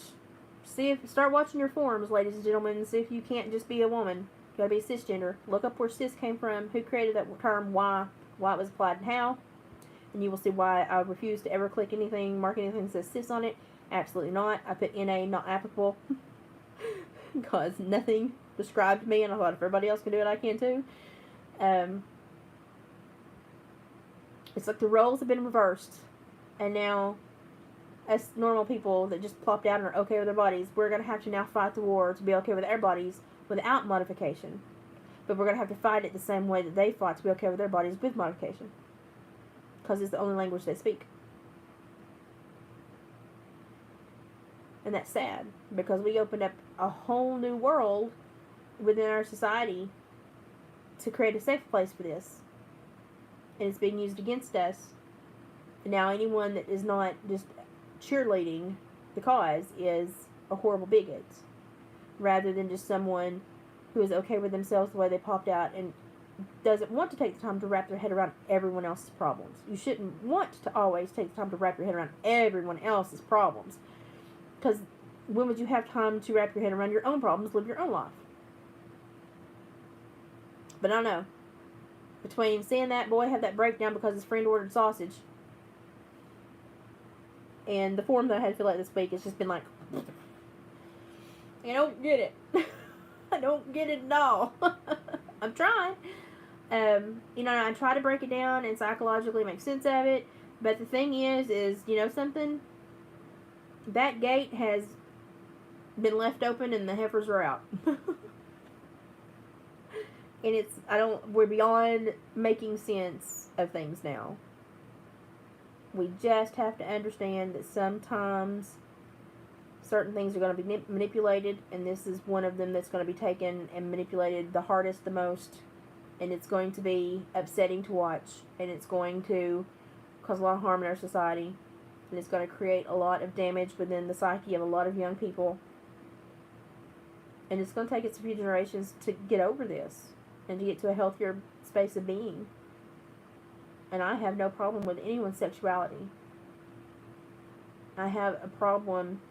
Start watching your forums, ladies and gentlemen, and see if you can't just be a woman. You gotta be cisgender. Look up where cis came from, who created that term, why it was applied, and how. And you will see why I refuse to ever click anything, mark anything that says cis on it. Absolutely not. I put NA, not applicable. Because nothing described me, and I thought if everybody else can do it, I can too. It's like the roles have been reversed, and now us normal people that just plopped out and are okay with their bodies, we're going to have to now fight the war to be okay with our bodies without modification. But we're going to have to fight it the same way that they fought to be okay with their bodies with modification. Because it's the only language they speak. And that's sad, because we opened up a whole new world within our society to create a safe place for this. And it's being used against us. And now anyone that is not just cheerleading the cause is a horrible bigot, rather than just someone who is okay with themselves the way they popped out and doesn't want to take the time to wrap their head around everyone else's problems. You shouldn't want to always take the time to wrap your head around everyone else's problems, because when would you have time to wrap your head around your own problems, live your own life? But I don't know. Between seeing that boy have that breakdown because his friend ordered sausage, and the form that I had to fill out this week, it's just been like, I don't get it. I don't get it at all. I'm trying. You know, I try to break it down and psychologically make sense of it. But the thing is, you know something? That gate has been left open and the heifers are out. And we're beyond making sense of things now. We just have to understand that sometimes certain things are going to be manipulated, and this is one of them that's going to be taken and manipulated the hardest, the most, and it's going to be upsetting to watch, and it's going to cause a lot of harm in our society, and it's going to create a lot of damage within the psyche of a lot of young people, and it's going to take us a few generations to get over this and to get to a healthier space of being. And I have no problem with anyone's sexuality. I have a problem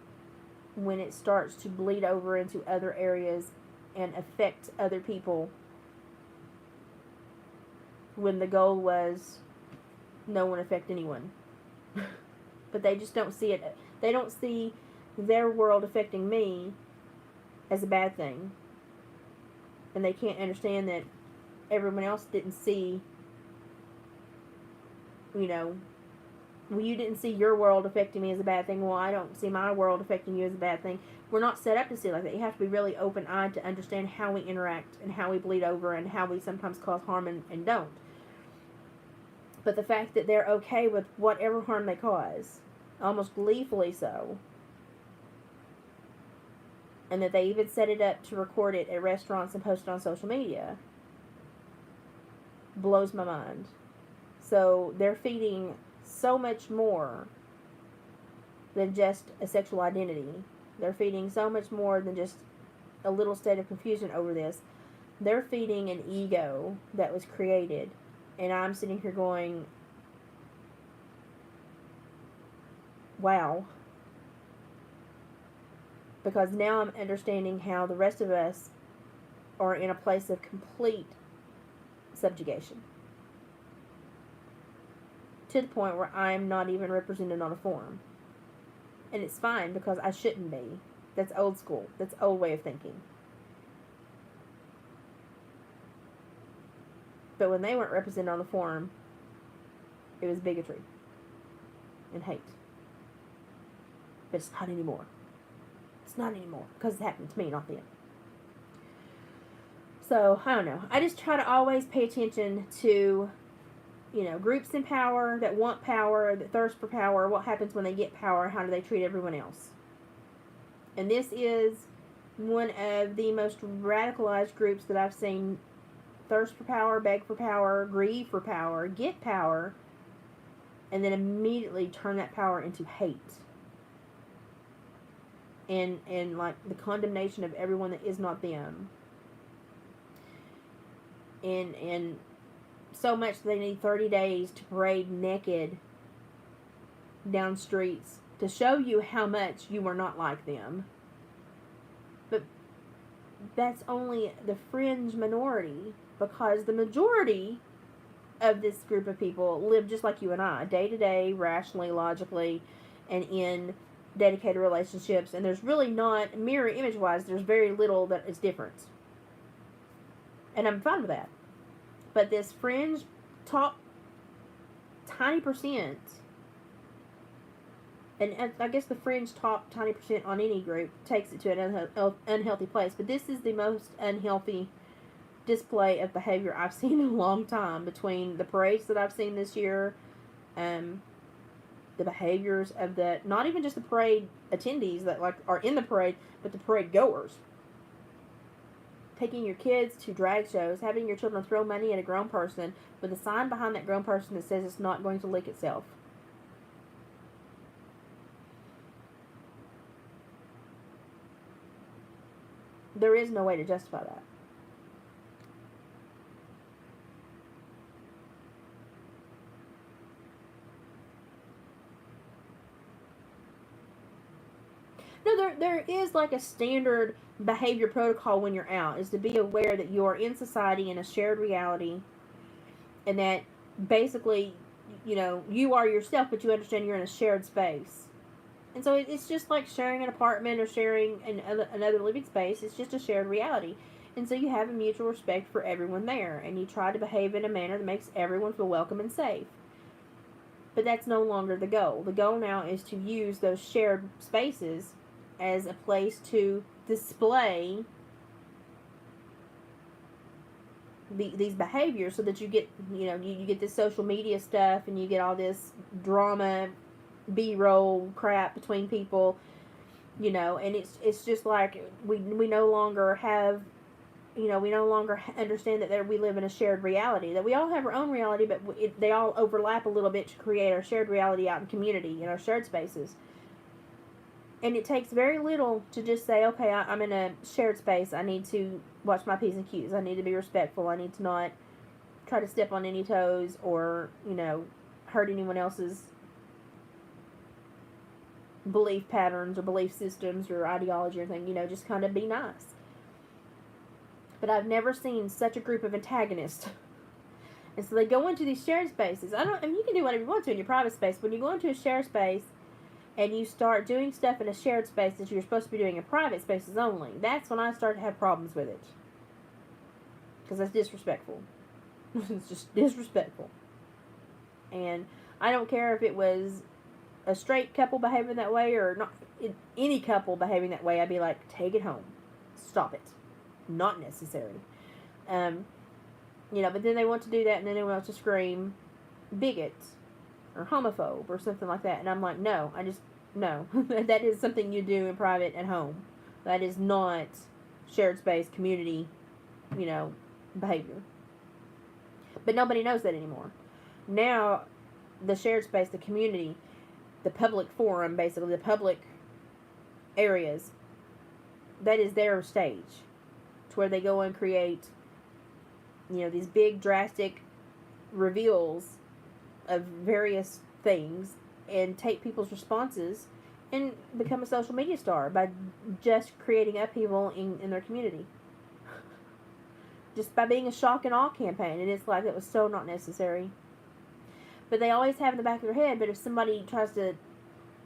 when it starts to bleed over into other areas and affect other people, when the goal was no one affect anyone. But they just don't see it. They don't see their world affecting me as a bad thing. And they can't understand that everyone else didn't see, well, you didn't see your world affecting me as a bad thing. Well, I don't see my world affecting you as a bad thing. We're not set up to see it like that. You have to be really open-eyed to understand how we interact and how we bleed over and how we sometimes cause harm and don't. But the fact that they're okay with whatever harm they cause, almost gleefully so, and that they even set it up to record it at restaurants and post it on social media, blows my mind. So they're feeding so much more than just a sexual identity. They're feeding so much more than just a little state of confusion over this. They're feeding an ego that was created. And I'm sitting here going, wow. Because now I'm understanding how the rest of us are in a place of complete subjugation. To the point where I'm not even represented on a forum. And it's fine because I shouldn't be. That's old school. That's old way of thinking. But when they weren't represented on the forum, it was bigotry and hate. But it's not anymore. It's not anymore because it happened to me, not them. So, I don't know. I just try to always pay attention to, groups in power that want power, that thirst for power, what happens when they get power, how do they treat everyone else. And this is one of the most radicalized groups that I've seen thirst for power, beg for power, grieve for power, get power, and then immediately turn that power into hate. And like the condemnation of everyone that is not them. And so much that they need 30 days to parade naked down streets to show you how much you are not like them. But that's only the fringe minority, because the majority of this group of people live just like you and I, day to day, rationally, logically, and in dedicated relationships. And there's really not, mirror image wise, there's very little that is different. And I'm fine with that. But this fringe, top tiny percent, and I guess the fringe top tiny percent on any group takes it to an unhealthy place. But this is the most unhealthy display of behavior I've seen in a long time, between the parades that I've seen this year, the behaviors of the, not even just the parade attendees that like are in the parade, but the parade goers. Taking your kids to drag shows, having your children throw money at a grown person with a sign behind that grown person that says it's not going to lick itself. There is no way to justify that. No, there is like a standard behavior protocol when you're out, is to be aware that you are in society in a shared reality, and that basically, you are yourself, but you understand you're in a shared space. And so it's just like sharing an apartment or sharing another living space. It's just a shared reality. And so you have a mutual respect for everyone there, and you try to behave in a manner that makes everyone feel welcome and safe. But that's no longer the goal. The goal now is to use those shared spaces as a place to display these behaviors, so that you get, you get this social media stuff, and you get all this drama, B-roll crap between people, and it's just like we no longer have, we no longer understand that we live in a shared reality, that we all have our own reality, but they all overlap a little bit to create our shared reality out in community, in our shared spaces. And it takes very little to just say, okay, I'm in a shared space. I need to watch my P's and Q's. I need to be respectful. I need to not try to step on any toes or, hurt anyone else's belief patterns or belief systems or ideology or anything. Just kind of be nice. But I've never seen such a group of antagonists. And so they go into these shared spaces. You can do whatever you want to in your private space. When you go into a shared space and you start doing stuff in a shared space that you're supposed to be doing in private spaces only, that's when I start to have problems with it. Because that's disrespectful. It's just disrespectful. And I don't care if it was a straight couple behaving that way or not, any couple behaving that way. I'd be like, take it home. Stop it. Not necessary. But then they want to do that, and then they want to scream bigot or homophobe or something like that. And I'm like, no. No. That is something you do in private at home. That is not shared space, community, behavior. But nobody knows that anymore. Now, the shared space, the community, the public forum, basically, the public areas, that is their stage. To where they go and create, these big, drastic reveals of various things and take people's responses and become a social media star by just creating upheaval in their community. Just by being a shock and awe campaign. And it's like, it was so not necessary. But they always have in the back of their head, but if somebody tries to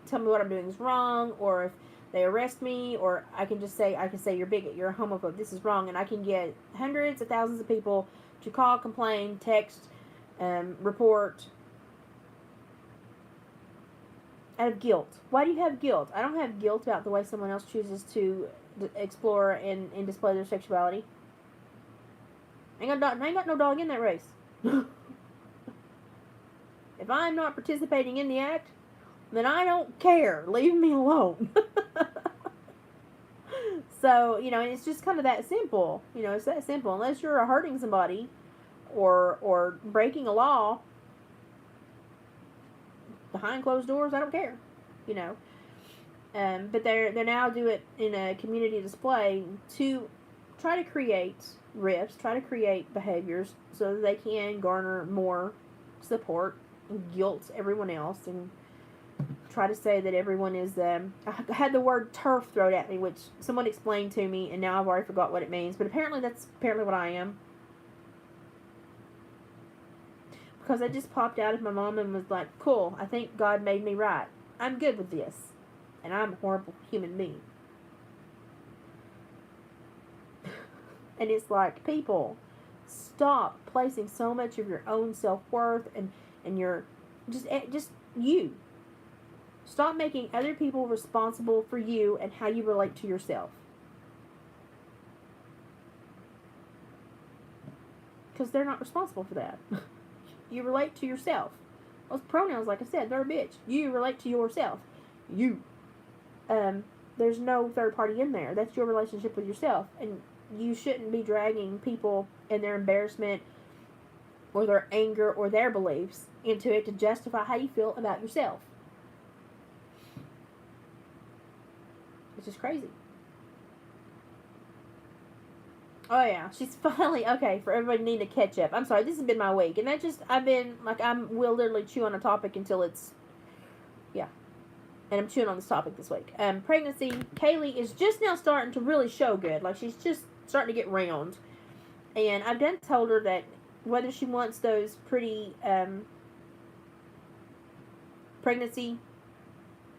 tell me what I'm doing is wrong, or if they arrest me, or I can say you're a bigot, you're a homophobe, this is wrong, and I can get hundreds of thousands of people to call, complain, text, report, out of guilt. Why do you have guilt? I don't have guilt about the way someone else chooses to explore and display their sexuality. I ain't got no dog in that race. If I'm not participating in the act, then I don't care. Leave me alone. So, and it's just kind of that simple. It's that simple. Unless you're hurting somebody or breaking a law behind closed doors, I don't care. But they now do it in a community display to try to create rifts, try to create behaviors so that they can garner more support and guilt everyone else and try to say that everyone is, I had the word turf thrown at me, which someone explained to me, and now I've already forgot what it means, but apparently that's what I am. Because I just popped out of my mom and was like, cool, I think God made me right. I'm good with this. And I'm a horrible human being. And it's like, people, stop placing so much of your own self-worth and your, just you. Stop making other people responsible for you and how you relate to yourself. Because they're not responsible for that. You relate to yourself. Those pronouns, like I said, they're a bitch. You relate to yourself. You. There's no third party in there. That's your relationship with yourself. And you shouldn't be dragging people and their embarrassment or their anger or their beliefs into it to justify how you feel about yourself. It's just crazy. Oh yeah, she's finally, okay, for everybody needing to catch up. I'm sorry, this has been my week. And we'll literally chew on a topic until it's, yeah. And I'm chewing on this topic this week. Pregnancy, Kaylee is just now starting to really show good. Like, she's just starting to get round. And I've done told her that whether she wants those pretty, pregnancy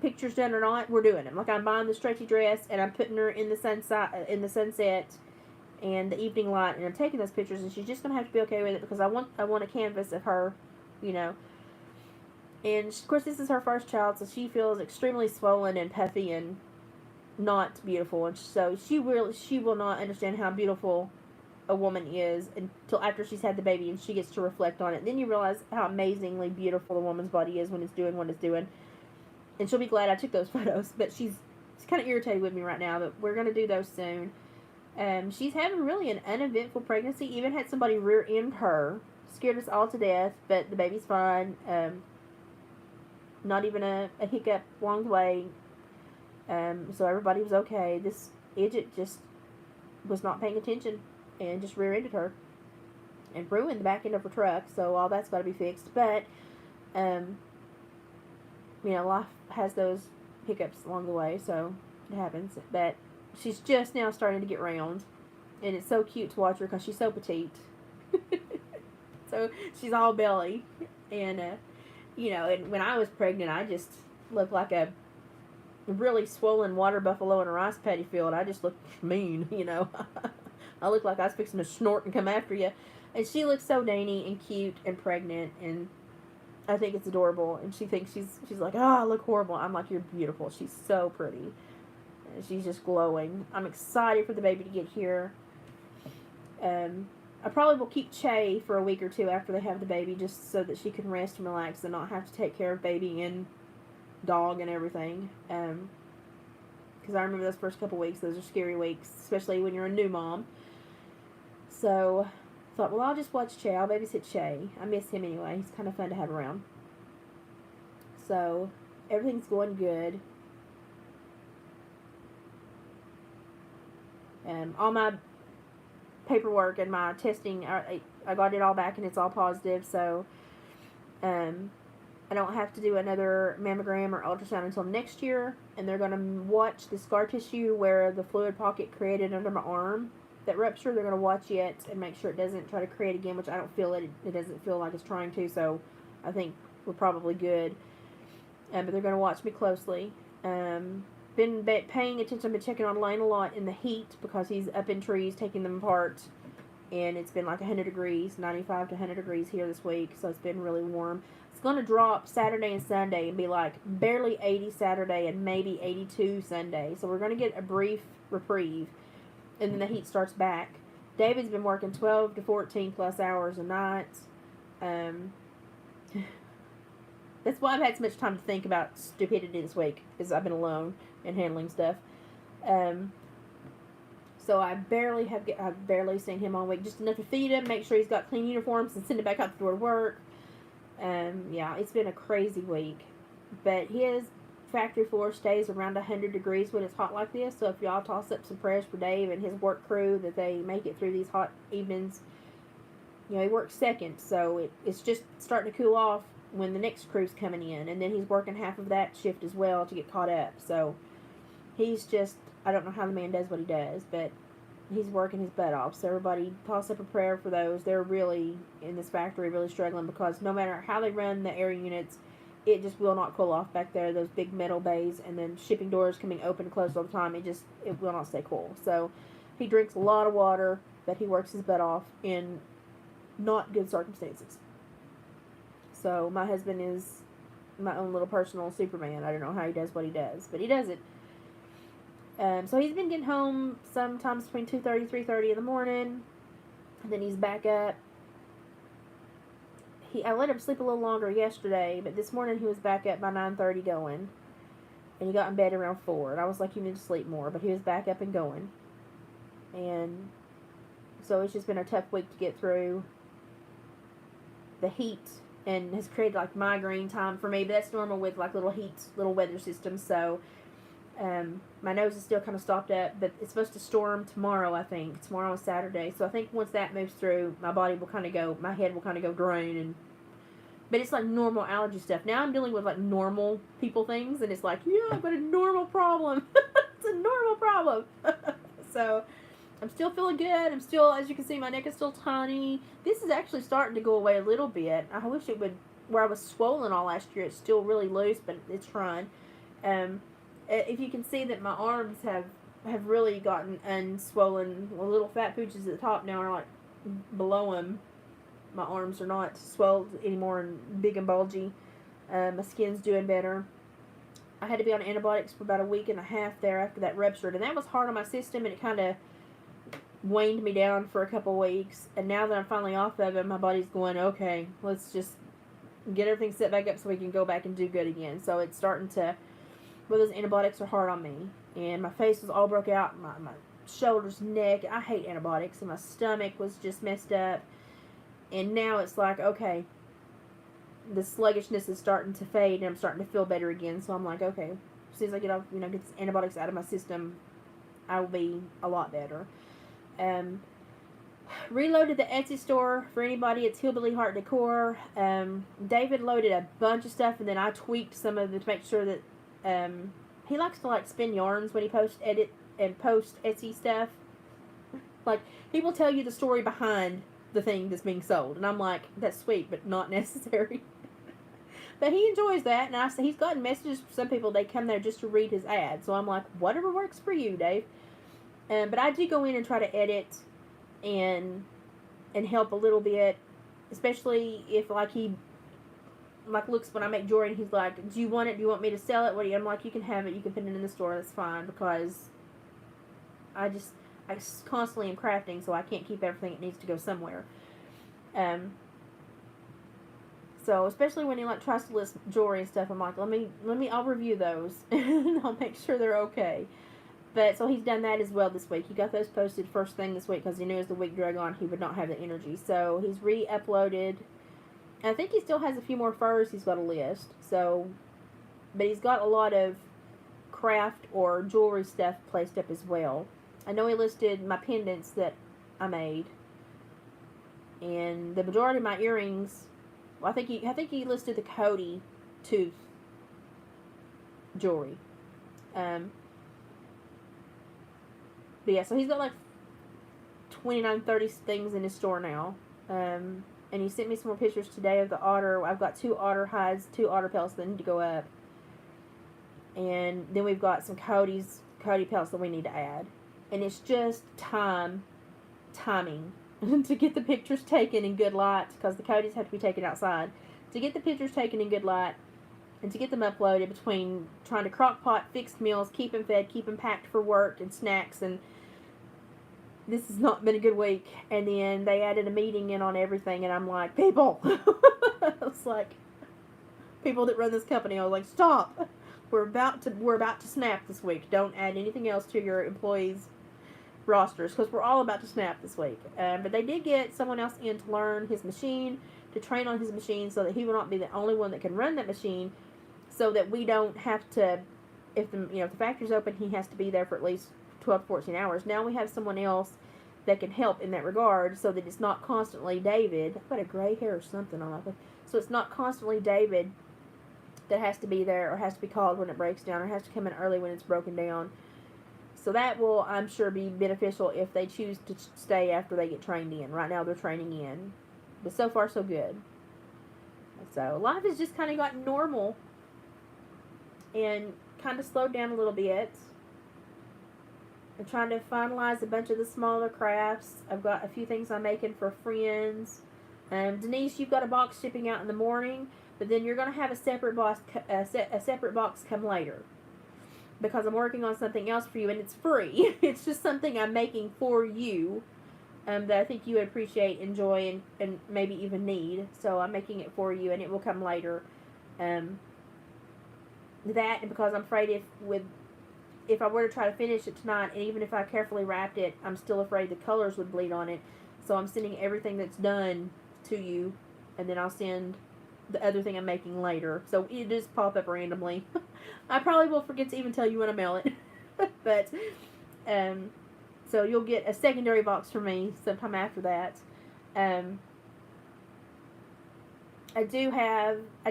pictures done or not, we're doing them. Like, I'm buying the stretchy dress, and I'm putting her in the sunset and the evening light, and I'm taking those pictures, and she's just gonna have to be okay with it because I want a canvas of her, And of course, this is her first child, so she feels extremely swollen and puffy and not beautiful, and so she will not understand how beautiful a woman is until after she's had the baby and she gets to reflect on it. Then you realize how amazingly beautiful a woman's body is when it's doing what it's doing. And she'll be glad I took those photos, but she's kind of irritated with me right now, but we're going to do those soon. She's having really an uneventful pregnancy. Even had somebody rear-end her. Scared us all to death, but the baby's fine. Not even a hiccup along the way. So everybody was okay. This idiot just was not paying attention and just rear-ended her and ruined the back end of her truck, so all that's got to be fixed. But life has those hiccups along the way, so it happens. But she's just now starting to get round, and it's so cute to watch her because she's so petite. So she's all belly, and and when I was pregnant, I just looked like a really swollen water buffalo in a rice paddy field. I just looked mean, I looked like I was fixing to snort and come after you. And she looks so dainty and cute and pregnant, and I think it's adorable. And she thinks she's like, oh, I look horrible. I'm like, you're beautiful. She's so pretty. And she's just glowing. I'm excited for the baby to get here. I probably will keep Che for a week or two after they have the baby, just so that she can rest and relax and not have to take care of baby and dog and everything. Because I remember those first couple weeks, those are scary weeks, especially when you're a new mom. So I thought, well, I'll just watch Che. I'll babysit Che. I miss him anyway. He's kind of fun to have around. So everything's going good. All my paperwork and my testing, I got it all back and it's all positive. So I don't have to do another mammogram or ultrasound until next year. And they're going to watch the scar tissue where the fluid pocket created under my arm that ruptured. They're going to watch it and make sure it doesn't try to create again, which I don't feel it. It doesn't feel like it's trying to, so I think we're probably good. But they're going to watch me closely. Been paying attention. I've been checking on Lane a lot in the heat because he's up in trees taking them apart. And it's been like 100 degrees, 95 to 100 degrees here this week, so it's been really warm. It's going to drop Saturday and Sunday and be like barely 80 Saturday and maybe 82 Sunday. So we're going to get a brief reprieve. And then the heat starts back. David's been working 12 to 14 plus hours a night. That's why I've had so much time to think about stupidity this week, because I've been alone and handling stuff. So I've barely seen him all week. Just enough to feed him, make sure he's got clean uniforms, and send him back out the door to work. Yeah, it's been a crazy week. But his factory floor stays around 100 degrees when it's hot like this. So if y'all toss up some prayers for Dave and his work crew that they make it through these hot evenings. He works second, so it's just starting to cool off when the next crew's coming in. And then he's working half of that shift as well to get caught up. So he's just, I don't know how the man does what he does, but he's working his butt off. So everybody toss up a prayer for those. They're really, in this factory, really struggling because no matter how they run the air units, it just will not cool off back there. Those big metal bays and then shipping doors coming open and closed all the time. It will not stay cool. So he drinks a lot of water, but he works his butt off in not good circumstances. So my husband is my own little personal Superman. I don't know how he does what he does, but he does it. So he's been getting home sometimes between 2:30, 3:30 in the morning. And then he's back up. I let him sleep a little longer yesterday, but this morning he was back up by 9:30 going. And he got in bed around 4. And I was like, you need to sleep more. But he was back up and going. And so it's just been a tough week to get through. The heat and has created like migraine time for me. But that's normal with like little weather systems. So my nose is still kind of stopped up. But it's supposed to storm tomorrow, I think. Tomorrow is Saturday. So I think once that moves through, my body will kind of go, my head will kind of go drain. But it's like normal allergy stuff. Now I'm dealing with like normal people things. And it's like, yeah, I've got a normal problem. It's a normal problem. So I'm still feeling good. I'm still, as you can see, my neck is still tiny. This is actually starting to go away a little bit. I wish it would, where I was swollen all last year, it's still really loose, but it's trying. If you can see that my arms have really gotten unswollen. Well, little fat pooches at the top now are like below them. My arms are not swelled anymore and big and bulgy. My skin's doing better. I had to be on antibiotics for about a week and a half there after that ruptured, and that was hard on my system, and it kind of waned me down for a couple weeks. And now that I'm finally off of it, my body's going, okay, let's just get everything set back up so we can go back and do good again. So it's starting to, well, those antibiotics are hard on me, and my face was all broke out, my shoulders, neck, I hate antibiotics, and my stomach was just messed up. And now it's like, okay, the sluggishness is starting to fade, and I'm starting to feel better again. So I'm like, okay, as soon as I get off, get this antibiotics out of my system, I will be a lot better. Reloaded the Etsy store for anybody. It's Hillbilly Heart Decor. David loaded a bunch of stuff, and then I tweaked some of it to make sure that he likes to like spin yarns when he post Etsy stuff. Like, he will tell you the story behind the thing that's being sold, and I'm like, that's sweet, but not necessary. But he enjoys that, and I say he's gotten messages from some people. They come there just to read his ad, so I'm like, whatever works for you, Dave. But I do go in and try to edit and help a little bit, especially if like he like looks when I make jewelry and he's like, do you want it? Do you want me to sell it? What do you? I'm like, you can have it. You can put it in the store. That's fine, because I constantly am crafting, so I can't keep everything. It needs to go somewhere. So especially when he like tries to list jewelry and stuff, I'm like, I'll review those and I'll make sure they're okay. But so he's done that as well this week. He got those posted first thing this week because he knew as the week drug on he would not have the energy. So he's re-uploaded. I think he still has a few more furs he's got to list. So, but he's got a lot of craft or jewelry stuff placed up as well. I know he listed my pendants that I made, and the majority of my earrings. Well, I think he listed the Cody tooth jewelry. But yeah, so he's got like 29, 30 things in his store now. And he sent me some more pictures today of the otter. I've got 2 otter hides, 2 otter pelts that need to go up. And then we've got some Cody pelts that we need to add. And it's just timing to get the pictures taken in good light, because the Codys have to be taken outside. To get the pictures taken in good light and to get them uploaded, between trying to crock pot, fix meals, keep them fed, keep them packed for work and snacks, and this has not been a good week. And then they added a meeting in on everything, and I'm like, people! It's like, people that run this company, I was like, stop! We're about to snap this week. Don't add anything else to your employees' rosters, because we're all about to snap this week. But they did get someone else in to learn his machine, to train on his machine, so that he will not be the only one that can run that machine, so that we don't have to, if the factory's open, he has to be there for at least 12 to 14 hours. Now we have someone else that can help in that regard, so that it's not constantly David. I've got a gray hair or something on it. So it's not constantly David that has to be there, or has to be called when it breaks down, or has to come in early when it's broken down. So that will, I'm sure, be beneficial if they choose to stay after they get trained in. Right now they're training in. But so far, so good. So life has just kind of gotten normal and kind of slowed down a little bit. I'm trying to finalize a bunch of the smaller crafts. I've got a few things I'm making for friends. Denise, you've got a box shipping out in the morning, but then you're going to have a separate box come later, because I'm working on something else for you, and it's free. It's just something I'm making for you, that I think you would appreciate, enjoy, and maybe even need. So I'm making it for you, and it will come later. That, and because I'm afraid if I were to try to finish it tonight, and even if I carefully wrapped it, I'm still afraid the colors would bleed on it. So I'm sending everything that's done to you, and then I'll send the other thing I'm making later. So it just pop up randomly. I probably will forget to even tell you when I mail it. But, so you'll get a secondary box from me sometime after that. I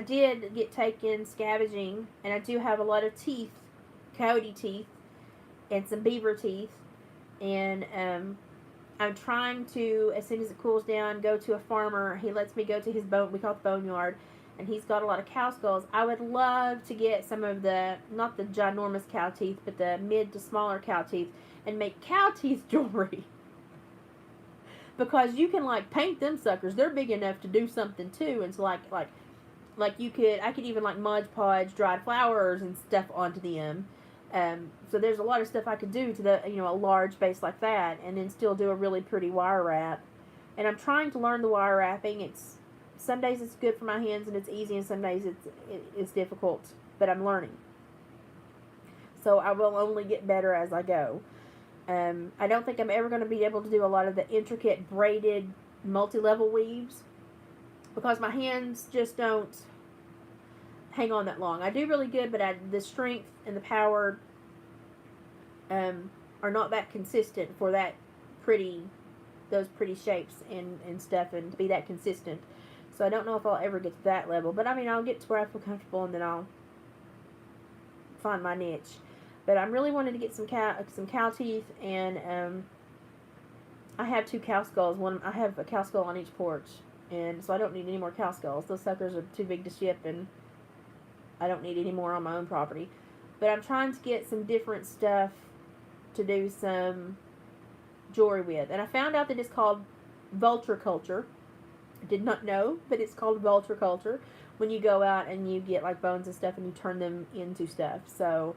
did get taken scavenging, and I do have a lot of teeth, coyote teeth, and some beaver teeth. And, I'm trying to, as soon as it cools down, go to a farmer. He lets me go to his we call it the boneyard, and he's got a lot of cow skulls. I would love to get some of the, not the ginormous cow teeth, but the mid to smaller cow teeth, and make cow teeth jewelry. Because you can, like, paint them suckers. They're big enough to do something, too. And so, like I could even, like, Mod Podge dried flowers and stuff onto them. So there's a lot of stuff I could do to a large base like that, and then still do a really pretty wire wrap. And I'm trying to learn the wire wrapping. Some days it's good for my hands and it's easy, and some days it's difficult, but I'm learning. So I will only get better as I go. I don't think I'm ever going to be able to do a lot of the intricate braided multi-level weaves, because my hands just don't hang on that long. I do really good, but the strength and the power are not that consistent for those pretty shapes and stuff, and to be that consistent. So I don't know if I'll ever get to that level, but I mean, I'll get to where I feel comfortable, and then I'll find my niche. But I'm really wanting to get some cow teeth, and I have 2 cow skulls. I have a cow skull on each porch, and so I don't need any more cow skulls. Those suckers are too big to ship, and I don't need any more on my own property. But I'm trying to get some different stuff to do some jewelry with, and I found out that it's called vulture culture. I did not know, but it's called vulture culture when you go out and you get like bones and stuff and you turn them into stuff. So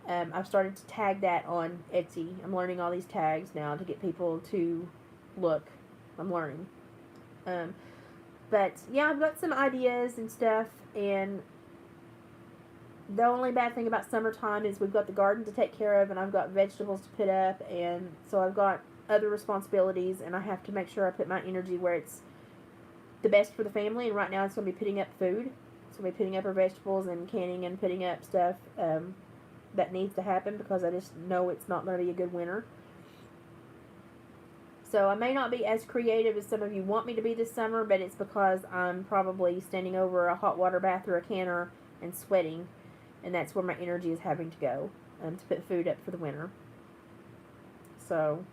I've started to tag that on Etsy. I'm learning all these tags now to get people to look. I'm learning. But yeah, I've got some ideas and stuff, and the only bad thing about summertime is we've got the garden to take care of, and I've got vegetables to put up, and so I've got other responsibilities, and I have to make sure I put my energy where it's the best for the family. And right now it's going to be putting up food. So we're putting up our vegetables and canning and putting up stuff that needs to happen, because I just know it's not going to be a good winter. So I may not be as creative as some of you want me to be this summer, but it's because I'm probably standing over a hot water bath or a canner and sweating, and that's where my energy is having to go, to put food up for the winter. So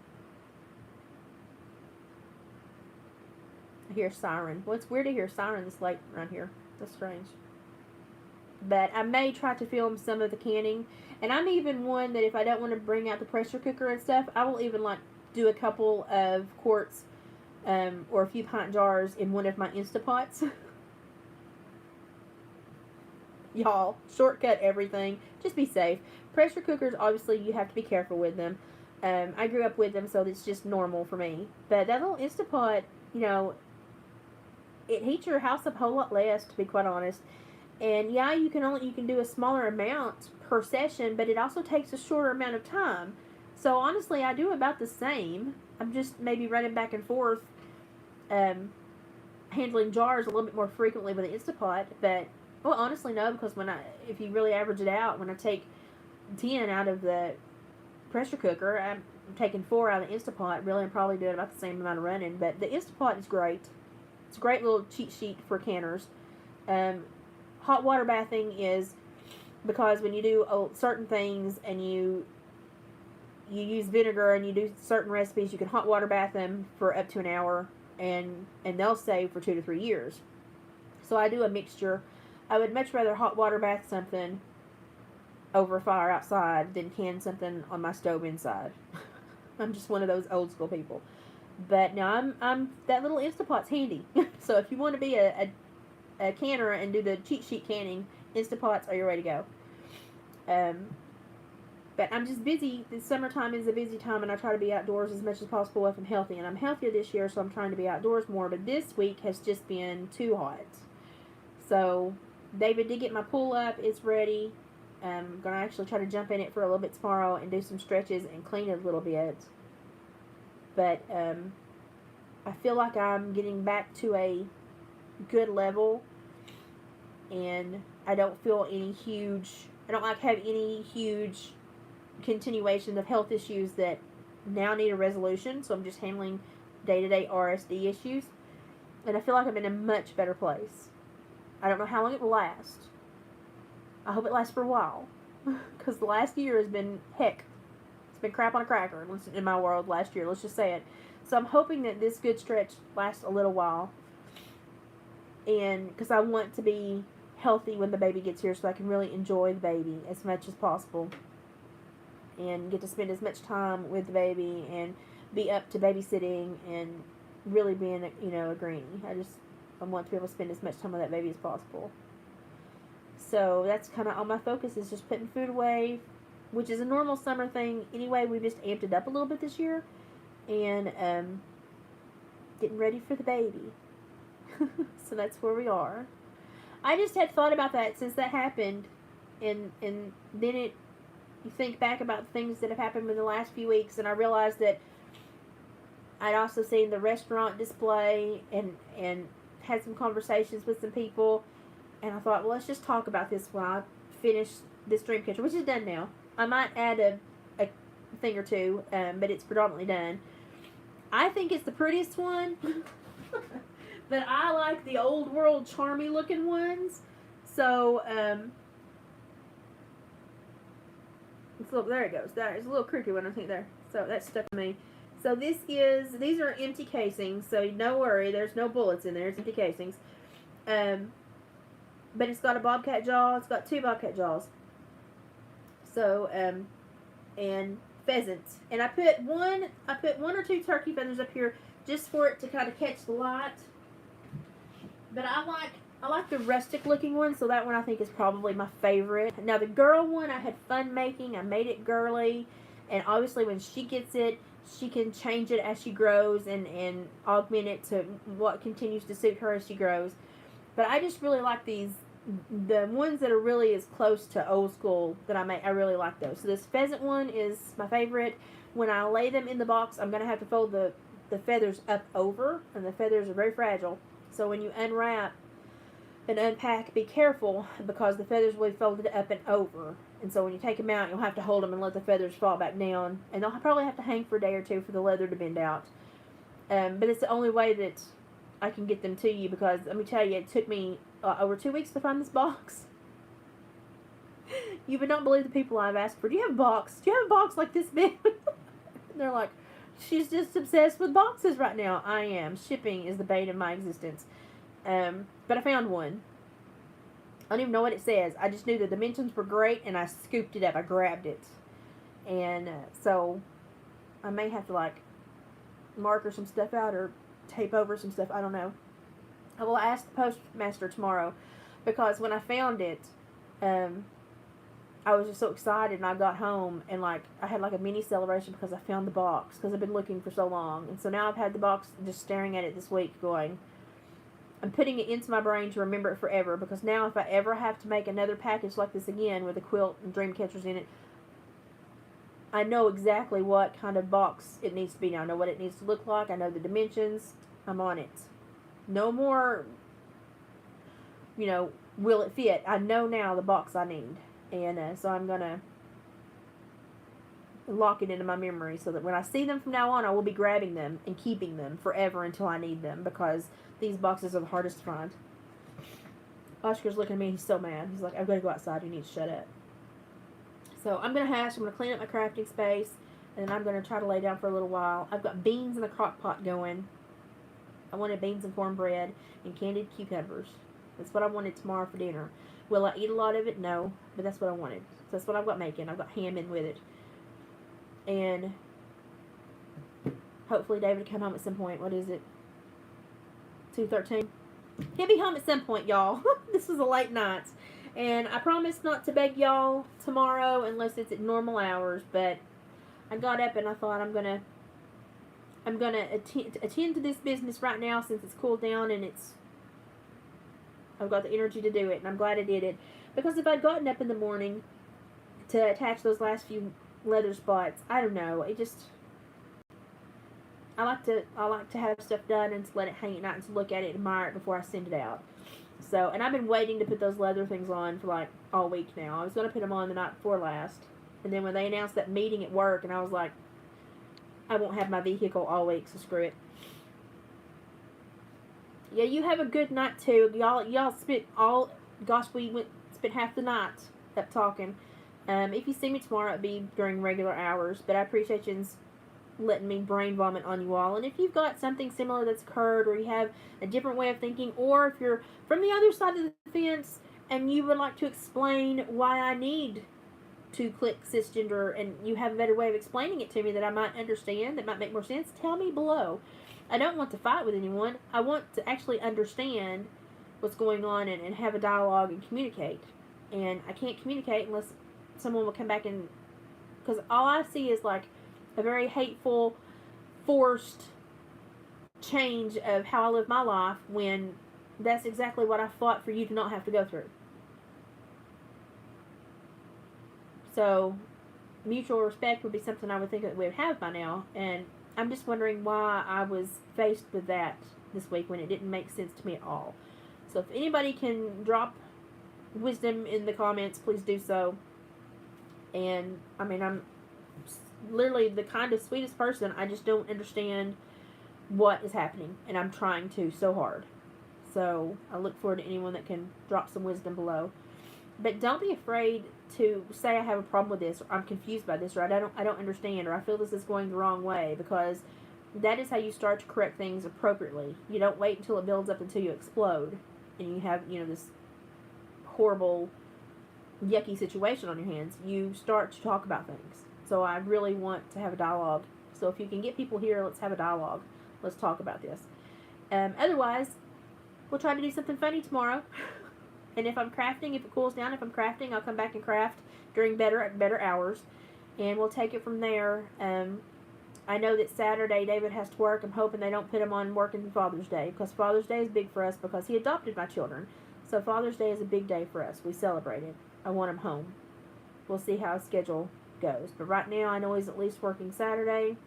I hear a siren. Well, it's weird to hear a siren this late around here. That's strange. But I may try to film some of the canning, and I'm even one that if I don't want to bring out the pressure cooker and stuff, I will even like do a couple of quarts or a few pint jars in one of my Instapots. Y'all, shortcut everything. Just be safe. Pressure cookers, obviously, you have to be careful with them. I grew up with them, so it's just normal for me. But that little Instapot, you know, it heats your house up a whole lot less, to be quite honest. And yeah, you can do a smaller amount per session, but it also takes a shorter amount of time. So honestly, I do about the same. I'm just maybe running back and forth, handling jars a little bit more frequently with the Instapot. But well, honestly, no, because if you really average it out, when I take 10 out of the pressure cooker, I'm taking 4 out of the Instapot. Really, I'm probably doing about the same amount of running. But the Instapot is great. It's a great little cheat sheet for canners. Hot water bathing is because when you do certain things and you use vinegar and you do certain recipes, you can hot water bath them for up to an hour, and they'll stay for 2 to 3 years. So I do a mixture. I would much rather hot water bath something over a fire outside than can something on my stove inside. I'm just one of those old school people. But no, I'm that little Instapot's handy. So if you want to be a canner and do the cheat sheet canning, Instapots are your way to go. But I'm just busy. The summertime is a busy time, and I try to be outdoors as much as possible if I'm healthy. And I'm healthier this year, so I'm trying to be outdoors more. But this week has just been too hot. So David did get my pool up. It's ready. I'm going to actually try to jump in it for a little bit tomorrow and do some stretches and clean it a little bit. But I feel like I'm getting back to a good level, and I don't feel I don't like have any huge continuation of health issues that now need a resolution. So I'm just handling day-to-day RSD issues, and I feel like I'm in a much better place. I don't know how long it will last. I hope it lasts for a while, because the last year has been heck. It's been crap on a cracker in my world last year. Let's just say it. So I'm hoping that this good stretch lasts a little while, and because I want to be healthy when the baby gets here, so I can really enjoy the baby as much as possible, and get to spend as much time with the baby and be up to babysitting and really being a greenie. I want to be able to spend as much time with that baby as possible. So that's kind of all my focus is, just putting food away, which is a normal summer thing anyway. We just amped it up a little bit this year, and getting ready for the baby. So that's where we are. I just had thought about that since that happened, and then you think back about things that have happened in the last few weeks, and I realized that I'd also seen the restaurant display and had some conversations with some people, and I thought, well, let's just talk about this while I finish this dream catcher, which is done now. I might add a thing or two, but it's predominantly done. I think it's the prettiest one, but I like the old world charmy looking ones. So look, there it goes. There's a little crooked one, I think, there. So that's stuck to me. So these are empty casings, so no worry, there's no bullets in there. It's empty casings. But it's got a bobcat jaw. It's got 2 bobcat jaws. So, and pheasants. And I put one or 2 turkey feathers up here just for it to kind of catch the light. But I like the rustic looking one, so that one I think is probably my favorite. Now the girl one I had fun making. I made it girly, and obviously when she gets it, she can change it as she grows and augment it to what continues to suit her as she grows. But I just really like the ones that are really as close to old school that I make. I really like those. So this pheasant one is my favorite. When I lay them in the box, I'm going to have to fold the feathers up over, and the feathers are very fragile. So when you unwrap and unpack, be careful because the feathers will be folded up and over. And so when you take them out, you'll have to hold them and let the feathers fall back down. And they'll probably have to hang for a day or 2 for the leather to bend out. But it's the only way that I can get them to you, because let me tell you, it took me over 2 weeks to find this box. You would not believe the people I've asked for, do you have a box? Do you have a box like this big? And they're like, she's just obsessed with boxes right now. I am. Shipping is the bane of my existence. But I found one. I don't even know what it says. I just knew the dimensions were great, and I scooped it up. I grabbed it. And so I may have to, like, marker some stuff out or tape over some stuff. I don't know. I will ask the postmaster tomorrow, because when I found it, I was just so excited, and I got home, and like I had like a mini celebration because I found the box, because I've been looking for so long. And so now I've had the box, just staring at it this week, going, I'm putting it into my brain to remember it forever, because now if I ever have to make another package like this again with a quilt and dream catchers in it, I know exactly what kind of box it needs to be now. I know what it needs to look like. I know the dimensions. I'm on it. No more, will it fit? I know now the box I need. And so I'm going to lock it into my memory so that when I see them from now on, I will be grabbing them and keeping them forever until I need them, because these boxes are the hardest to find. Oscar's looking at me. He's so mad. He's like, I've got to go outside. You need to shut up. So I'm going to hash. I'm going to clean up my crafting space, and then I'm going to try to lay down for a little while. I've got beans in the crock pot going. I wanted beans and cornbread and candied cucumbers. That's what I wanted tomorrow for dinner. Will I eat a lot of it? No, but that's what I wanted. So that's what I've got making. I've got ham in with it. And hopefully David will come home at some point. What is it? 2:13? He'll be home at some point, y'all. This is a late night. And I promise not to beg y'all tomorrow unless it's at normal hours. But I got up and I thought I'm gonna attend to this business right now, since it's cooled down and I've got the energy to do it, and I'm glad I did it. Because if I'd gotten up in the morning to attach those last few leather spots, I don't know, I like to have stuff done and to let it hang at night and to look at it and admire it before I send it out. So, and I've been waiting to put those leather things on for like all week now. I was going to put them on the night before last, and then when they announced that meeting at work, and I was like, I won't have my vehicle all week, so screw it. Yeah, you have a good night too. Y'all spent spent half the night up talking. If you see me tomorrow, it'll be during regular hours, but I appreciate you letting me brain vomit on you all. And if you've got something similar that's occurred, or you have a different way of thinking, or if you're from the other side of the fence and you would like to explain why I need to click cisgender, and you have a better way of explaining it to me that I might understand, that might make more sense, tell me below. I don't want to fight with anyone. I want to actually understand what's going on and have a dialogue and communicate. And I can't communicate unless someone will come back and... Because all I see is like a very hateful, forced change of how I live my life, when that's exactly what I fought for you to not have to go through. So, mutual respect would be something I would think that we would have by now, and I'm just wondering why I was faced with that this week when it didn't make sense to me at all. So if anybody can drop wisdom in the comments, please do so. And, I mean, I'm literally the kindest, sweetest person. I just don't understand what is happening, and I'm trying to so hard. So I look forward to anyone that can drop some wisdom below. But don't be afraid to say I have a problem with this, or I'm confused by this, or I don't understand, or I feel this is going the wrong way, because that is how you start to correct things appropriately. You don't wait until it builds up until you explode, and you have this horrible, yucky situation on your hands. You start to talk about things. So I really want to have a dialogue. So if you can get people here, let's have a dialogue. Let's talk about this. Otherwise, we'll try to do something funny tomorrow. And if I'm crafting, if it cools down, if I'm crafting, I'll come back and craft during better hours, and we'll take it from there. I know that Saturday David has to work. I'm hoping they don't put him on working Father's Day, because Father's Day is big for us because he adopted my children. So Father's Day is a big day for us. We celebrate it. I want him home. We'll see how his schedule goes. But right now, I know he's at least working Saturday.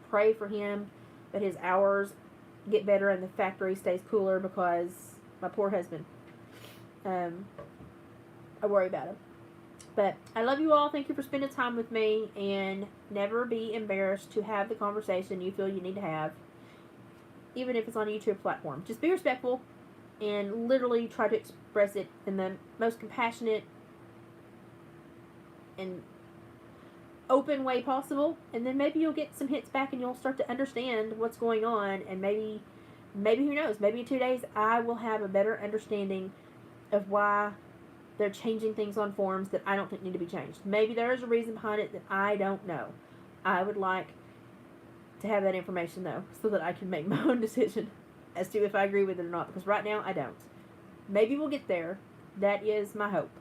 Pray for him that his hours get better and the factory stays cooler, because my poor husband. I worry about him. But I love you all. Thank you for spending time with me. And never be embarrassed to have the conversation you feel you need to have, even if it's on a YouTube platform. Just be respectful and literally try to express it in the most compassionate and open way possible. And then maybe you'll get some hits back and you'll start to understand what's going on. And maybe who knows, maybe in 2 days I will have a better understanding of why they're changing things on forums that I don't think need to be changed. Maybe there is a reason behind it that I don't know. I would like to have that information, though, so that I can make my own decision as to if I agree with it or not, because right now I don't. Maybe we'll get there. That is my hope.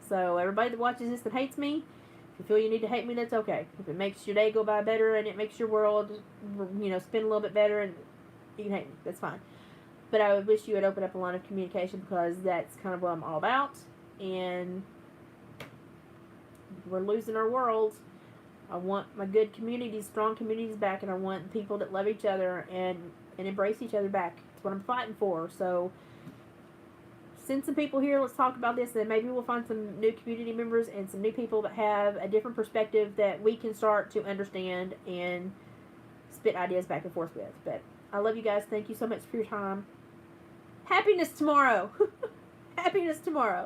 So everybody that watches this that hates me, if you feel you need to hate me, that's okay. If it makes your day go by better and it makes your world, spin a little bit better, and you can hate me, that's fine. But I would wish you would open up a line of communication, because that's kind of what I'm all about. And we're losing our world. I want my good communities, strong communities back, and I want people that love each other and embrace each other back. That's what I'm fighting for. So send some people here. Let's talk about this, and then maybe we'll find some new community members and some new people that have a different perspective that we can start to understand and spit ideas back and forth with. But I love you guys. Thank you so much for your time. Happiness tomorrow. Happiness tomorrow.